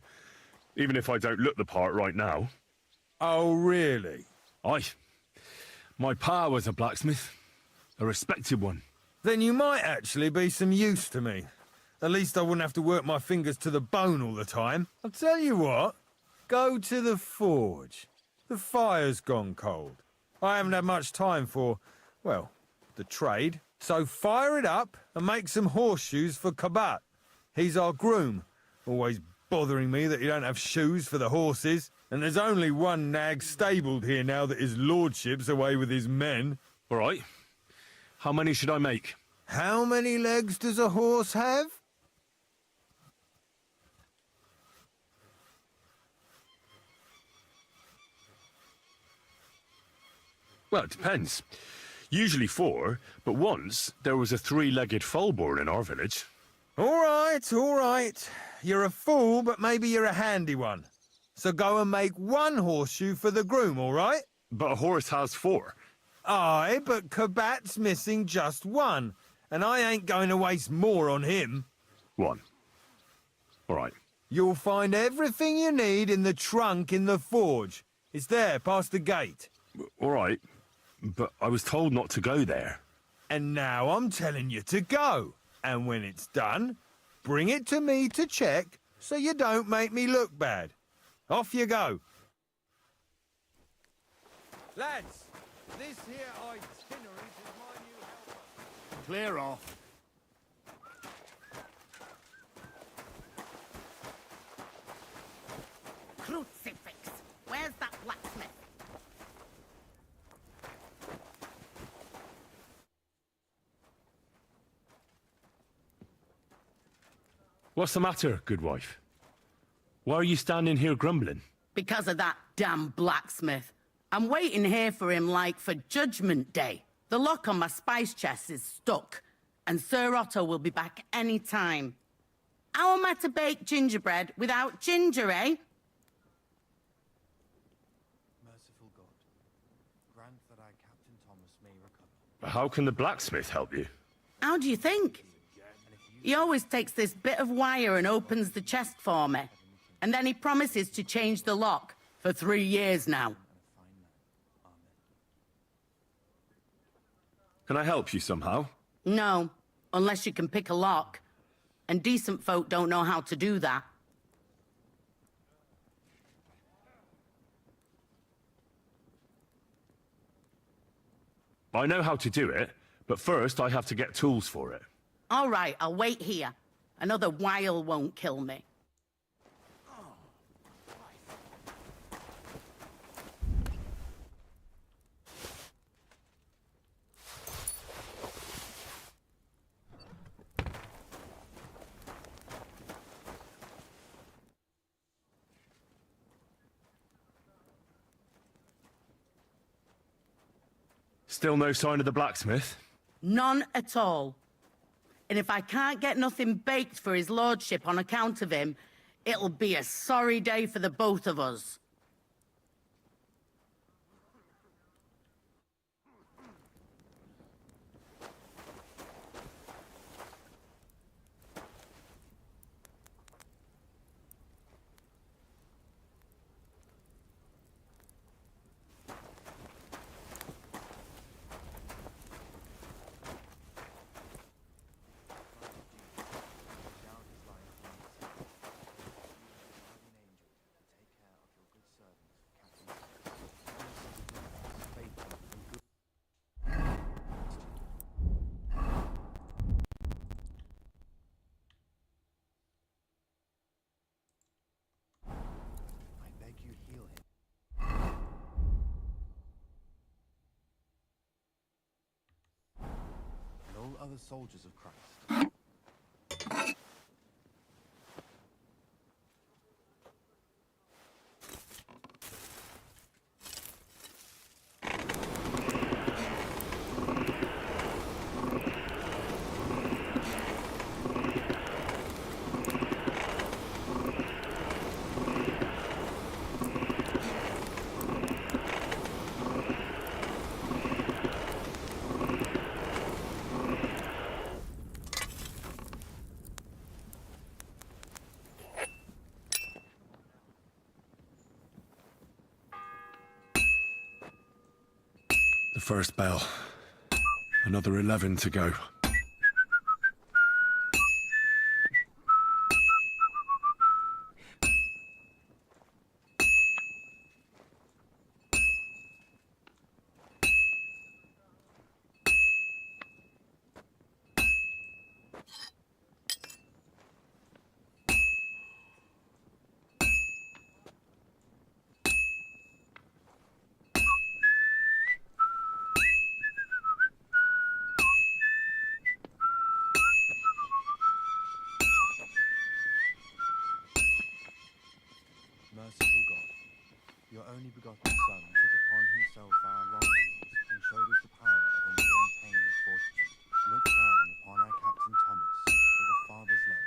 [SPEAKER 18] even if I don't look the part right now.
[SPEAKER 9] Oh, really?
[SPEAKER 18] Aye. My pa was a blacksmith, a respected one.
[SPEAKER 9] Then you might actually be some use to me. At least I wouldn't have to work my fingers to the bone all the time. I'll tell you what, go to the forge. The fire's gone cold. I haven't had much time for, well, the trade. So fire it up and make some horseshoes for Kapak. He's our groom, always bothering me that you don't have shoes for the horses. And there's only one nag stabled here now that his lordship's away with his men.
[SPEAKER 18] All right. How many should I make?
[SPEAKER 9] How many legs does a horse have?
[SPEAKER 18] Well, it depends. Usually 4, but once there was a 3-legged foal born in our village.
[SPEAKER 9] All right. You're a fool, but maybe you're a handy one. So go and make 1 horseshoe for the groom, all right?
[SPEAKER 18] But a horse has 4.
[SPEAKER 9] Aye, but Kabak's missing just 1, and I ain't going to waste more on him.
[SPEAKER 18] 1. All right.
[SPEAKER 9] You'll find everything you need in the trunk in the forge. It's there, past the gate.
[SPEAKER 18] All right, but I was told not to go there.
[SPEAKER 9] And now I'm telling you to go. And when it's done, bring it to me to check so you don't make me look bad. Off you go. Lads, this here itinerant is my new helper.
[SPEAKER 3] Clear off.
[SPEAKER 6] Crucifix! Where's that blacksmith?
[SPEAKER 18] What's the matter, good wife? Why are you standing here grumbling?
[SPEAKER 6] Because of that damn blacksmith. I'm waiting here for him like for Judgment Day. The lock on my spice chest is stuck, and Sir Otto will be back any time. How am I to bake gingerbread without ginger, eh?
[SPEAKER 14] Merciful God, grant that I, Captain Thomas, may recover.
[SPEAKER 18] How can the blacksmith help you?
[SPEAKER 6] How do you think? He always takes this bit of wire and opens the chest for me. And then he promises to change the lock for 3 years now.
[SPEAKER 18] Can I help you somehow?
[SPEAKER 6] No, unless you can pick a lock. And decent folk don't know how to do that.
[SPEAKER 18] I know how to do it, but first I have to get tools for it.
[SPEAKER 6] All right, I'll wait here. Another while won't kill me.
[SPEAKER 18] Still no sign of the blacksmith?
[SPEAKER 6] None at all. And if I can't get nothing baked for his lordship on account of him, it'll be a sorry day for the both of us.
[SPEAKER 14] Other soldiers of Christ.
[SPEAKER 18] The first bell. Another 11 to go.
[SPEAKER 14] begotten Son took upon himself our wrongdoings and showed us the power of enduring pain and fortitude. Look down upon our Captain Thomas with a father's love,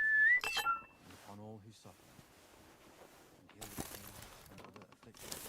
[SPEAKER 14] and upon all who suffer, and heal the pain and other afflictions.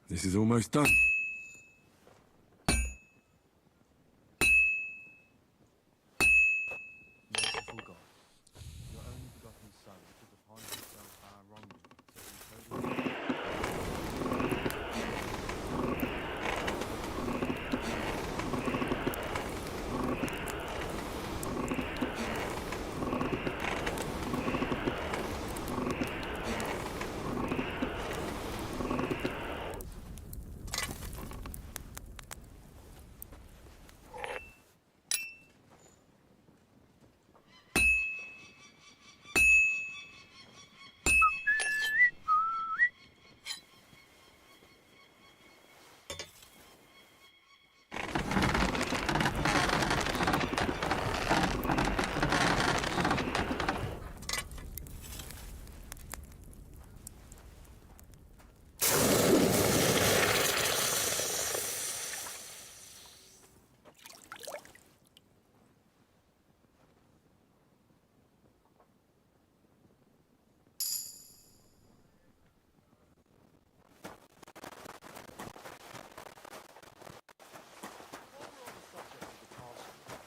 [SPEAKER 18] This is almost done.
[SPEAKER 14] Merciful God, your only begotten Son took upon himself our wrongdoings and showed us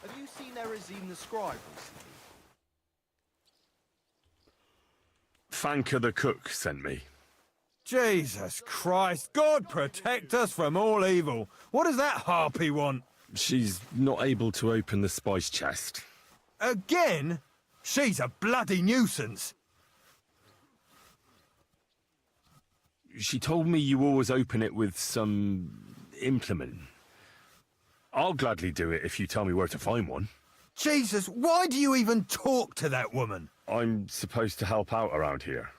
[SPEAKER 15] Have you seen Nerisuma the scribe recently?
[SPEAKER 18] Fanka the cook sent me.
[SPEAKER 9] Jesus Christ, God protect us from all evil. What does that harpy want?
[SPEAKER 18] She's not able to open the spice chest.
[SPEAKER 9] Again? She's a bloody nuisance.
[SPEAKER 18] She told me you always open it with some implement. I'll gladly do it if you tell me where to find one.
[SPEAKER 9] Jesus, why do you even talk to that woman?
[SPEAKER 18] I'm supposed to help out around here.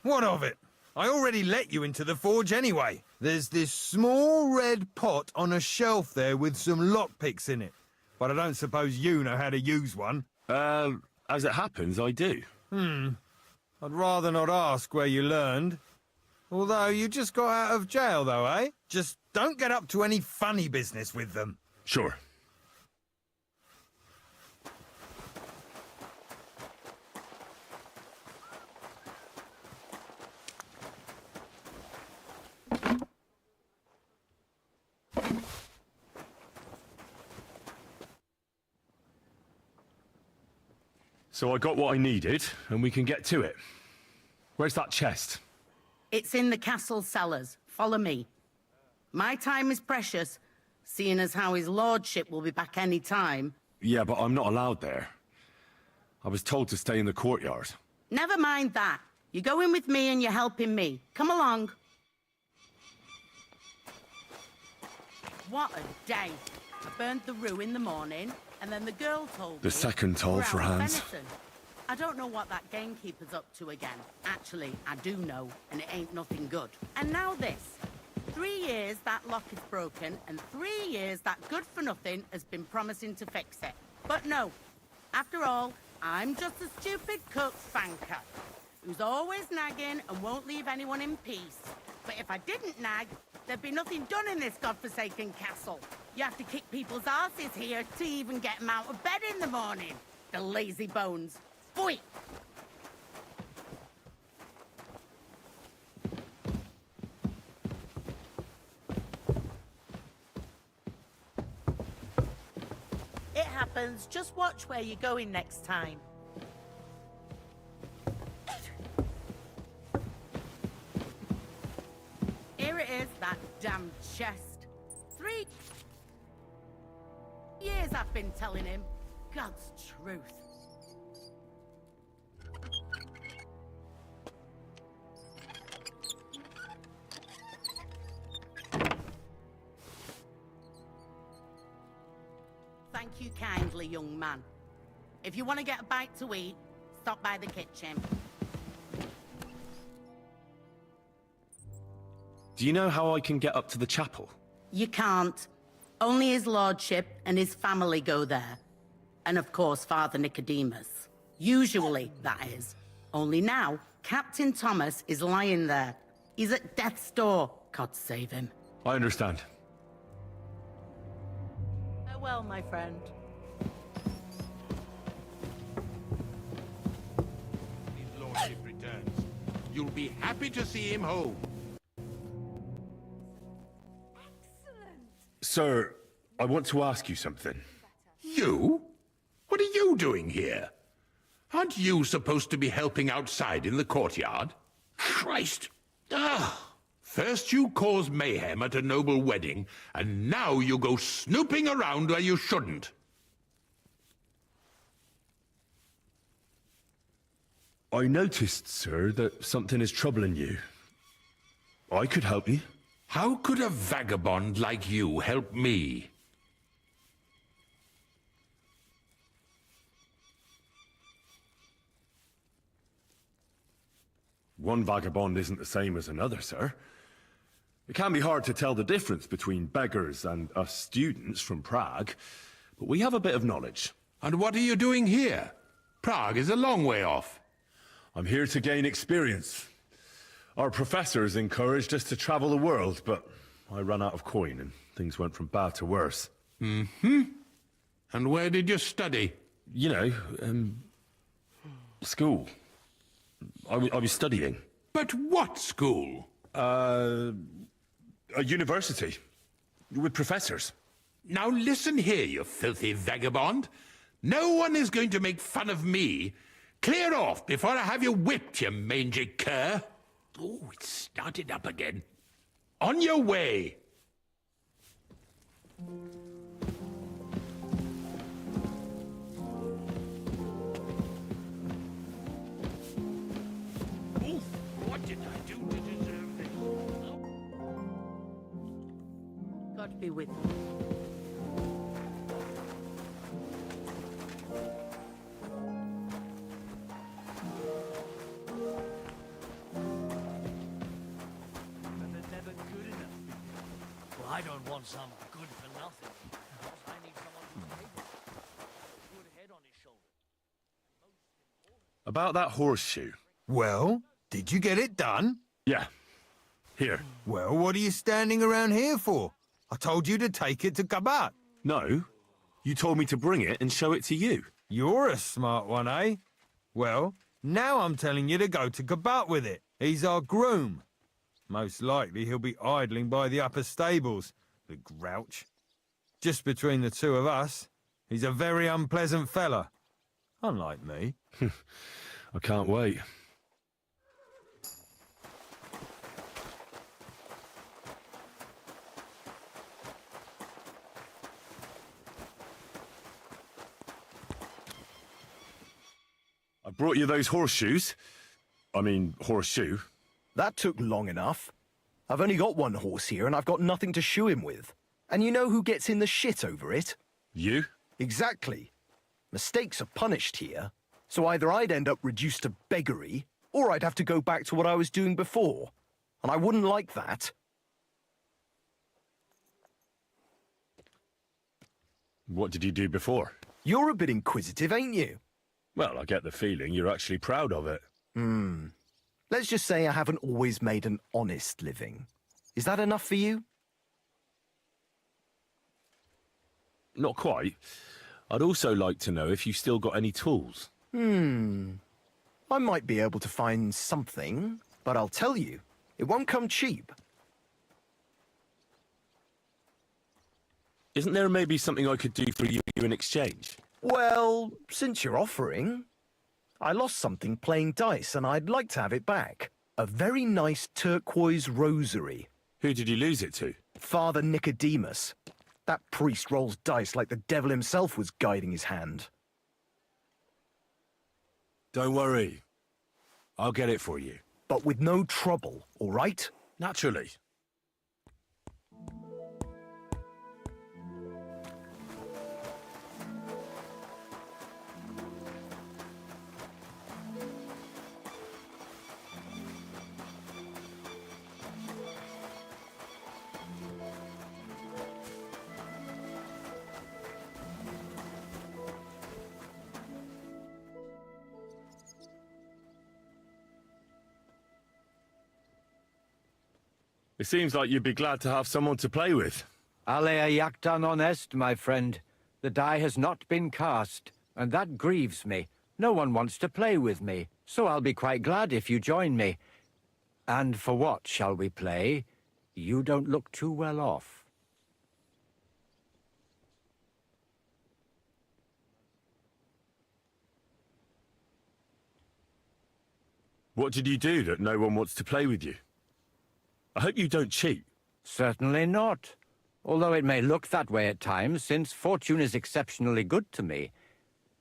[SPEAKER 9] What of it? I already let you into the forge anyway. There's this small red pot on a shelf there with some lockpicks in it. But I don't suppose you know how to use one.
[SPEAKER 18] As it happens, I do.
[SPEAKER 9] I'd rather not ask where you learned. Although you just got out of jail, though, eh? Just don't get up to any funny business with them.
[SPEAKER 18] Sure. So I got what I needed, and we can get to it. Where's that chest?
[SPEAKER 6] It's in the castle cellars. Follow me. My time is precious, seeing as how his lordship will be back any time.
[SPEAKER 18] Yeah, but I'm not allowed there. I was told to stay in the courtyard.
[SPEAKER 6] Never mind that. You're going with me and you're helping me. Come along. What a day. I burned the rue in the morning, and then the girl told
[SPEAKER 18] The
[SPEAKER 6] me
[SPEAKER 18] second toll
[SPEAKER 6] we're
[SPEAKER 18] for
[SPEAKER 6] out of
[SPEAKER 18] hands.
[SPEAKER 6] venison. I don't know what that gamekeeper's up to again. Actually, I do know, and it ain't nothing good. And now this. 3 years that lock is broken, and 3 years that good-for-nothing has been promising to fix it. But no. After all, I'm just a stupid cook, Fanka, who's always nagging and won't leave anyone in peace. But if I didn't nag, there'd be nothing done in this godforsaken castle. You have to kick people's asses here to even get them out of bed in the morning. The lazy bones. Pfui! It happens. Just watch where you're going next time. Here it is, that damn chest. 3 years I've been telling him. God's truth. Thank you kindly, young man. If you want to get a bite to eat, stop by the kitchen.
[SPEAKER 8] Do you know how I can get up to the chapel?
[SPEAKER 6] You can't. Only his lordship and his family go there. And of course, Father Nicodemus. Usually, that is. Only now, Captain Thomas is lying there. He's at death's door. God save him.
[SPEAKER 8] I understand.
[SPEAKER 6] Farewell, my friend.
[SPEAKER 19] His lordship returns. You'll be happy to see him home.
[SPEAKER 18] Sir, I want to ask you something.
[SPEAKER 19] You? What are you doing here? Aren't you supposed to be helping outside in the courtyard? Christ! First you cause mayhem at a noble wedding, and now you go snooping around where you shouldn't.
[SPEAKER 18] I noticed, sir, that something is troubling you. I could help you.
[SPEAKER 19] How could a vagabond like you help me?
[SPEAKER 18] One vagabond isn't the same as another, sir. It can be hard to tell the difference between beggars and us students from Prague, but we have a bit of knowledge.
[SPEAKER 19] And what are you doing here? Prague is a long way off.
[SPEAKER 18] I'm here to gain experience. Our professors encouraged us to travel the world, but I ran out of coin and things went from bad to worse.
[SPEAKER 19] Mm-hmm. And where did you study?
[SPEAKER 18] You know, school. I was studying.
[SPEAKER 19] But what school?
[SPEAKER 18] A university. With professors.
[SPEAKER 19] Now listen here, you filthy vagabond. No one is going to make fun of me. Clear off before I have you whipped, you mangy cur. Oh, it's started up again. On your way. Oof, what did I do to deserve this?
[SPEAKER 6] God be with you.
[SPEAKER 4] I don't want some good for nothing. I need someone who's capable. Good head on his shoulder.
[SPEAKER 18] About that horseshoe.
[SPEAKER 9] Well, did you get it done?
[SPEAKER 18] Yeah. Here.
[SPEAKER 9] Well, what are you standing around here for? I told you to take it to Kabat.
[SPEAKER 18] No. You told me to bring it and show it to you.
[SPEAKER 9] You're a smart one, eh? Well, now I'm telling you to go to Kabat with it. He's our groom. Most likely he'll be idling by the upper stables, the grouch. Just between the two of us, he's a very unpleasant fella. Unlike me.
[SPEAKER 18] I can't wait. I brought you those horseshoes. I mean, horseshoe.
[SPEAKER 16] That took long enough. I've only got one horse here and I've got nothing to shoe him with. And you know who gets in the shit over it?
[SPEAKER 18] You?
[SPEAKER 16] Exactly. Mistakes are punished here. So either I'd end up reduced to beggary, or I'd have to go back to what I was doing before. And I wouldn't like that.
[SPEAKER 18] What did you do before?
[SPEAKER 16] You're a bit inquisitive, ain't you?
[SPEAKER 18] Well, I get the feeling you're actually proud of it.
[SPEAKER 16] Let's just say I haven't always made an honest living. Is that enough for you?
[SPEAKER 18] Not quite. I'd also like to know if you've still got any tools.
[SPEAKER 16] I might be able to find something, but I'll tell you, it won't come cheap.
[SPEAKER 18] Isn't there maybe something I could do for you in exchange?
[SPEAKER 16] Well, since you're offering, I lost something playing dice and I'd like to have it back. A very nice turquoise rosary.
[SPEAKER 18] Who did you lose it to?
[SPEAKER 16] Father Nicodemus. That priest rolls dice like the devil himself was guiding his hand.
[SPEAKER 18] Don't worry. I'll get it for you.
[SPEAKER 16] But with no trouble, all right?
[SPEAKER 18] Naturally. It seems like you'd be glad to have someone to play with.
[SPEAKER 17] Alea jactan honest, my friend. The die has not been cast, and that grieves me. No one wants to play with me, so I'll be quite glad if you join me. And for what shall we play? You don't look too well off.
[SPEAKER 18] What did you do that no one wants to play with you? I hope you don't cheat.
[SPEAKER 17] Certainly not. Although it may look that way at times, since fortune is exceptionally good to me.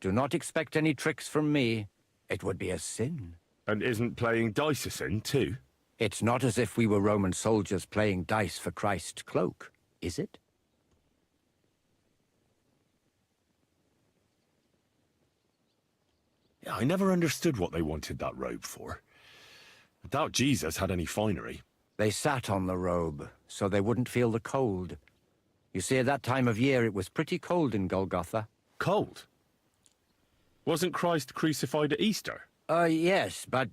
[SPEAKER 17] Do not expect any tricks from me. It would be a sin.
[SPEAKER 18] And isn't playing dice a sin, too?
[SPEAKER 17] It's not as if we were Roman soldiers playing dice for Christ's cloak, is it?
[SPEAKER 18] Yeah, I never understood what they wanted that robe for. I doubt Jesus had any finery.
[SPEAKER 17] They sat on the robe, so they wouldn't feel the cold. You see, at that time of year, it was pretty cold in Golgotha.
[SPEAKER 18] Cold? Wasn't Christ crucified at Easter?
[SPEAKER 17] Yes, but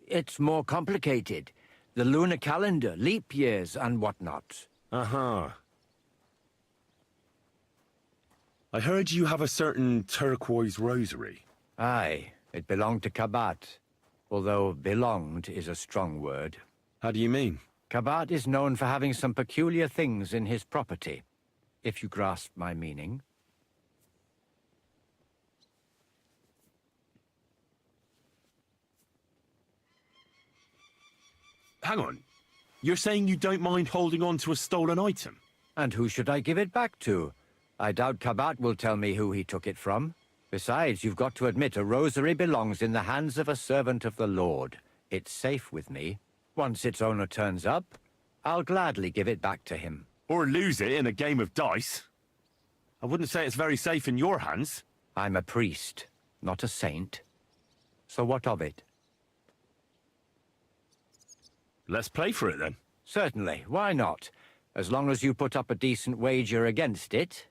[SPEAKER 17] it's more complicated. The lunar calendar, leap years, and whatnot.
[SPEAKER 18] Uh-huh. I heard you have a certain turquoise rosary.
[SPEAKER 17] Aye, it belonged to Kabat, although belonged is a strong word.
[SPEAKER 18] How do you mean?
[SPEAKER 17] Kabat is known for having some peculiar things in his property, if you grasp my meaning.
[SPEAKER 18] Hang on. You're saying you don't mind holding on to a stolen item?
[SPEAKER 17] And who should I give it back to? I doubt Kabat will tell me who he took it from. Besides, you've got to admit a rosary belongs in the hands of a servant of the Lord. It's safe with me. Once its owner turns up, I'll gladly give it back to him.
[SPEAKER 18] Or lose it in a game of dice. I wouldn't say it's very safe in your hands.
[SPEAKER 17] I'm a priest, not a saint. So what of it?
[SPEAKER 18] Let's play for it then.
[SPEAKER 17] Certainly, why not? As long as you put up a decent wager against it.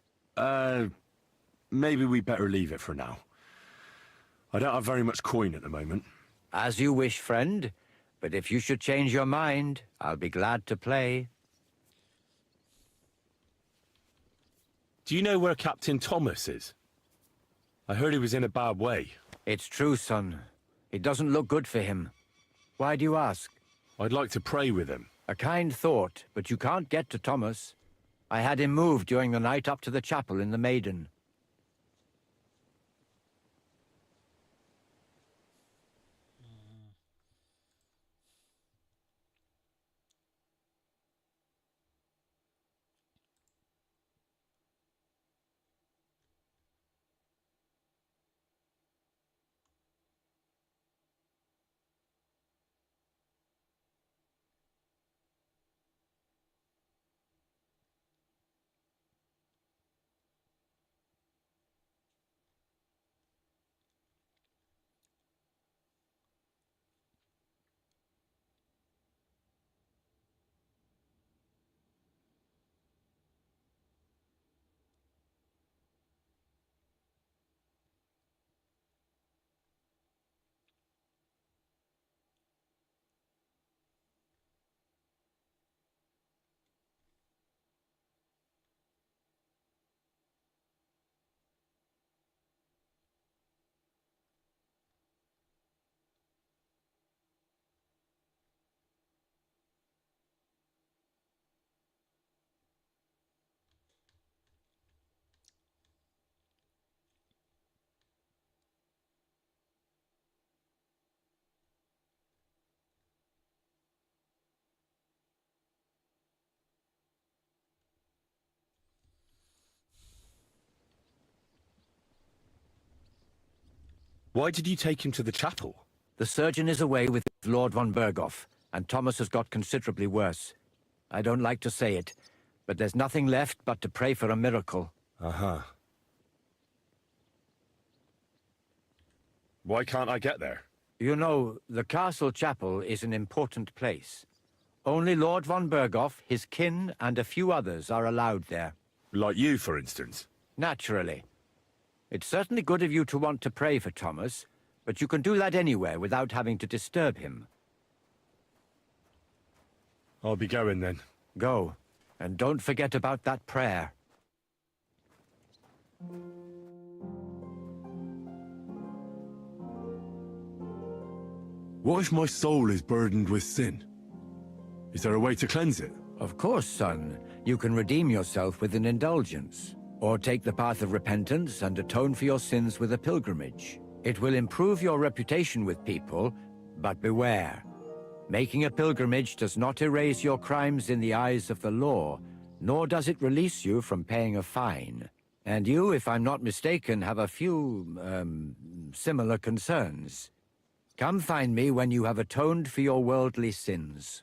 [SPEAKER 18] Maybe we better leave it for now. I don't have very much coin at the moment.
[SPEAKER 17] As you wish, friend. But if you should change your mind, I'll be glad to play.
[SPEAKER 18] Do you know where Captain Thomas is? I heard he was in a bad way.
[SPEAKER 17] It's true, son. It doesn't look good for him. Why do you ask?
[SPEAKER 18] I'd like to pray with him.
[SPEAKER 17] A kind thought, but you can't get to Thomas. I had him moved during the night up to the chapel in the Maiden.
[SPEAKER 8] Why did you take him to the chapel?
[SPEAKER 17] The surgeon is away with Lord von Berghoff, and Thomas has got considerably worse. I don't like to say it, but there's nothing left but to pray for a miracle.
[SPEAKER 8] Uh-huh. Why can't I get there?
[SPEAKER 17] You know, the castle chapel is an important place. Only Lord von Berghoff, his kin, and a few others are allowed there.
[SPEAKER 8] Like you, for instance?
[SPEAKER 17] Naturally. It's certainly good of you to want to pray for Thomas, but you can do that anywhere without having to disturb him.
[SPEAKER 8] I'll be going then.
[SPEAKER 17] Go. And don't forget about that prayer.
[SPEAKER 8] What if my soul is burdened with sin? Is there a way to cleanse it?
[SPEAKER 17] Of course, son. You can redeem yourself with an indulgence, or take the path of repentance and atone for your sins with a pilgrimage. It will improve your reputation with people, but beware. Making a pilgrimage does not erase your crimes in the eyes of the law, nor does it release you from paying a fine. And you, if I'm not mistaken, have a few, similar concerns. Come find me when you have atoned for your worldly sins.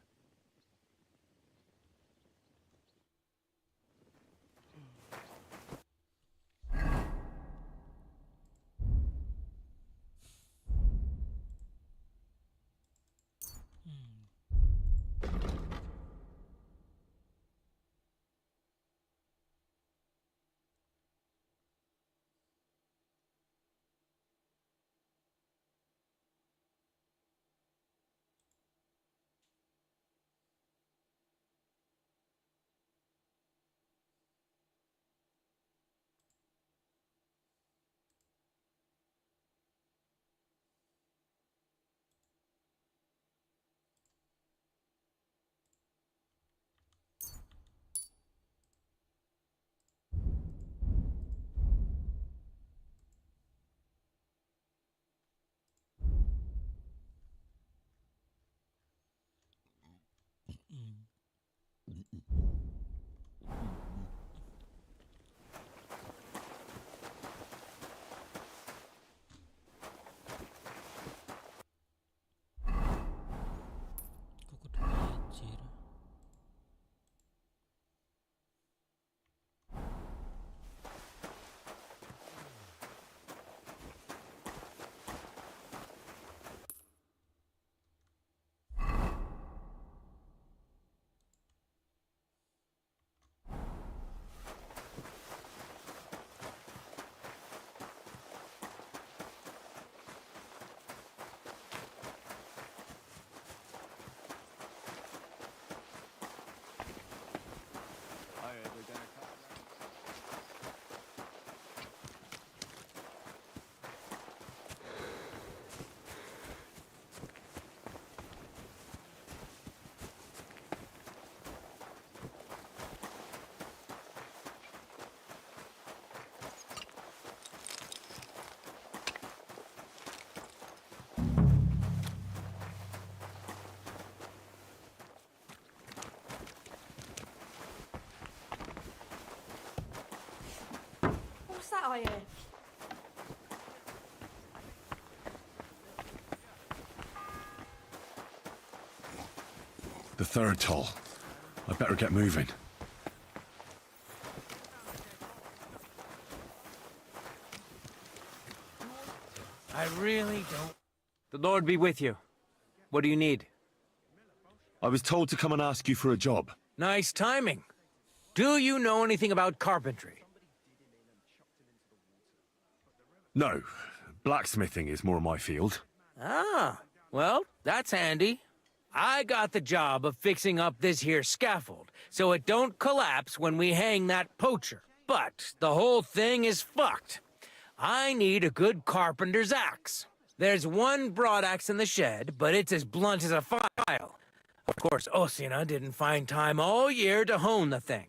[SPEAKER 11] What's that I hear?
[SPEAKER 8] The third toll. I'd better get moving.
[SPEAKER 5] I really don't.
[SPEAKER 10] The Lord be with you. What do you need?
[SPEAKER 8] I was told to come and ask you for a job.
[SPEAKER 5] Nice timing. Do you know anything about carpentry?
[SPEAKER 8] No. Blacksmithing is more my field.
[SPEAKER 5] Ah, well, that's handy. I got the job of fixing up this here scaffold, so it don't collapse when we hang that poacher. But the whole thing is fucked. I need a good carpenter's axe. There's one broadaxe in the shed, but it's as blunt as a file. Of course, Osina didn't find time all year to hone the thing.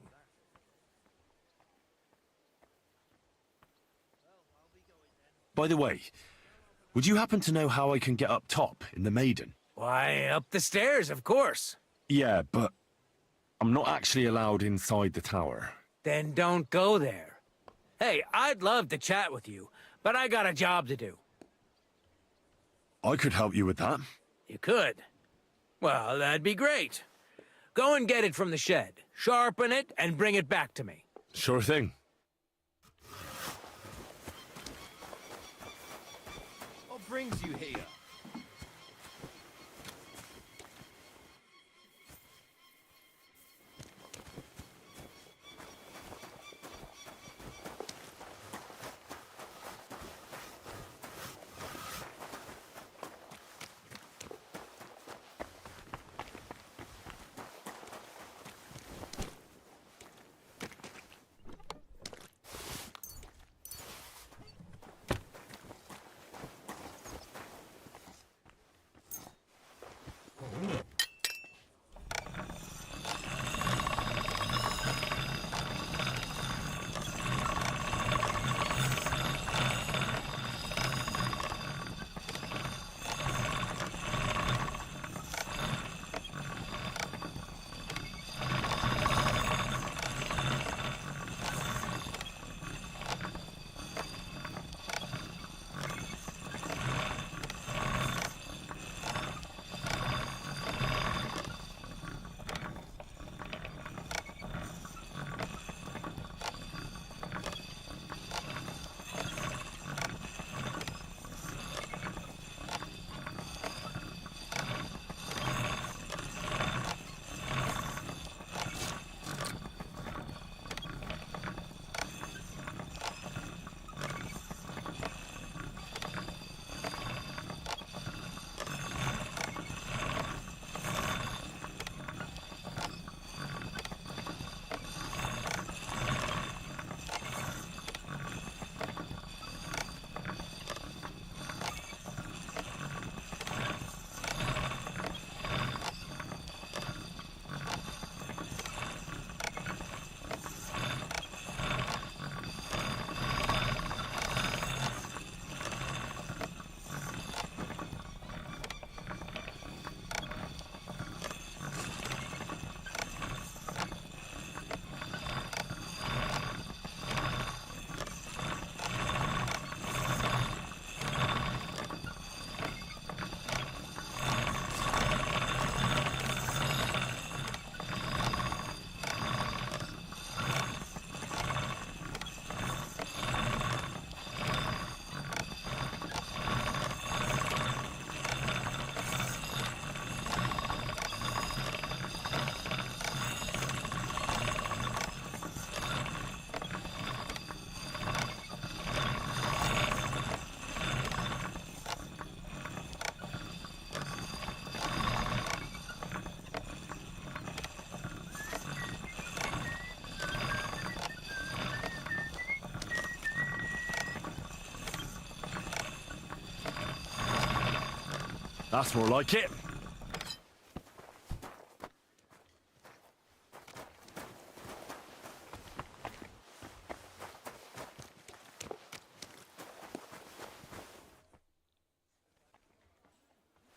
[SPEAKER 8] By the way, would you happen to know how I can get up top in the Maiden?
[SPEAKER 5] Why, up the stairs, of course.
[SPEAKER 8] Yeah, but I'm not actually allowed inside the tower.
[SPEAKER 5] Then don't go there. Hey, I'd love to chat with you, but I got a job to do.
[SPEAKER 8] I could help you with that.
[SPEAKER 13] You could? Well, that'd be great. Go and get it from the shed, sharpen it, and bring it back to me.
[SPEAKER 8] Sure thing.
[SPEAKER 14] What brings you here?
[SPEAKER 8] That's more like it.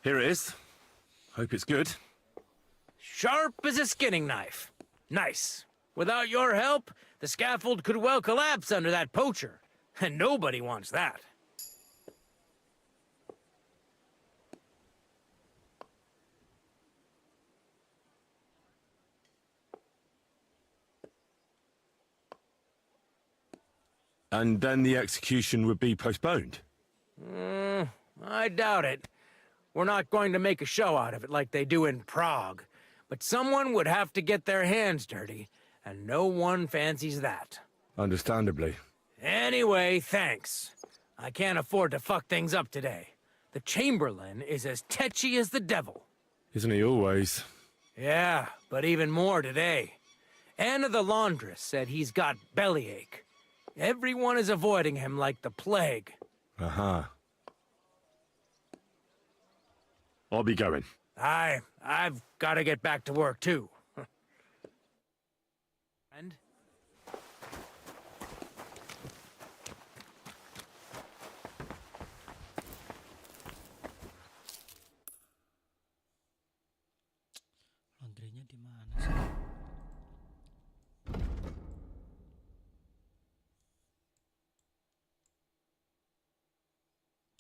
[SPEAKER 8] Here it is. Hope it's good.
[SPEAKER 13] Sharp as a skinning knife. Nice. Without your help, the scaffold could well collapse under that poacher. And nobody wants that.
[SPEAKER 8] And then the execution would be postponed?
[SPEAKER 13] I doubt it. We're not going to make a show out of it like they do in Prague. But someone would have to get their hands dirty, and no one fancies that.
[SPEAKER 8] Understandably.
[SPEAKER 13] Anyway, thanks. I can't afford to fuck things up today. The Chamberlain is as tetchy as the devil.
[SPEAKER 8] Isn't he always?
[SPEAKER 13] Yeah, but even more today. Anna the laundress said he's got bellyache. Everyone is avoiding him like the plague.
[SPEAKER 8] Uh-huh. I'll be going.
[SPEAKER 13] I've got to get back to work, too. And?
[SPEAKER 1] Laundrynya di mana sih?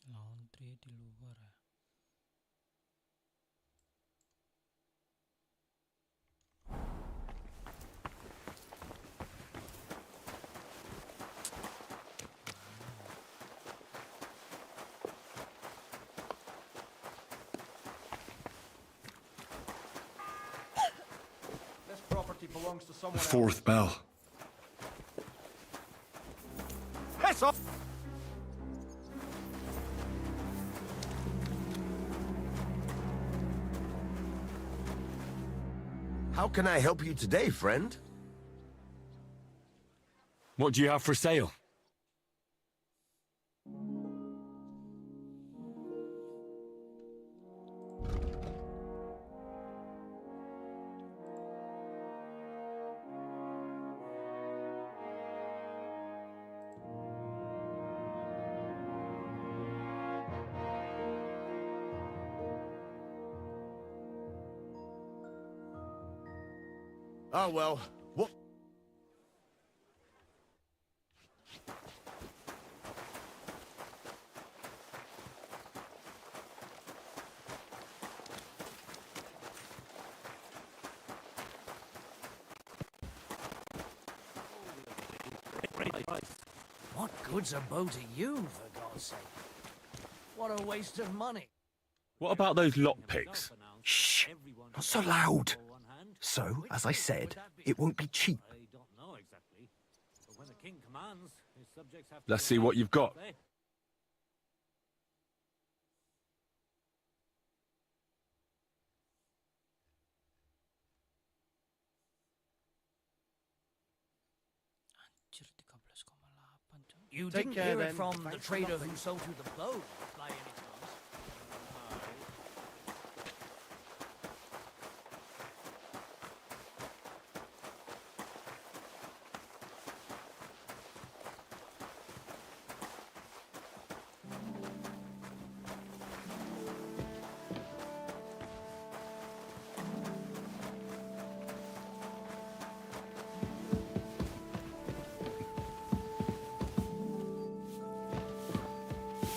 [SPEAKER 1] Laundry di luar ya.
[SPEAKER 16] belongs to someone
[SPEAKER 8] The fourth bell.
[SPEAKER 16] Piss off!
[SPEAKER 2] How can I help you today, friend?
[SPEAKER 8] What do you have for sale?
[SPEAKER 2] Oh, well, what?
[SPEAKER 4] What good's a bow to you, for God's sake? What a waste of money.
[SPEAKER 8] What about those lockpicks?
[SPEAKER 16] Shh! Not so loud. So, as I said, it won't be cheap.
[SPEAKER 8] Let's see what you've got.
[SPEAKER 4] You
[SPEAKER 16] Take
[SPEAKER 4] didn't
[SPEAKER 16] care,
[SPEAKER 4] hear
[SPEAKER 16] then.
[SPEAKER 4] it from the
[SPEAKER 16] Thanks for
[SPEAKER 4] trader
[SPEAKER 16] nothing.
[SPEAKER 4] who sold you the bow, by any chance?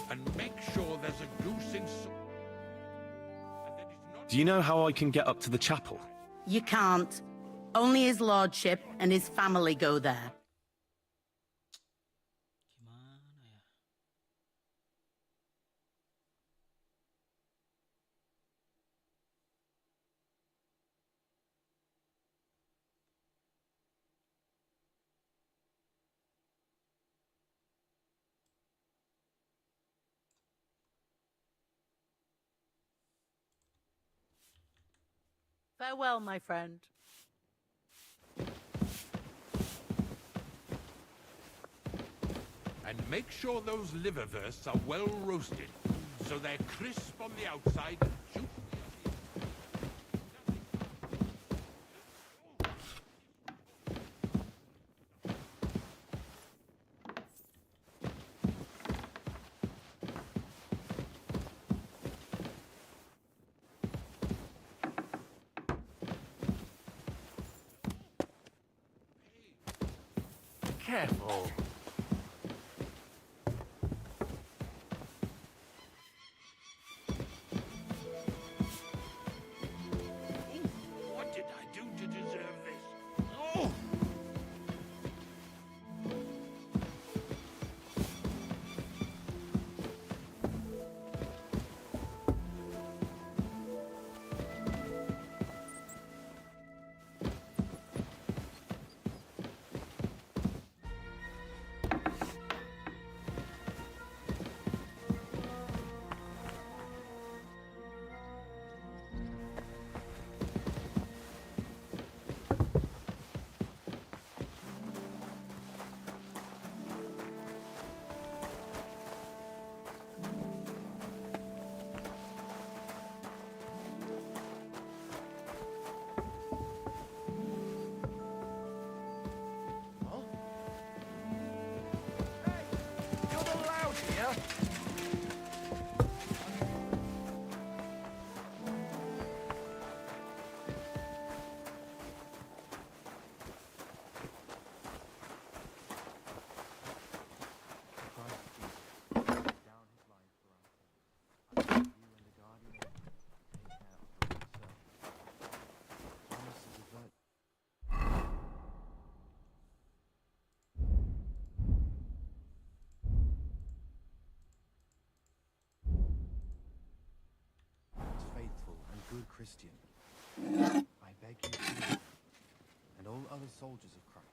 [SPEAKER 19] And make sure there's a goose in...
[SPEAKER 8] Do you know how I can get up to the chapel?
[SPEAKER 6] You can't. Only his lordship and his family go there. Farewell, my friend.
[SPEAKER 19] And make sure those liverwursts are well roasted, so they're crisp on the outside and juicy.
[SPEAKER 13] Careful.
[SPEAKER 19] What did I do to deserve this? Oh!
[SPEAKER 16] You're not allowed here.
[SPEAKER 14] Faithful and good Christian, I beg you, and all the soldiers of Christ.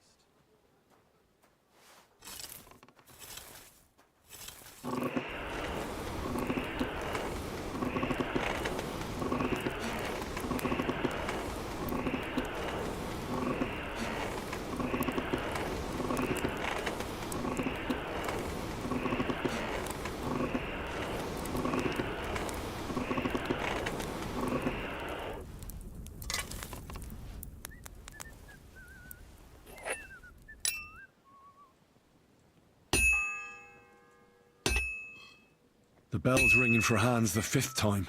[SPEAKER 18] The bell's ringing for Hans the 5th time.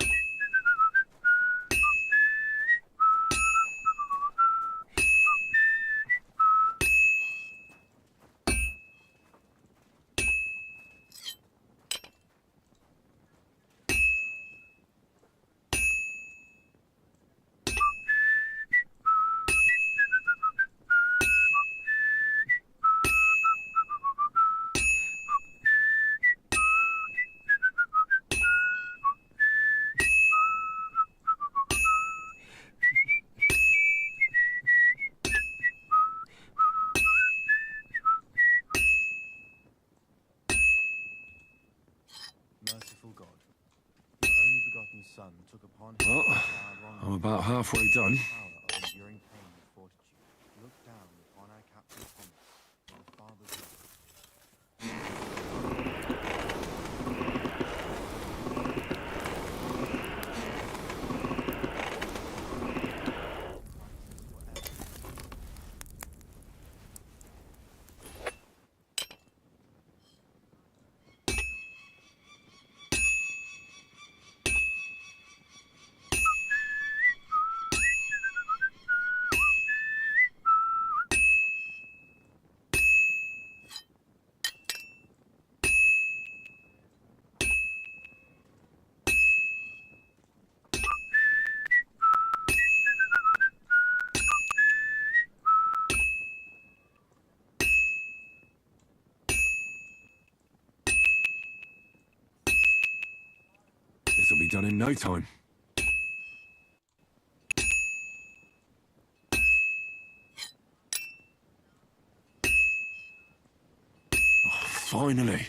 [SPEAKER 14] Merciful God, your only begotten Son took upon him
[SPEAKER 18] Well, I'm about halfway done.
[SPEAKER 14] power of enduring pain and fortitude. Look down upon our captain Thomas, our Father's love.
[SPEAKER 18] This'll be done in no time. Oh, finally.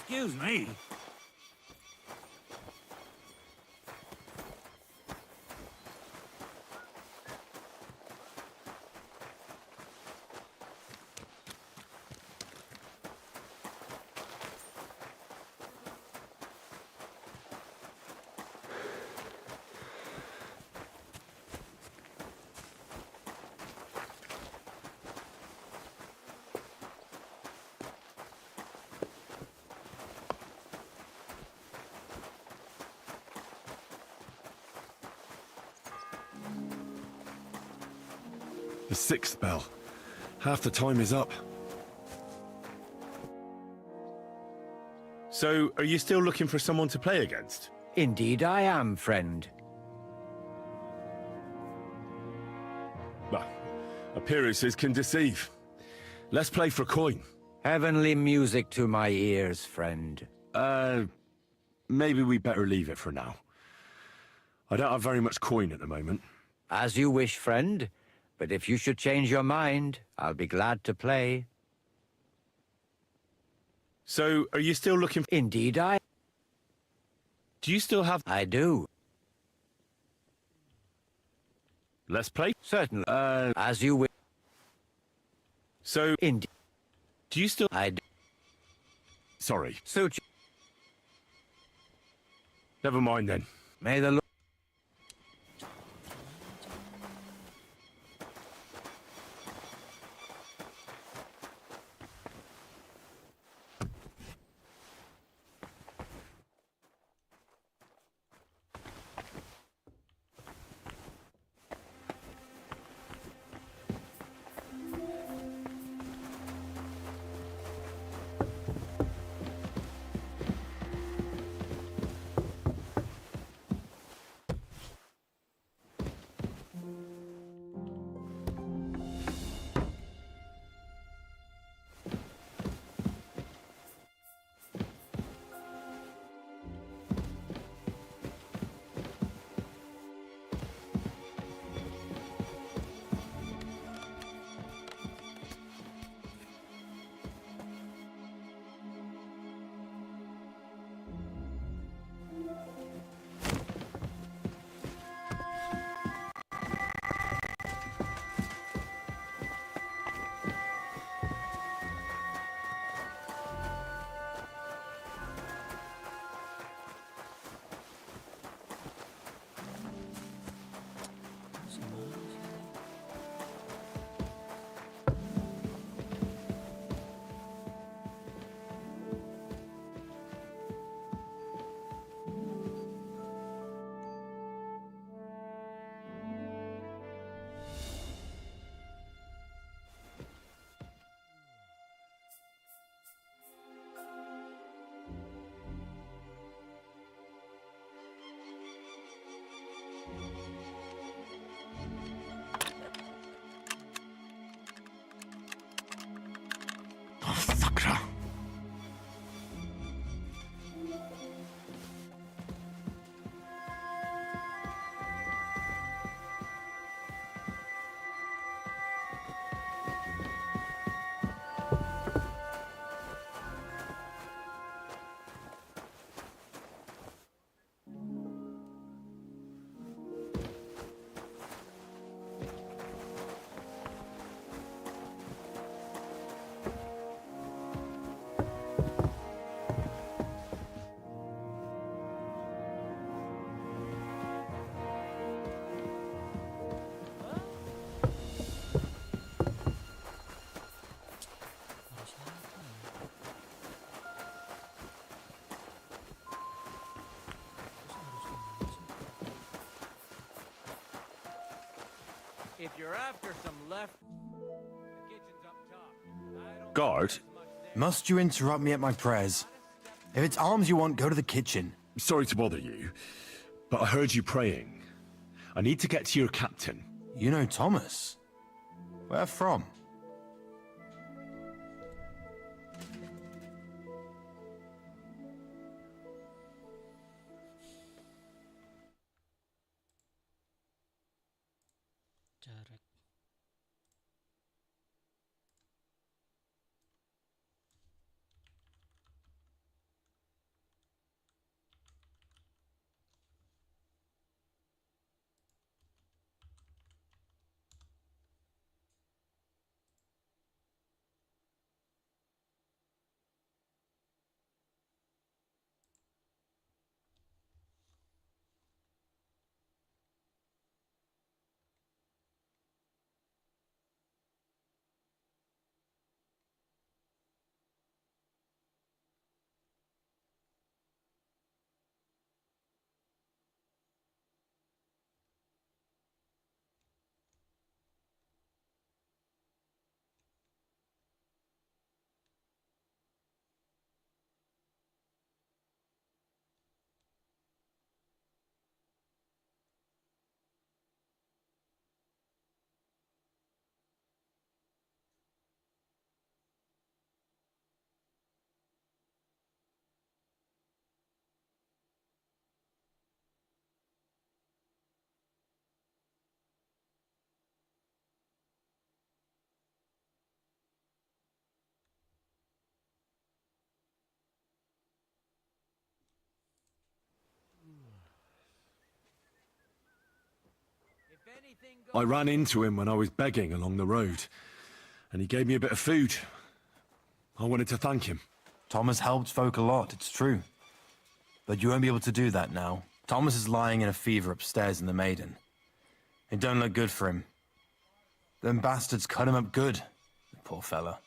[SPEAKER 3] Excuse me.
[SPEAKER 18] The 6th bell. Half the time is up. So, are you still looking for someone to play against?
[SPEAKER 17] Indeed I am, friend.
[SPEAKER 18] Well, appearances can deceive. Let's play for coin.
[SPEAKER 17] Heavenly music to my ears, friend.
[SPEAKER 18] Maybe we better leave it for now. I don't have very much coin at the moment.
[SPEAKER 17] As you wish, friend. But if you should change your mind, I'll be glad to play.
[SPEAKER 18] So, are you still looking for...
[SPEAKER 17] Indeed, I...
[SPEAKER 18] Do you still have...
[SPEAKER 17] I do.
[SPEAKER 18] Let's play?
[SPEAKER 17] Certainly. As you wish.
[SPEAKER 18] So...
[SPEAKER 17] Indeed.
[SPEAKER 18] Do you still...
[SPEAKER 17] I do.
[SPEAKER 18] Sorry.
[SPEAKER 17] Suit you.
[SPEAKER 18] Never mind then.
[SPEAKER 17] May the Lord...
[SPEAKER 13] If you're after some left, the kitchen's up top.
[SPEAKER 18] Guard?
[SPEAKER 16] Must you interrupt me at my prayers? If it's alms you want, go to the kitchen.
[SPEAKER 18] Sorry to bother you, but I heard you praying. I need to get to your captain.
[SPEAKER 16] You know Thomas? Where from?
[SPEAKER 1] Jarek.
[SPEAKER 18] I ran into him when I was begging along the road, and he gave me a bit of food. I wanted to thank him.
[SPEAKER 14] Thomas helped folk a lot, it's true. But you won't be able to do that now. Thomas is lying in a fever upstairs in the Maiden. It don't look good for him. Them bastards cut him up good, the poor fella.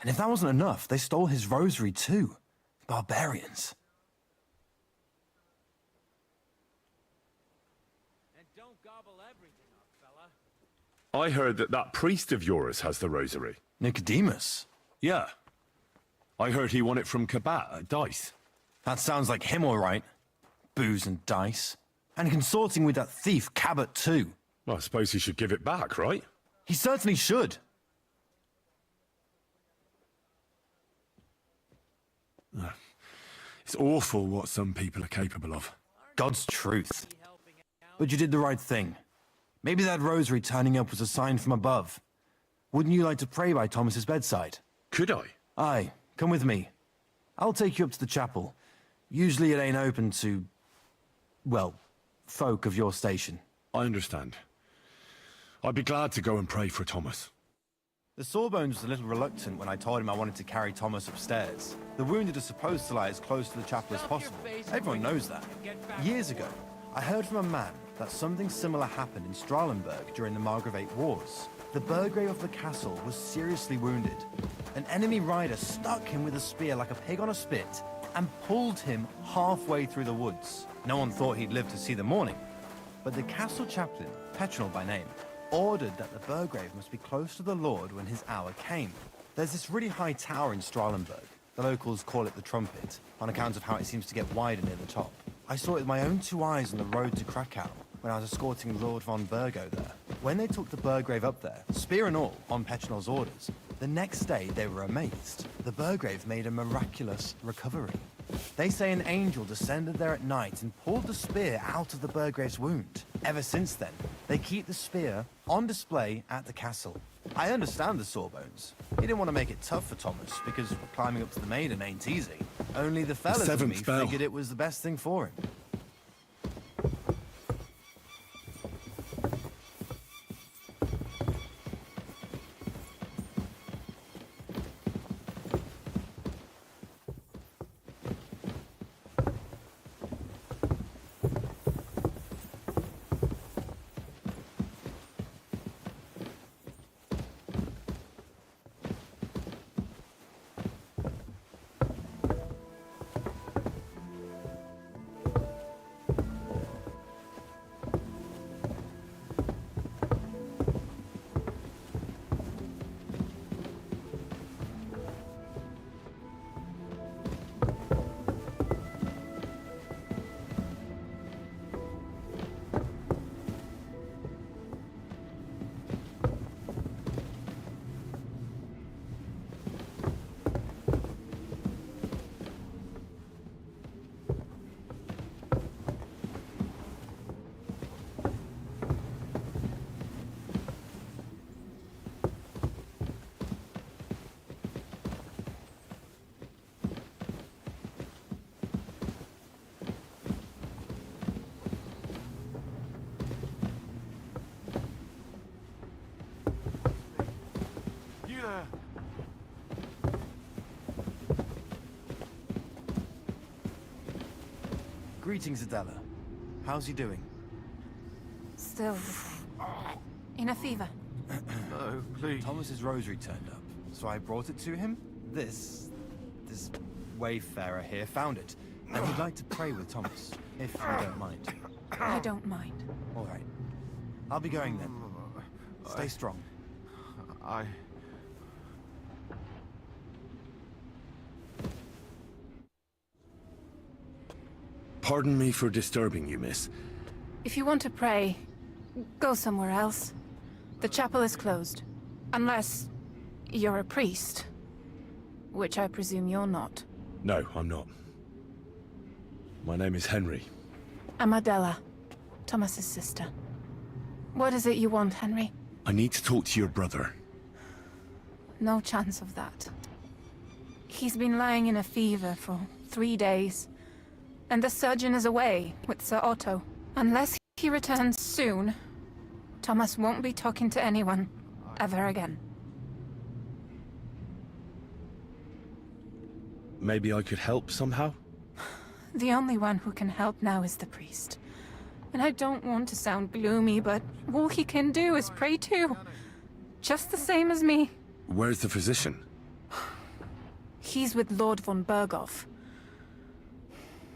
[SPEAKER 14] And if that wasn't enough, they stole his rosary too. Barbarians.
[SPEAKER 18] I heard that priest of yours has the rosary.
[SPEAKER 14] Nicodemus?
[SPEAKER 18] Yeah. I heard he won it from Kabat at dice.
[SPEAKER 14] That sounds like him, all right. Booze and dice. And consorting with that thief, Cabot, too.
[SPEAKER 18] Well, I suppose he should give it back, right?
[SPEAKER 14] He certainly should.
[SPEAKER 18] It's awful what some people are capable of.
[SPEAKER 14] God's truth. But you did the right thing. Maybe that rosary turning up was a sign from above. Wouldn't you like to pray by Thomas's bedside?
[SPEAKER 18] Could I?
[SPEAKER 14] Aye, come with me. I'll take you up to the chapel. Usually it ain't open to, well, folk of your station.
[SPEAKER 18] I understand. I'd be glad to go and pray for Thomas.
[SPEAKER 14] The Sawbones was a little reluctant when I told him I wanted to carry Thomas upstairs. The wounded are supposed to lie as close to the chapel as possible. Everyone knows that. Years ago, I heard from a man that something similar happened in Strahlenberg during the Margravate Wars. The Burgrave of the castle was seriously wounded. An enemy rider stuck him with a spear like a pig on a spit and pulled him halfway through the woods. No one thought he'd live to see the morning, but the castle chaplain, Petronel by name, ordered that the Burgrave must be close to the Lord when his hour came. There's this really high tower in Strahlenberg. The locals call it the Trumpet, on account of how it seems to get wider near the top. I saw it with my own 2 eyes on the road to Krakow when I was escorting Lord von Burgo there. When they took the Burgrave up there, spear and all, on Petronel's orders, the next day they were amazed. The Burgrave made a miraculous recovery. They say an angel descended there at night and pulled the spear out of the Burgrave's wound. Ever since then, they keep the spear on display at the castle. I understand the Sawbones. He didn't want to make it tough for Thomas, because climbing up to the Maiden ain't easy. Only the fellas and me figured it was the best thing for him. Greetings, Adela. How's he doing?
[SPEAKER 12] Still in a fever.
[SPEAKER 14] No, please. Thomas's rosary turned up, so I brought it to him. This wayfarer here found it, and he'd like to pray with Thomas, if you don't mind.
[SPEAKER 12] I don't mind.
[SPEAKER 14] All right. I'll be going then. Stay strong.
[SPEAKER 18] Pardon me for disturbing you, miss.
[SPEAKER 12] If you want to pray, go somewhere else. The chapel is closed. Unless you're a priest. Which I presume you're not.
[SPEAKER 18] No, I'm not. My name is Henry.
[SPEAKER 12] I'm Adela, Thomas's sister. What is it you want, Henry?
[SPEAKER 18] I need to talk to your brother.
[SPEAKER 12] No chance of that. He's been lying in a fever for 3 days. And the surgeon is away with Sir Otto. Unless he returns soon, Thomas won't be talking to anyone, ever again.
[SPEAKER 18] Maybe I could help somehow?
[SPEAKER 12] The only one who can help now is the priest. And I don't want to sound gloomy, but all he can do is pray too. Just the same as me.
[SPEAKER 18] Where's the physician?
[SPEAKER 12] He's with Lord von Berghoff.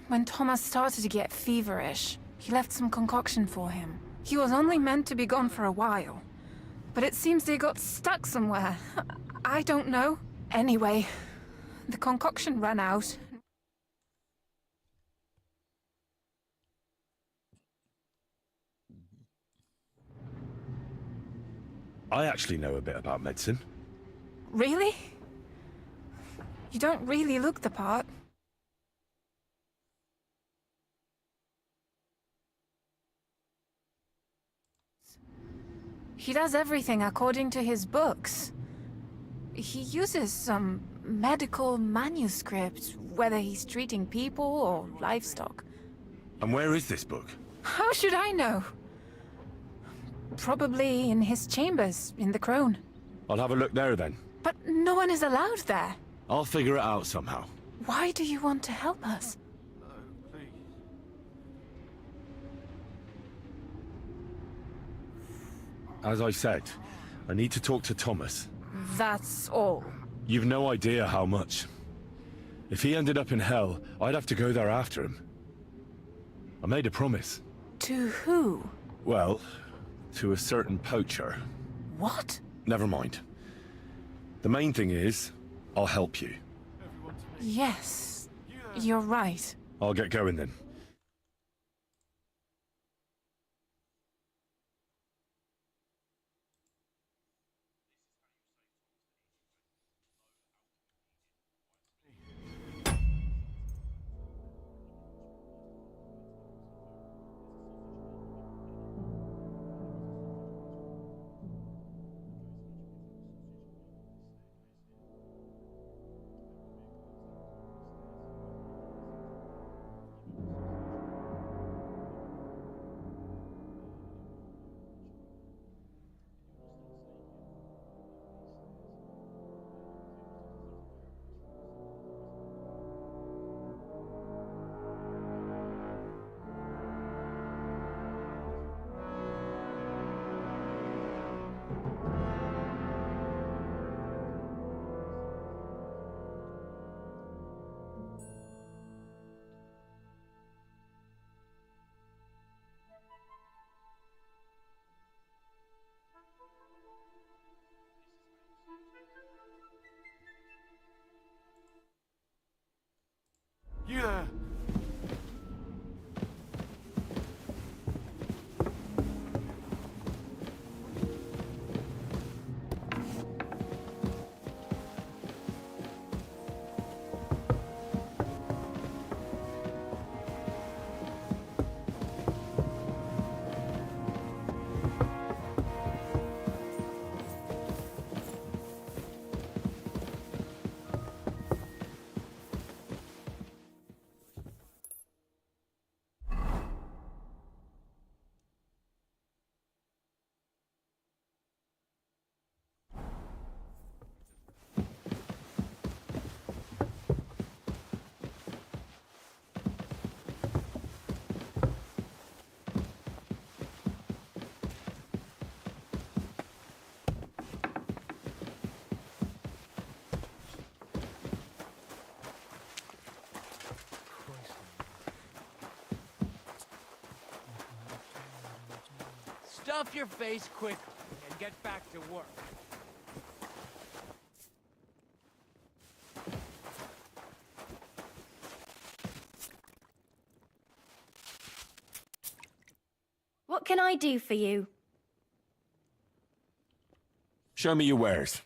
[SPEAKER 12] When Thomas started to get feverish, he left some concoction for him. He was only meant to be gone for a while. But it seems they got stuck somewhere. I don't know. Anyway, the concoction ran out.
[SPEAKER 18] I actually know a bit about medicine.
[SPEAKER 12] Really? You don't really look the part. He does everything according to his books. He uses some medical manuscript, whether he's treating people or livestock.
[SPEAKER 18] And where is this book?
[SPEAKER 12] How should I know? Probably in his chambers, in the Crone.
[SPEAKER 18] I'll have a look there then.
[SPEAKER 12] But no one is allowed there.
[SPEAKER 18] I'll figure it out somehow.
[SPEAKER 12] Why do you want to help us?
[SPEAKER 18] As I said, I need to talk to Thomas.
[SPEAKER 12] That's all.
[SPEAKER 18] You've no idea how much. If he ended up in hell, I'd have to go there after him. I made a promise.
[SPEAKER 12] To who?
[SPEAKER 18] Well, to a certain poacher.
[SPEAKER 12] What?
[SPEAKER 18] Never mind. The main thing is, I'll help you.
[SPEAKER 12] Yes, you're right.
[SPEAKER 18] I'll get going then.
[SPEAKER 3] You there?
[SPEAKER 5] Stuff your face quickly and get back to work.
[SPEAKER 7] What can I do for you?
[SPEAKER 18] Show me your wares.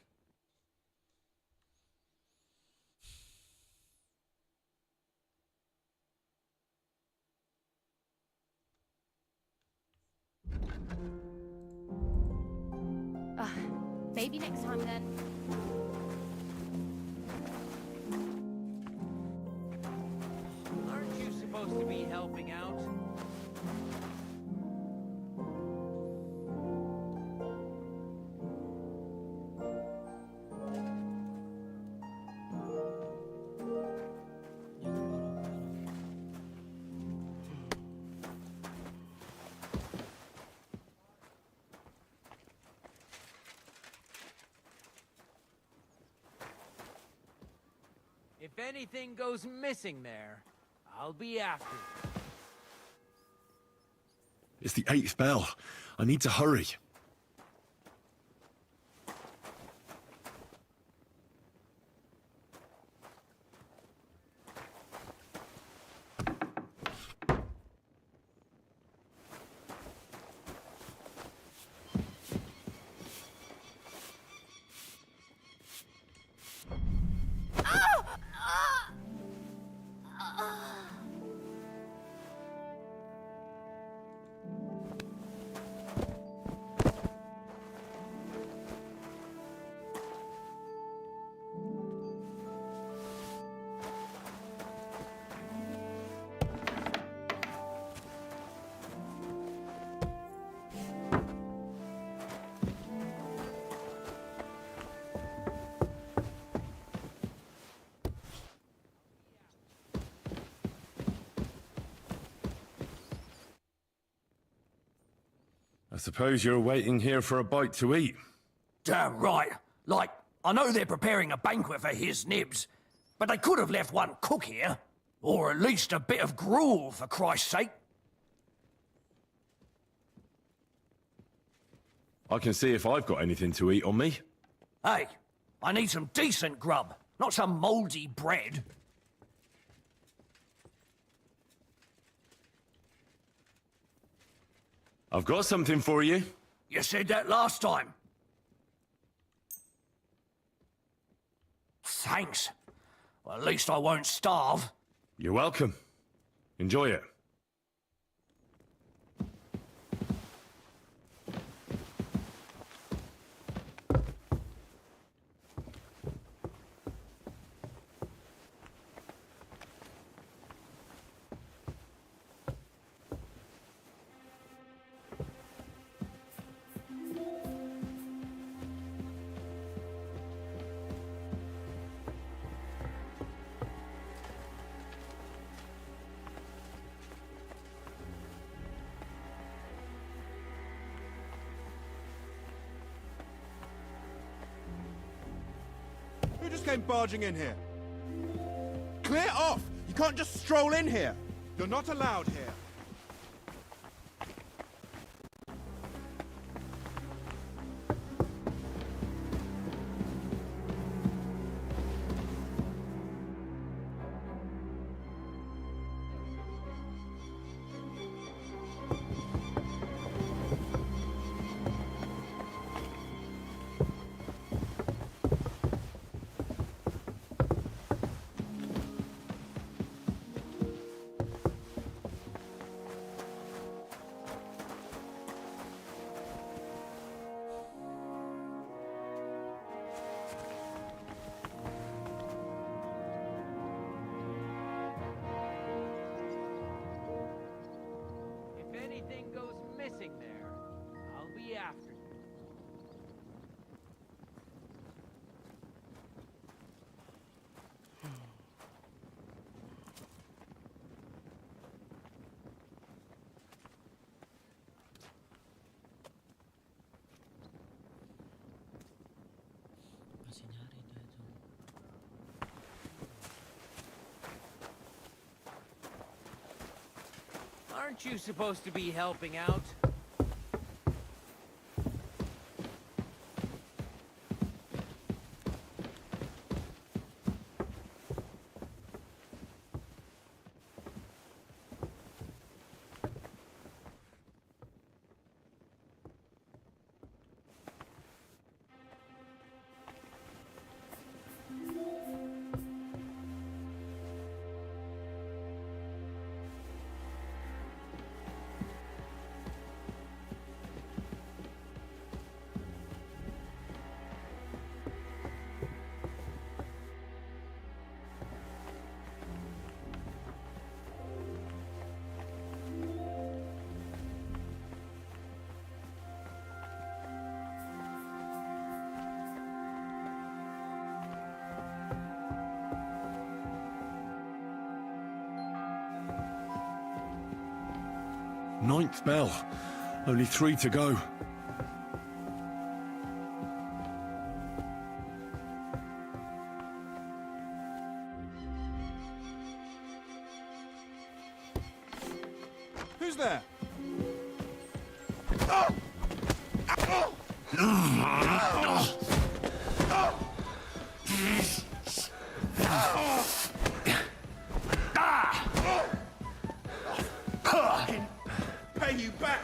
[SPEAKER 7] Maybe next time then.
[SPEAKER 5] Aren't you supposed to be helping out? If anything goes missing there, I'll be after you.
[SPEAKER 18] It's the 8th bell. I need to hurry. I suppose you're waiting here for a bite to eat.
[SPEAKER 4] Damn right. Like, I know they're preparing a banquet for his nibs, but they could have left one cook here. Or at least a bit of gruel, for Christ's sake.
[SPEAKER 18] I can see if I've got anything to eat on me.
[SPEAKER 4] Hey, I need some decent grub, not some mouldy bread.
[SPEAKER 18] I've got something for you.
[SPEAKER 4] You said that last time. Thanks. Well, at least I won't starve.
[SPEAKER 18] You're welcome. Enjoy it.
[SPEAKER 9] Who just came barging in here? Clear off! You can't just stroll in here. You're not allowed here.
[SPEAKER 5] If anything goes missing there, I'll be after you.
[SPEAKER 1] Masih nyari dia tuh.
[SPEAKER 5] Aren't you supposed to be helping out?
[SPEAKER 18] Ninth bell. Only 3 to go.
[SPEAKER 19] Pay you back!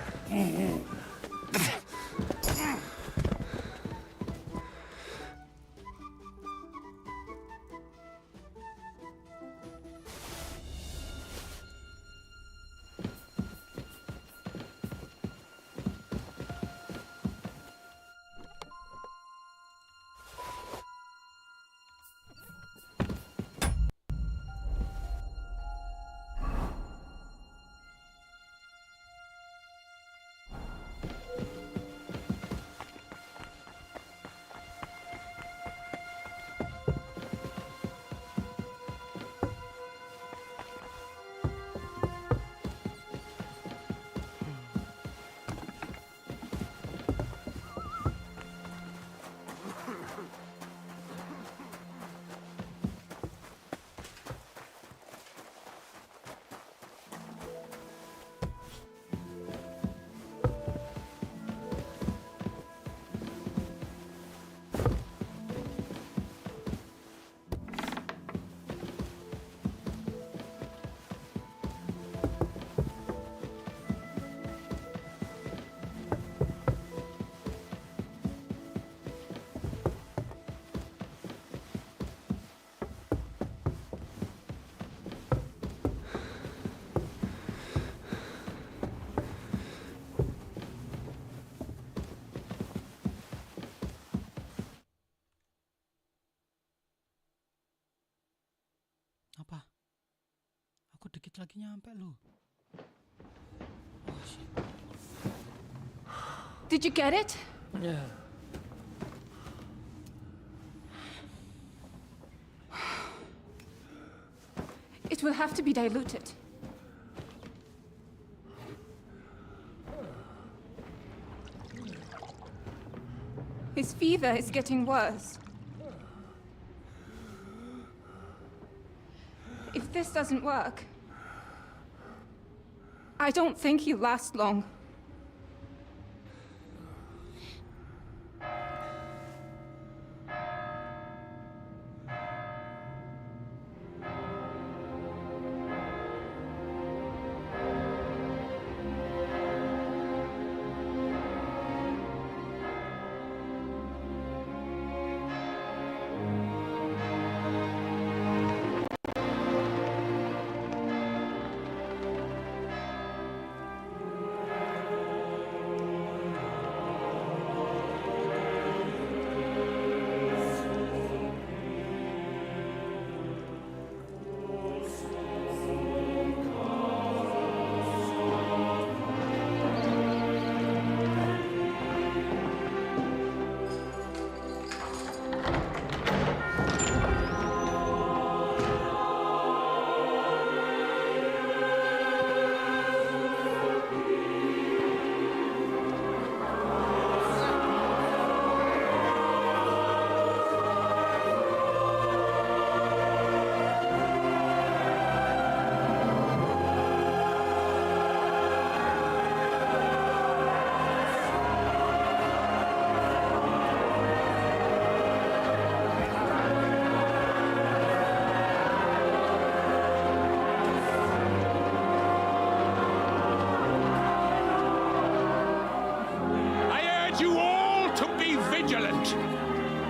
[SPEAKER 1] Apa? Aku dikit lagi nyampe loh. Oh, shit.
[SPEAKER 12] Did you get it?
[SPEAKER 1] Yeah.
[SPEAKER 12] It will have to be diluted. His fever is getting worse. If this doesn't work, I don't think he'll last long.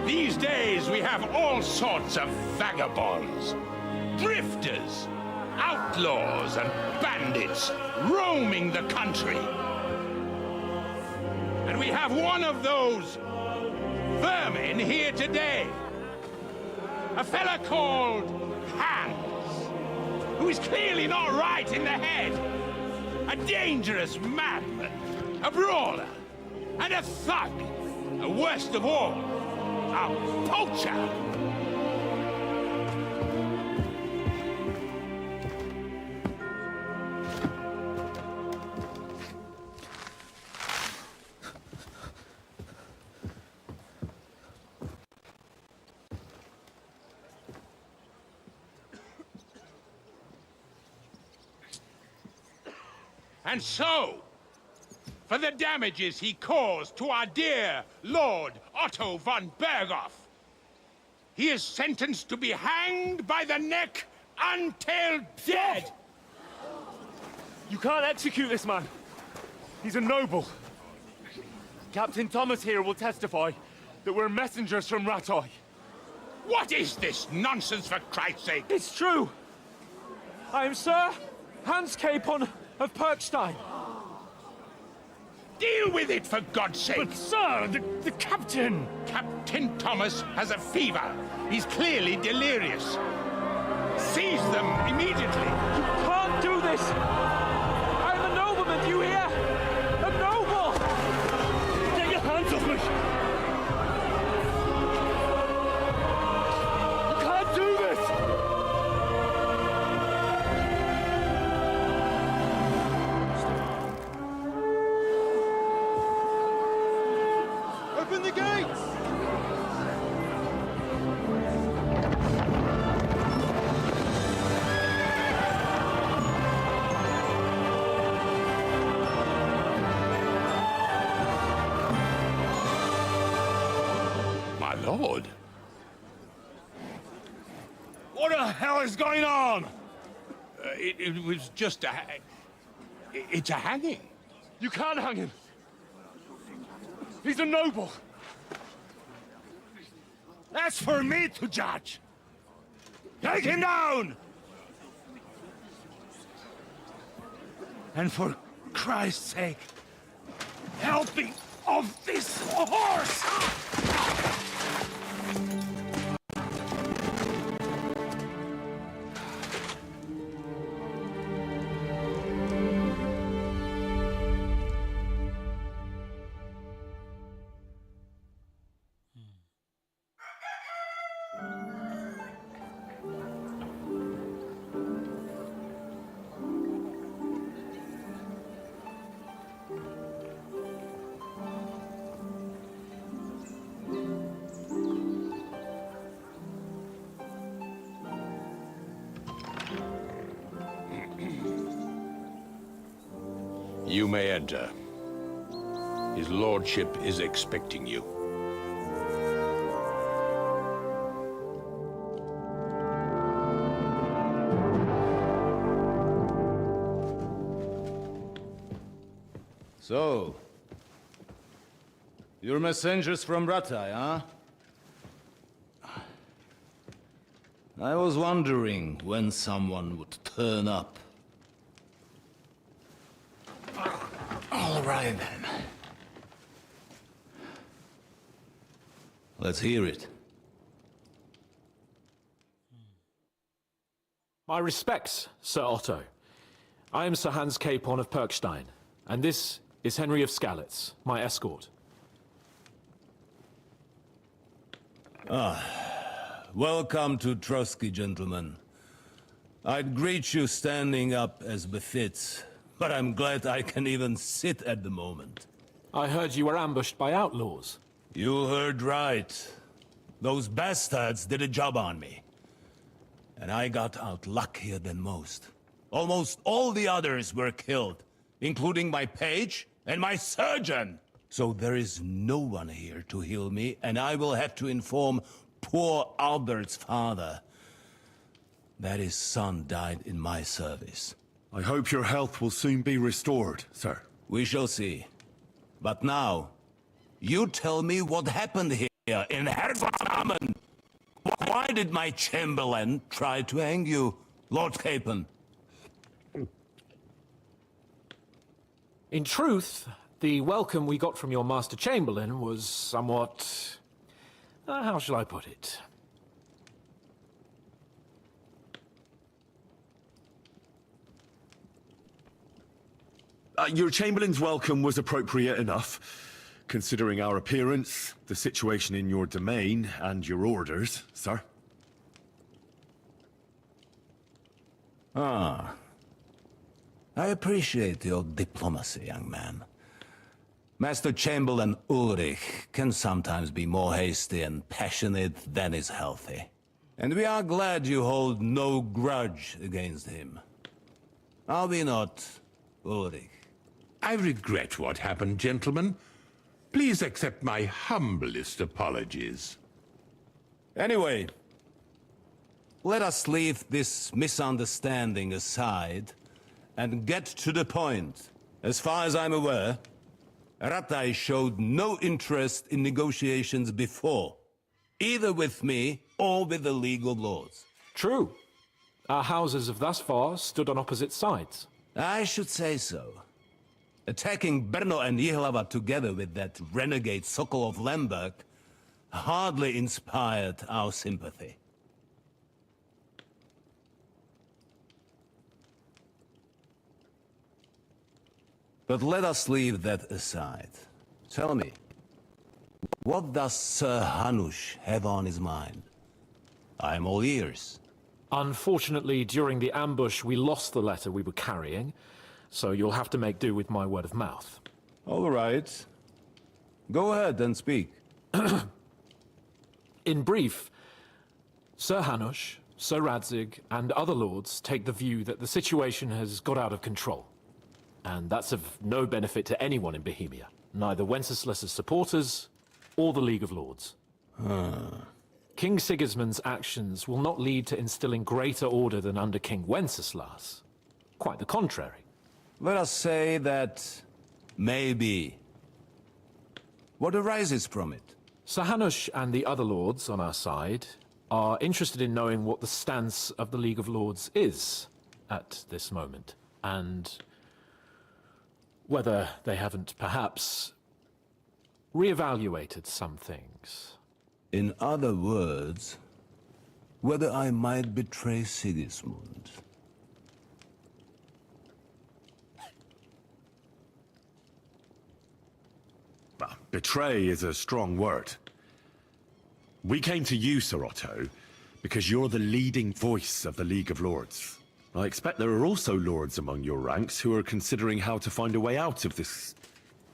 [SPEAKER 19] These days we have all sorts of vagabonds, drifters, outlaws and bandits roaming the country. And we have one of those vermin here today. A fella called Hans, who is clearly not right in the head. A dangerous madman, a brawler, and a thug. And worst of all, a poacher. And so, for the damages he caused to our dear Lord Otto von Berghoff. He is sentenced to be hanged by the neck until dead.
[SPEAKER 10] You can't execute this man. He's a noble. Captain Thomas here will testify that we're messengers from Ratoi.
[SPEAKER 19] What is this nonsense, for Christ's sake?
[SPEAKER 10] It's true. I am Sir Hans Capon of Perkstein.
[SPEAKER 19] Deal with it, for God's sake!
[SPEAKER 10] But, sir, the captain...
[SPEAKER 19] Captain Thomas has a fever. He's clearly delirious. Seize them immediately.
[SPEAKER 10] You can't do this! I'm a nobleman, do you hear? A noble! Get your hands off me! You can't do this!
[SPEAKER 9] Open the gates!
[SPEAKER 19] My lord.
[SPEAKER 8] What the hell is going on?
[SPEAKER 19] It was just a... It's a hanging.
[SPEAKER 10] You can't hang him. He's a noble.
[SPEAKER 8] That's for me to judge. Take him down! And for Christ's sake, help me off this horse!
[SPEAKER 19] You may enter. His lordship is expecting you.
[SPEAKER 15] So, you're messengers from Ratai, huh? I was wondering when someone would turn up. All right, then. Let's hear it.
[SPEAKER 10] My respects, Sir Otto. I am Sir Hans Capon of Perkstein, and this is Henry of Skalitz, my escort.
[SPEAKER 15] Welcome to Trotsky, gentlemen. I'd greet you standing up as befits, but I'm glad I can even sit at the moment.
[SPEAKER 10] I heard you were ambushed by outlaws.
[SPEAKER 15] You heard right. Those bastards did a job on me. And I got out luckier than most. Almost all the others were killed, including my page and my surgeon. So there is no one here to heal me, and I will have to inform poor Albert's father that his son died in my service.
[SPEAKER 3] I hope your health will soon be restored, sir.
[SPEAKER 15] We shall see. But now, you tell me what happened here in Herzogsnamen. Why did my chamberlain try to hang you, Lord Capon?
[SPEAKER 10] In truth, the welcome we got from your Master Chamberlain was somewhat... how shall I put it?
[SPEAKER 3] Your Chamberlain's welcome was appropriate enough, considering our appearance, the situation in your domain, and your orders, sir.
[SPEAKER 15] Ah. I appreciate your diplomacy, young man. Master Chamberlain Ulrich can sometimes be more hasty and passionate than is healthy. And we are glad you hold no grudge against him. Are we not, Ulrich?
[SPEAKER 19] I regret what happened, gentlemen. Please accept my humblest apologies.
[SPEAKER 8] Anyway, let us leave this misunderstanding aside and get to the point. As far as I'm aware, Ratai showed no interest in negotiations before, either with me or with the League of Lords.
[SPEAKER 10] True. Our houses have thus far stood on opposite sides.
[SPEAKER 8] I should say so. Attacking Brno and Jihlava together with that renegade Sokol of Lemberg hardly inspired our sympathy. But let us leave that aside. Tell me, what does Sir Hanush have on his mind? I'm all ears.
[SPEAKER 10] Unfortunately, during the ambush, we lost the letter we were carrying, so you'll have to make do with my word of mouth.
[SPEAKER 8] All right. Go ahead and speak.
[SPEAKER 10] In brief, Sir Hanush, Sir Radzig, and other lords take the view that the situation has got out of control. And that's of no benefit to anyone in Bohemia, neither Wenceslas's supporters or the League of Lords. King Sigismund's actions will not lead to instilling greater order than under King Wenceslas. Quite the contrary.
[SPEAKER 8] Let us say that maybe. What arises from it?
[SPEAKER 10] Sir Hanush and the other lords on our side are interested in knowing what the stance of the League of Lords is at this moment, and whether they haven't perhaps reevaluated some things.
[SPEAKER 8] In other words, whether I might betray Sigismund.
[SPEAKER 18] Well, betray is a strong word. We came to you, Sir Otto, because you're the leading voice of the League of Lords. I expect there are also lords among your ranks who are considering how to find a way out of this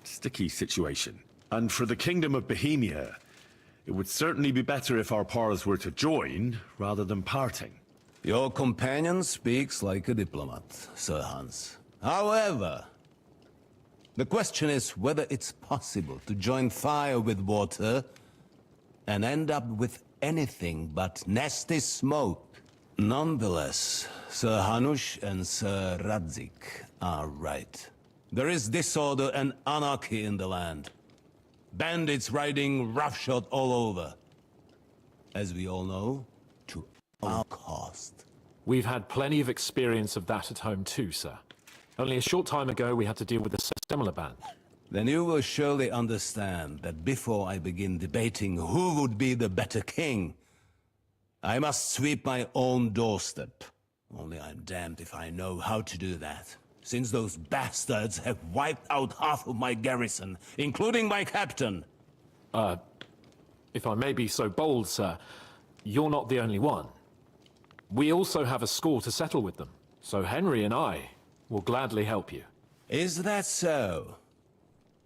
[SPEAKER 18] sticky situation. And for the Kingdom of Bohemia, it would certainly be better if our powers were to join rather than parting.
[SPEAKER 8] Your companion speaks like a diplomat, Sir Hans. However, the question is whether it's possible to join fire with water and end up with anything but nasty smoke. Nonetheless, Sir Hanush and Sir Radzig are right. There is disorder and anarchy in the land. Bandits riding roughshod all over. As we all know, to our cost.
[SPEAKER 10] We've had plenty of experience of that at home too, sir. Only a short time ago we had to deal with a similar band.
[SPEAKER 8] Then you will surely understand that before I begin debating who would be the better king, I must sweep my own doorstep. Only I'm damned if I know how to do that, since those bastards have wiped out half of my garrison, including my captain.
[SPEAKER 10] If I may be so bold, sir, you're not the only one. We also have a score to settle with them, so Henry and I will gladly help you.
[SPEAKER 8] Is that so?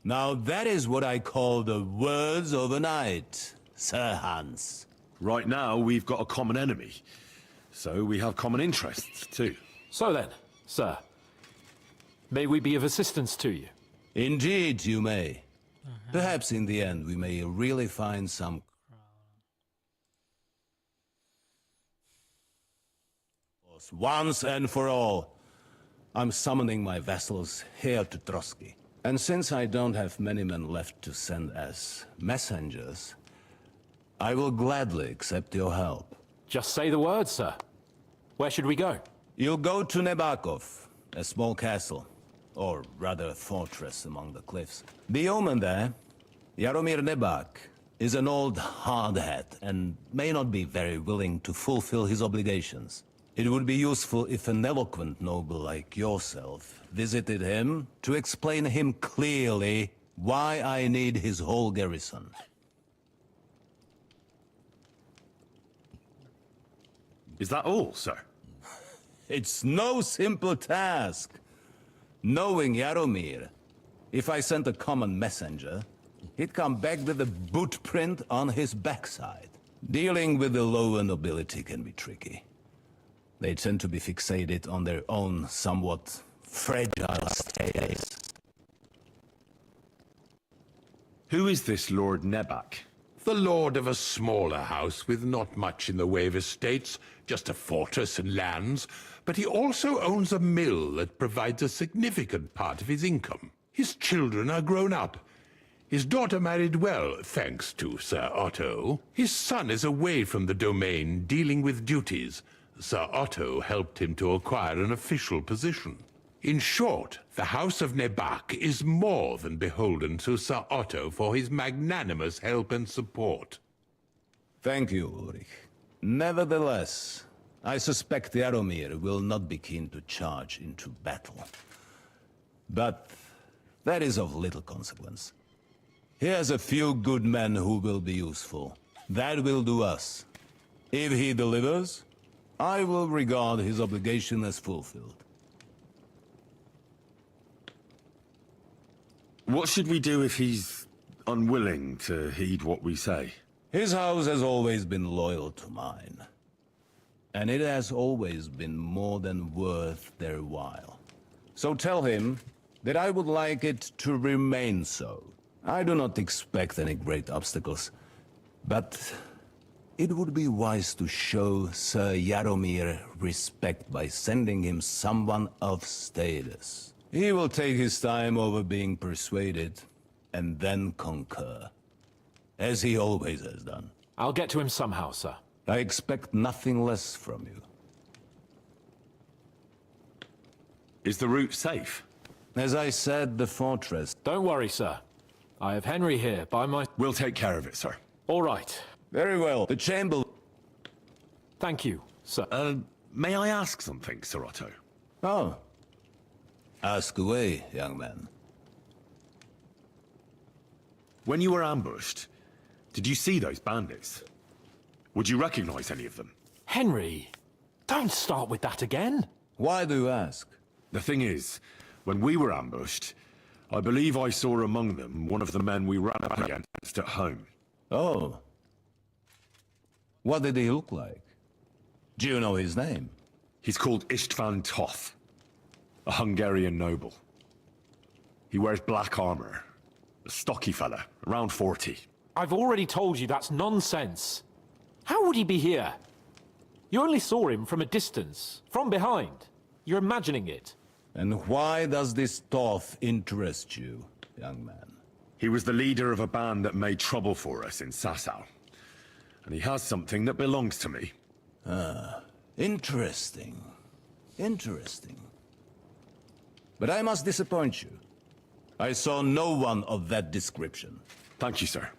[SPEAKER 8] Now that is what I call the words of a knight, Sir Hans.
[SPEAKER 18] Right now, we've got a common enemy, so we have common interests too.
[SPEAKER 10] So then, sir, may we be of assistance to you?
[SPEAKER 8] Indeed, you may. Perhaps in the end we may really find some... Once and for all, I'm summoning my vassals here to Trotsky. And since I don't have many men left to send as messengers, I will gladly accept your help.
[SPEAKER 10] Just say the word, sir. Where should we go?
[SPEAKER 8] You'll go to Nebakov, a small castle, or rather a fortress among the cliffs. The yeoman there, Jaromir Nebak, is an old hardhat and may not be very willing to fulfill his obligations. It would be useful if an eloquent noble like yourself visited him to explain him clearly why I need his whole garrison.
[SPEAKER 18] Is that all, sir?
[SPEAKER 8] It's no simple task. Knowing Jaromir, if I sent a common messenger, he'd come back with a boot print on his backside. Dealing with the lower nobility can be tricky. They tend to be fixated on their own somewhat fragile status.
[SPEAKER 18] Who is this Lord Nebak?
[SPEAKER 19] The lord of a smaller house with not much in the way of estates, just a fortress and lands, but he also owns a mill that provides a significant part of his income. His children are grown up. His daughter married well, thanks to Sir Otto. His son is away from the domain, dealing with duties. Sir Otto helped him to acquire an official position. In short, the House of Nebak is more than beholden to Sir Otto for his magnanimous help and support.
[SPEAKER 8] Thank you, Ulrich. Nevertheless, I suspect Jaromir will not be keen to charge into battle. But that is of little consequence. He has a few good men who will be useful. That will do us. If he delivers, I will regard his obligation as fulfilled.
[SPEAKER 18] What should we do if he's unwilling to heed what we say?
[SPEAKER 8] His house has always been loyal to mine. And it has always been more than worth their while. So tell him that I would like it to remain so. I do not expect any great obstacles, but it would be wise to show Sir Jaromir respect by sending him someone of status. He will take his time over being persuaded, and then concur, as he always has done.
[SPEAKER 20] I'll get to him somehow, sir.
[SPEAKER 8] I expect nothing less from you.
[SPEAKER 18] Is the route safe?
[SPEAKER 8] As I said, the fortress...
[SPEAKER 20] Don't worry, sir. I have Henry here by my...
[SPEAKER 18] We'll take care of it, sir.
[SPEAKER 20] All right.
[SPEAKER 8] Very well. The chamber...
[SPEAKER 20] Thank you, sir.
[SPEAKER 18] May I ask something, Sir Otto?
[SPEAKER 8] Oh. Ask away, young man.
[SPEAKER 18] When you were ambushed, did you see those bandits? Would you recognize any of them?
[SPEAKER 20] Henry, don't start with that again.
[SPEAKER 8] Why do you ask?
[SPEAKER 18] The thing is, when we were ambushed, I believe I saw among them one of the men we ran up against at home.
[SPEAKER 8] Oh. What did he look like? Do you know his name?
[SPEAKER 18] He's called Istvan Toth, a Hungarian noble. He wears black armor. A stocky fella, around 40.
[SPEAKER 20] I've already told you that's nonsense. How would he be here? You only saw him from a distance, from behind. You're imagining it.
[SPEAKER 8] And why does this Toth interest you, young man?
[SPEAKER 18] He was the leader of a band that made trouble for us in Sasau. And he has something that belongs to me.
[SPEAKER 8] Ah, interesting. Interesting. But I must disappoint you. I saw no one of that description.
[SPEAKER 18] Thank you, sir.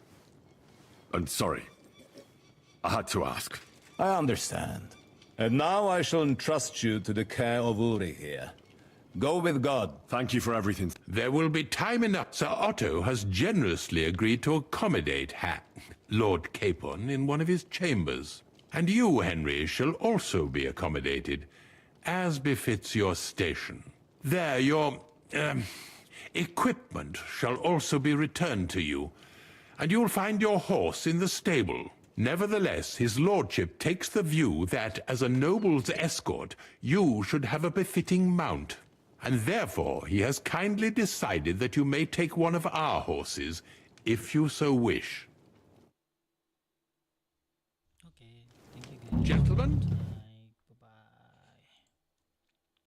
[SPEAKER 18] And sorry. I had to ask.
[SPEAKER 8] I understand. And now I shall entrust you to the care of Uri here. Go with God.
[SPEAKER 18] Thank you for everything.
[SPEAKER 19] There will be time enough. Sir Otto has generously agreed to accommodate Lord Capon in one of his chambers. And you, Henry, shall also be accommodated, as befits your station. There, your, equipment shall also be returned to you, and you'll find your horse in the stable. Nevertheless, his lordship takes the view that, as a noble's escort, you should have a befitting mount. And therefore, he has kindly decided that you may take one of our horses, if you so wish.
[SPEAKER 1] Okay, thank you guys.
[SPEAKER 19] Gentlemen,